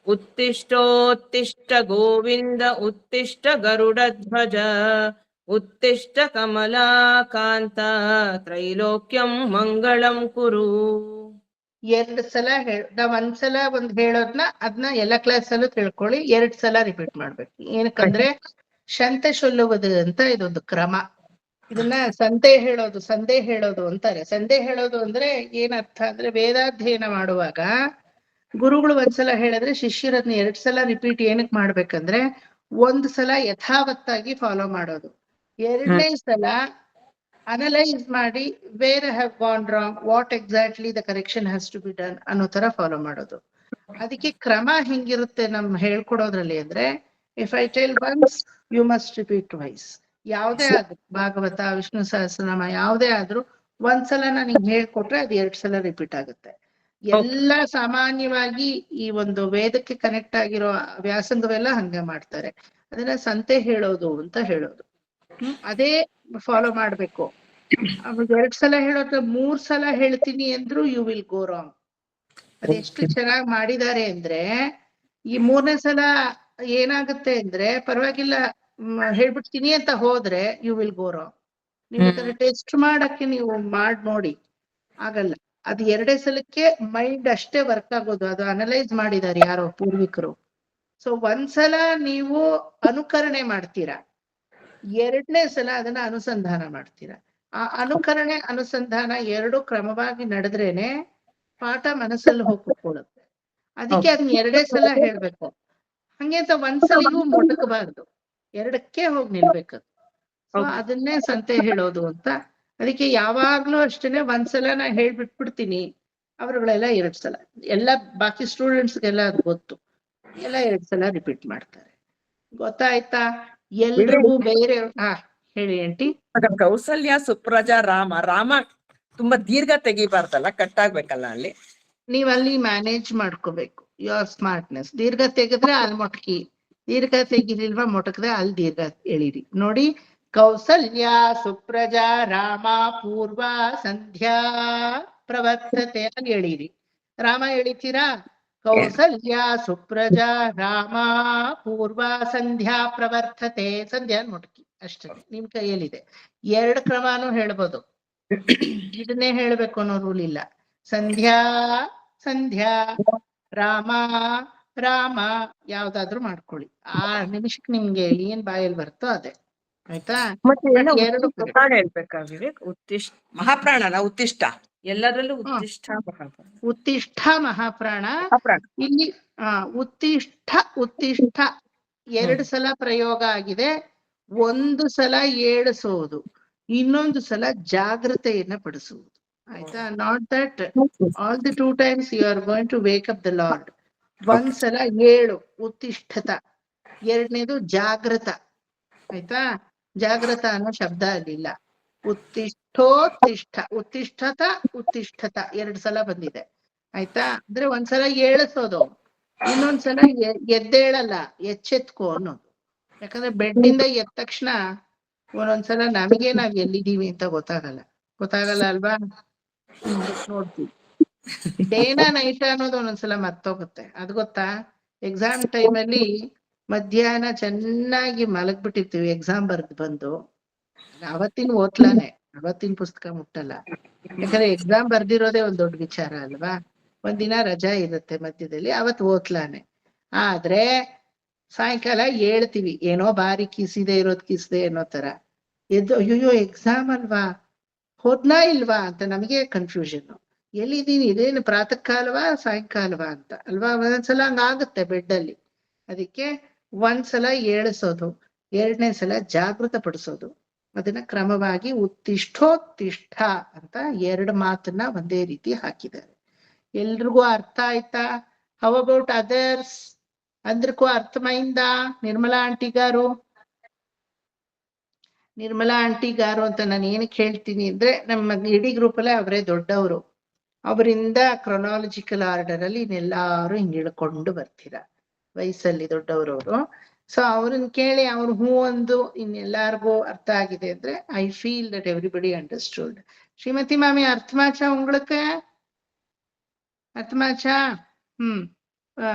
S5: ಉತ್ತಿಷ್ಠೋತ್ತಿಷ್ಠ ಗೋವಿಂದ ಉತ್ತಿಷ್ಠ ಗರುಡಧ್ವಜ ಉತ್ತಿಷ್ಠ ಕಮಲಾಕಾಂತ ತ್ರೈಲೋಕ್ಯಂ ಮಂಗಳಂ ಕುರು.
S1: 2 ಸಲ ನಾವ್ ಒಂದ್ಸಲ ಹೇಳೋದ್ನ ಅದನ್ನ ಎಲ್ಲ ಕ್ಲಾಸಲ್ಲೂ ತಿಳ್ಕೊಳ್ಳಿ, 2 ಸಲ ರಿಪೀಟ್ ಮಾಡ್ಬೇಕು. ಏನಕ್ಕಂದ್ರೆ ಶಂತೆ ಸೊಲ್ಲುವುದು ಅಂತ ಇದೊಂದು ಕ್ರಮ. ಇದನ್ನ ಸಂತೆ ಹೇಳೋದು ಅಂತಾರೆ. ಸಂತೆ ಹೇಳೋದು ಅಂದ್ರೆ ಏನರ್ಥ ಅಂದ್ರೆ, ವೇದಾಧ್ಯಯನ ಮಾಡುವಾಗ ಗುರುಗಳು ಒಂದ್ಸಲ ಹೇಳಿದ್ರೆ ಶಿಷ್ಯರದ್ನ 2 ಸಲ ರಿಪೀಟ್ ಏನಕ್ ಮಾಡ್ಬೇಕಂದ್ರೆ, 1 ಸಲ ಯಥಾವತ್ತಾಗಿ ಫಾಲೋ ಮಾಡೋದು, 2ನೇ ಸಲ ಅನಲೈಸ್ ಮಾಡಿ where have gone wrong, what exactly the correction has to be done ಅನ್ನೋ ತರ ಫಾಲೋ ಮಾಡೋದು. ಅದಕ್ಕೆ ಕ್ರಮ ಹೆಂಗಿರುತ್ತೆ ನಮ್ ಹೇಳ್ಕೊಡೋದ್ರಲ್ಲಿ ಅಂದ್ರೆ, if I tell once you must repeat twice. ಯಾವ್ದೇ ಆದ್ರೂ ಭಾಗವತ, ವಿಷ್ಣು ಸಹಸ್ರನಾಮ ಯಾವ್ದೇ ಆದ್ರೂ 1 ಸಲ ನಾನು ಹಿಂಗ್ ಹೇಳ್ಕೊಟ್ರೆ ಅದು 2 ಸಲ ರಿಪೀಟ್ ಆಗುತ್ತೆ. ಎಲ್ಲ ಸಾಮಾನ್ಯವಾಗಿ ಈ ಒಂದು ವೇದಕ್ಕೆ ಕನೆಕ್ಟ್ ಆಗಿರೋ ವ್ಯಾಸಂಗವೆಲ್ಲ ಹಂಗೆ ಮಾಡ್ತಾರೆ. ಅದನ್ನ ಸಂತೆ ಹೇಳೋದು ಅಂತ ಹೇಳೋದು. ಅದೇ ಫಾಲೋ ಮಾಡ್ಬೇಕು. 2 ಸಲ ಹೇಳೋದು 3 ಸಲ ಹೇಳ್ತೀನಿ ಅಂದ್ರು ಯು ವಿಲ್ ಗೋ ರಾಂಗ್. ಅದೆಷ್ಟು ಚೆನ್ನಾಗಿ ಮಾಡಿದ್ದಾರೆ ಅಂದ್ರೆ, ಈ 3ನೇ ಸಲ ಏನಾಗುತ್ತೆ ಅಂದ್ರೆ, ಪರವಾಗಿಲ್ಲ ಹೇಳ್ಬಿಡ್ತೀನಿ ಅಂತ ಹೋದ್ರೆ ಯು ವಿಲ್ ಗೋ ರಾಂಗ್. ನೀವು ಟೆಸ್ಟ್ ಮಾಡಕ್ಕೆ ನೀವು ಮಾಡ್ ನೋಡಿ, ಆಗಲ್ಲ. ಅದು 2ನೇ ಸಲಕ್ಕೆ ಮೈಂಡ್ ಅಷ್ಟೇ ವರ್ಕ್ ಆಗೋದು. ಅದು ಅನಲೈಸ್ ಮಾಡಿದ್ದಾರೆ ಯಾರೋ ಪೂರ್ವಿಕರು. ಸೊ 1 ಸಲ ನೀವು ಅನುಕರಣೆ ಮಾಡ್ತೀರಾ, 2ನೇ ಸಲ ಅದನ್ನ ಅನುಸಂಧಾನ ಮಾಡ್ತೀರಾ. ಆ ಅನುಕರಣೆ ಅನುಸಂಧಾನ 2 ಕ್ರಮವಾಗಿ ನಡೆದ್ರೇನೆ ಪಾಠ ಮನಸ್ಸಲ್ಲಿ ಹೋಗಿ ಕೂತ್ಕೊಳ್ಳುತ್ತೆ. ಅದಕ್ಕೆ ಅದನ್ನ 2ನೇ ಸಲ ಹೇಳ್ಬೇಕು. ಹಂಗೆ ಅಂತ 1 ಸಲಿಗೂ ಮೊಟಕಬಾರ್ದು, 2ಕ್ಕೆ ಹೋಗಿ ನಿಲ್ಬೇಕು. ಸೊ ಅದನ್ನೇ ಸಂತೆ ಹೇಳೋದು ಅಂತ. ಅದಕ್ಕೆ ಯಾವಾಗ್ಲೂ ಅಷ್ಟೇನೆ 1 ಸಲ ನಾ ಹೇಳ್ಬಿಟ್ಬಿಡ್ತೀನಿ, ಅವರುಗಳೆಲ್ಲ 2 ಸಲ, ಎಲ್ಲ ಬಾಕಿ ಸ್ಟೂಡೆಂಟ್ಸ್ಗೆಲ್ಲ ಅದು ಗೊತ್ತು, ಎಲ್ಲ 2 ಸಲ ರಿಪೀಟ್ ಮಾಡ್ತಾರೆ. ಗೊತ್ತಾಯ್ತಾ? ಎಲ್ರಿಗೂ ಬೇರೆ ಹೇಳಿ ಆಂಟಿ.
S6: ಕೌಸಲ್ಯ ಸುಪ್ರಜಾ ರಾಮ ತುಂಬಾ ದೀರ್ಘ ತೆಗಿಬಾರ್ದಲ್ಲ, ಕಟ್ ಆಗ್ಬೇಕಲ್ಲ ಅಲ್ಲಿ.
S1: ನೀವ್ ಅಲ್ಲಿ ಮ್ಯಾನೇಜ್ ಮಾಡ್ಕೋಬೇಕು ಯುವರ್ ಸ್ಮಾರ್ಟ್ನೆಸ್. ದೀರ್ಘ ತೆಗೆದ್ರೆ ಅಲ್ಲಿ ಮೊಟಕಿ, ದೀರ್ಘ ತೆಗಿಲಿಲ್ವಾ ಮೊಟಕದೆ ಅಲ್ಲಿ ದೀರ್ಘ ಎಳೀರಿ. ನೋಡಿ, ಕೌಸಲ್ಯ ಸುಪ್ರಜಾ ರಾಮ ಪೂರ್ವ ಸಂಧ್ಯಾ ಪ್ರವರ್ತತೆ ಅಲ್ಲಿ ಎಳೀರಿ. ರಾಮ ಎಳಿತೀರಾ? ಕೌಸಲ್ಯ ಸುಪ್ರಜಾ ರಾಮ ಪೂರ್ವ ಸಂಧ್ಯಾ ಪ್ರವರ್ತತೆ, ಸಂಧ್ಯಾ ಮೊಟಕಿ ಅಷ್ಟೇ, ನಿಮ್ ಕೈಯಲ್ಲಿದೆ. 2 ಕ್ರಮಾನು ಹೇಳ್ಬೋದು, ಇದನ್ನೇ ಹೇಳ್ಬೇಕು ಅನ್ನೋ ರೂಲ್ ಇಲ್ಲ. ಸಂಧ್ಯಾ ಸಂಧ್ಯಾ, ರಾಮ ರಾಮ, ಯಾವ್ದಾದ್ರು ಮಾಡ್ಕೊಳ್ಳಿ. 6 ನಿಮಿಷಕ್ಕೆ ನಿಮ್ಗೆ ಏನ್ ಬಾಯಲ್ಲಿ ಬರ್ತೋ ಅದೇ. ಆಯ್ತಾ?
S6: ಮತ್ತೆ
S1: 2
S6: ಹೇಳ್ಬೇಕಾ ವಿವೇಕ್? ಉತ್ತಿಷ್ಠ ಮಹಾಪ್ರಾಣನ ಉತ್ತಿಷ್ಠ
S5: ಎಲ್ಲದರಲ್ಲೂ ಉತ್ತಿಷ್ಠ
S1: ಉತ್ತಿಷ್ಠ ಮಹಾಪ್ರಾಣ. ಇಲ್ಲಿ ಉತ್ತಿಷ್ಠ 2 ಸಲ ಪ್ರಯೋಗ ಆಗಿದೆ. 1 ಸಲ ಏಳಿಸೋದು, ಇನ್ನೊಂದು ಸಲ ಜಾಗೃತೆಯನ್ನ ಪಡಿಸುವುದು. ಆಯ್ತಾ? Not that all the 2 times you are going to wake up the lord. 1 ಸಲ ಉತ್ತಿಷ್ಠತ, 2ನೇದು ಜಾಗೃತ. ಆಯ್ತಾ? ಜಾಗೃತ ಅನ್ನೋ ಶಬ್ದ ಅಲ್ಲಿಲ್ಲ. ಉತ್ತಿಷ್ಠೋತ್ತಿಷ್ಠ, ಉತ್ತಿಷ್ಠತ ಉತ್ತಿಷ್ಠತ 2 ಸಲ ಬಂದಿದೆ. ಆಯ್ತಾ? ಅಂದ್ರೆ 1 ಸಲ ಏಳಿಸೋದು, ಇನ್ನೊಂದ್ಸಲ ಎದ್ದೇಳಲ್ಲ, ಎಚ್ಚೆತ್ಕೋ ಅನ್ನೋದು. ಯಾಕಂದ್ರೆ ಬೆಡ್ಡಿಂದ ಎದ್ದ ತಕ್ಷಣ ಒಂದೊಂದ್ಸಲ ನಮಗೆ ನಾವ್ ಎಲ್ಲಿದ್ದೀವಿ ಅಂತ ಗೊತ್ತಾಗಲ್ಲ ಅಲ್ವಾ? ನೋಡ್ತೀವಿ. ಡೇನಾ ನೈಟ್ ಅನ್ನೋದು ಒಂದೊಂದ್ಸಲ ಮರ್ತೋಗುತ್ತೆ. ಅದ್ ಗೊತ್ತಾ? ಎಕ್ಸಾಮ್ ಟೈಮಲ್ಲಿ ಮಧ್ಯಾಹ್ನ ಚೆನ್ನಾಗಿ ಮಲಗ್ಬಿಟ್ಟಿರ್ತೀವಿ, ಎಕ್ಸಾಮ್ ಬರ್ದು ಬಂದು ಅವತ್ತಿನ ಓದ್ಲಾನೆ, ಅವತ್ತಿನ ಪುಸ್ತಕ ಮುಟ್ಟಲ್ಲ. ಯಾಕಂದ್ರೆ ಎಕ್ಸಾಮ್ ಬರ್ದಿರೋದೇ ಒಂದ್ ದೊಡ್ಡ ವಿಚಾರ ಅಲ್ವಾ? ಒಂದಿನ ರಜಾ ಇರುತ್ತೆ ಮಧ್ಯದಲ್ಲಿ, ಅವತ್ ಓದ್ಲಾನೆ. ಆದ್ರೆ ಸಾಯಂಕಾಲ ಹೇಳ್ತೀವಿ, ಏನೋ ಬಾರಿ ಕಿಸಿದೆ ಅನ್ನೋ ತರ ಎದ್ದು, ಅಯ್ಯೋ ಎಕ್ಸಾಮ್ ಅಲ್ವಾ, ಹೋದ್ನಾ ಇಲ್ವಾ ಅಂತ ನಮಗೆ ಕನ್ಫ್ಯೂಷನ್. ಎಲ್ಲಿದ್ದೀನಿ, ಇದೇನು ಪ್ರಾತಃ ಕಾಲವಾ ಸಾಯಂಕಾಲವಾ ಅಂತ ಅಲ್ವಾ? ಒಂದೊಂದ್ಸಲ ಹಂಗಾಗುತ್ತೆ ಬೆಡ್ಡಲ್ಲಿ. ಅದಕ್ಕೆ 1 ಸಲ ಏಳಿಸೋದು, 2ನೇ ಸಲ ಜಾಗೃತ ಪಡಿಸೋದು, ಅದನ್ನ ಕ್ರಮವಾಗಿ ಉತ್ತಿಷ್ಠೋತ್ತಿಷ್ಠ ಅಂತ 2 ಮಾತನ್ನ ಒಂದೇ ರೀತಿ ಹಾಕಿದ್ದಾರೆ. ಎಲ್ರಿಗೂ ಅರ್ಥ ಆಯ್ತಾ? How about others? అందరికీ అర్థమైందా? ನಿರ್ಮಲಾ ಆಂಟಿ ಗಾರು, ನಿರ್ಮಲಾ ಆಂಟಿ ಗಾರು ಅಂತ ನಾನು ಏನಕ್ಕೆ ಹೇಳ್ತೀನಿ ಅಂದ್ರೆ, ನಮ್ಮ ಇಡೀ ಗ್ರೂಪ್ ಅಲ್ಲೇ ಅವರೇ ದೊಡ್ಡವರು. ಅವರಿಂದ ಕ್ರೊನಾಲಜಿಕಲ್ ಆರ್ಡರ್ ಅಲ್ಲಿ ಇನ್ನೆಲ್ಲಾರು ಹಿಂಗ್ ಇಳ್ಕೊಂಡು ಬರ್ತೀರಾ, ವಯಸ್ಸಲ್ಲಿ ದೊಡ್ಡವರವರು. ಸೊ ಅವ್ರನ್ನ ಕೇಳಿ ಅವ್ರು ಹೂ ಒಂದು ಇನ್ನೆಲ್ಲಾರ್ಗೂ ಅರ್ಥ ಆಗಿದೆ ಅಂದ್ರೆ I feel that everybody understood. Shrimati ಮಾಮಿ ಅರ್ಥಮಾಚಾ உங்களுக்கு? ಅರ್ಥಮಾಚಾ?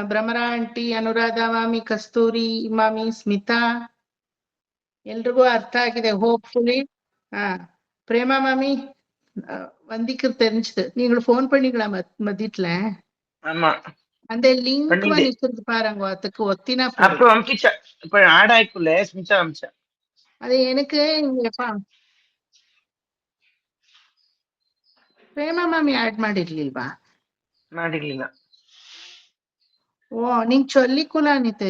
S1: ಭ್ರಮರಾ ಆಂಟಿ, ಅನುರಾಧ ಮಾಮಿ, ಕಸ್ತೂರಿ ಮಾಮಿ, ಸ್ಮಿತಾ, ಎಲ್ರಿಗೂ ಅರ್ಥ ಆಗಿದೆ ಹೋಪ್ಫುಲಿ. பிரேமா மாமி வந்திக்கு தெரிஞ்சது. நீங்கள் ஃபோன் பண்ணிங்களா மதியத்துல?
S7: ஆமா,
S1: அந்த லிங்க் வந்துருக்கு பாருங்க, அதுக்கு ஒத்தினா
S7: அப்போ அம்கிச்ச இப்ப ஆட் ஆயிக்குள்ள ஸ்மிதா அம்ச்சா.
S1: அது எனக்கு இங்கப்பா பிரேமா மாமி ಆಡ್ ಮಾಡಿರ್ಲಿಲ್ವಾ?
S7: ಮಾಡಿರ್ಲಿಲ್ಲ.
S1: ஓ, நீங்க சொல்லிக்குலா அனித்து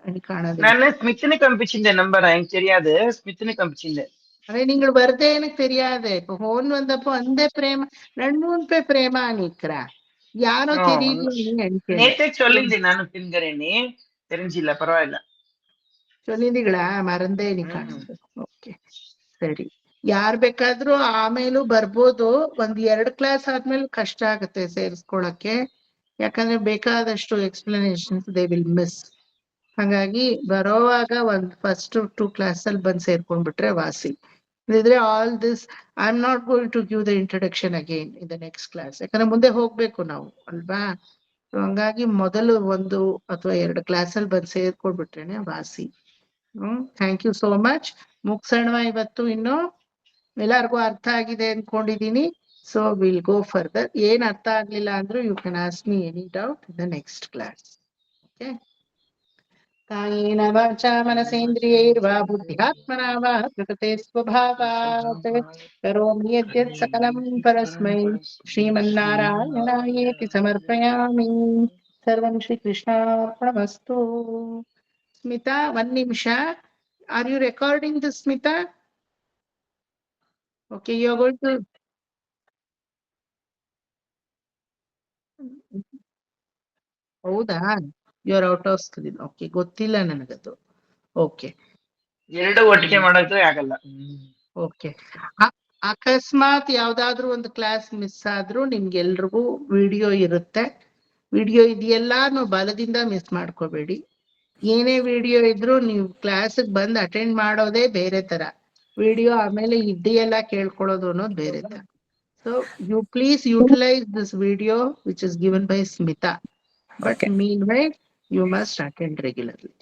S1: அனி காணாது.
S7: நான் ஸ்மித்னுக்கு அனுப்பிச்சிருந்தேன் நம்பர், எனக்கு தெரியாது. ஸ்மித்னுக்கு அனுப்பிச்சிருந்தேன்.
S1: அதே நீங்கள் வருதே எனக்கு தெரியாது. இப்ப போன் வந்தப்போ அந்த பிரேமா 2-3 பேர் பிரேமா நிக்கிறா, யாரோ தெரியல.
S7: நேத்தே சொல்லிருந்தேன் ನಾನು ತಿಂಗರೇನಿ, தெரிஞ்சிಲ್ಲ, ಪರವಾಗಿಲ್ಲ.
S1: சொல்லிந்தீங்களா? ಮರಂದೇ ನೀ ಕಾಣೋದು. ಓಕೆ ಸರಿ. ಯಾರ್ ಬೇಕಾದ್ರೂ ಆಮೇಲೂ ಬರ್ಬೋದು. 1-2 ಕ್ಲಾಸ್ ಆದ್ಮೇಲೆ ಕಷ್ಟ ಆಗುತ್ತೆ ಸೇರಿಸ್ಕೊಳಕ್ಕೆ, ಯಾಕಂದ್ರೆ ಬೇಕಾದಷ್ಟು ಎಕ್ಸ್ಪ್ಲನೇಷನ್ಸ್ ದೇ ವಿಲ್ ಮಿಸ್. ಹಾಗಾಗಿ ಬರೋವಾಗ ಫಸ್ಟ್ 2 ಕ್ಲಾಸ್ ಅಲ್ಲಿ ಬಂದು ಸೇರ್ಕೊಂಡ್ಬಿಟ್ರೆ ವಾಸಿ. ಇದ್ರೆ all this I am not going to give the introduction again in the next class, ಯಾಕಂದ್ರೆ ಮುಂದೆ ಹೋಗ್ಬೇಕು ನಾವು ಅಲ್ವಾ. ಹಂಗಾಗಿ ಮೊದಲು 1 ಅಥವಾ 2 ಕ್ಲಾಸ್ ಅಲ್ಲಿ ಬಂದು ಸೇರ್ಕೊಂಡ್ಬಿಟ್ರೇನೆ ವಾಸಿ. Thank you so much. ಮುಗ್ಸೋಣ ಇವತ್ತು. ಇನ್ನು ಎಲ್ಲಾರ್ಗೂ ಅರ್ಥ ಆಗಿದೆ ಅನ್ಕೊಂಡಿದೀನಿ. So will go further. ಏನ್ ಅರ್ಥ ಆಗ್ಲಿಲ್ಲ ಅಂದ್ರೂ you can ask me any doubt in the next class. Okay. ಕಾಯೇನ ವಾಚಾ ಮನಸೇಂದ್ರಿಯೈರ್ವಾ ಬುದ್ಧ್ಯಾತ್ಮನಾ ವಾ ಪ್ರಕೃತೆ ಸ್ವಭಾವಾತ್ ಕರೋಮಿ ಯದ್ಯತ್ ಸಕಲಂ ಪರಸ್ಮೈ ಶ್ರೀಮನ್ನಾರಾಯಣಾಯೇತಿ ಸಮರ್ಪಯಾಮಿ. ಸರ್ವಂ ಶ್ರೀ ಕೃಷ್ಣಾರ್ಪಣಮಸ್ತು. ಸ್ಮಿತಾ, 1 ನಿಮಿಷ. Are you recording this, Smita? Okay, you are going to. ಹೌದಾ? You are out of screen. Okay, ಗೊತ್ತಿಲ್ಲ ನನಗದು. Okay.
S7: ಎರಡು ಒಟ್ಟಿಗೆ ಮಾಡೋದು ಆಗಲ್ಲ.
S1: ಓಕೆ. ಅಕಸ್ಮಾತ್ ಯಾವ್ದಾದ್ರು ಒಂದು ಕ್ಲಾಸ್ ಮಿಸ್ ಆದ್ರೂ ನಿಮ್ಗೆಲ್ರಿಗೂ ವಿಡಿಯೋ ಇರುತ್ತೆ. ವಿಡಿಯೋ ಇದೆಯಲ್ಲ ನಾವು ಬಲದಿಂದ ಮಿಸ್ ಮಾಡ್ಕೋಬೇಡಿ. ಏನೇ ವಿಡಿಯೋ ಇದ್ರು ನೀವು ಕ್ಲಾಸಿಗೆ ಬಂದು ಅಟೆಂಡ್ ಮಾಡೋದೇ ಬೇರೆ ತರ, ವಿಡಿಯೋ ಆಮೇಲೆ ಇದೆಯಲ್ಲ ಕೇಳ್ಕೊಳ್ಳೋದು ಅನ್ನೋದು ಬೇರೆ ತರ. So you please utilise this video which is given by Smita. But meanwhile you must attend regularly.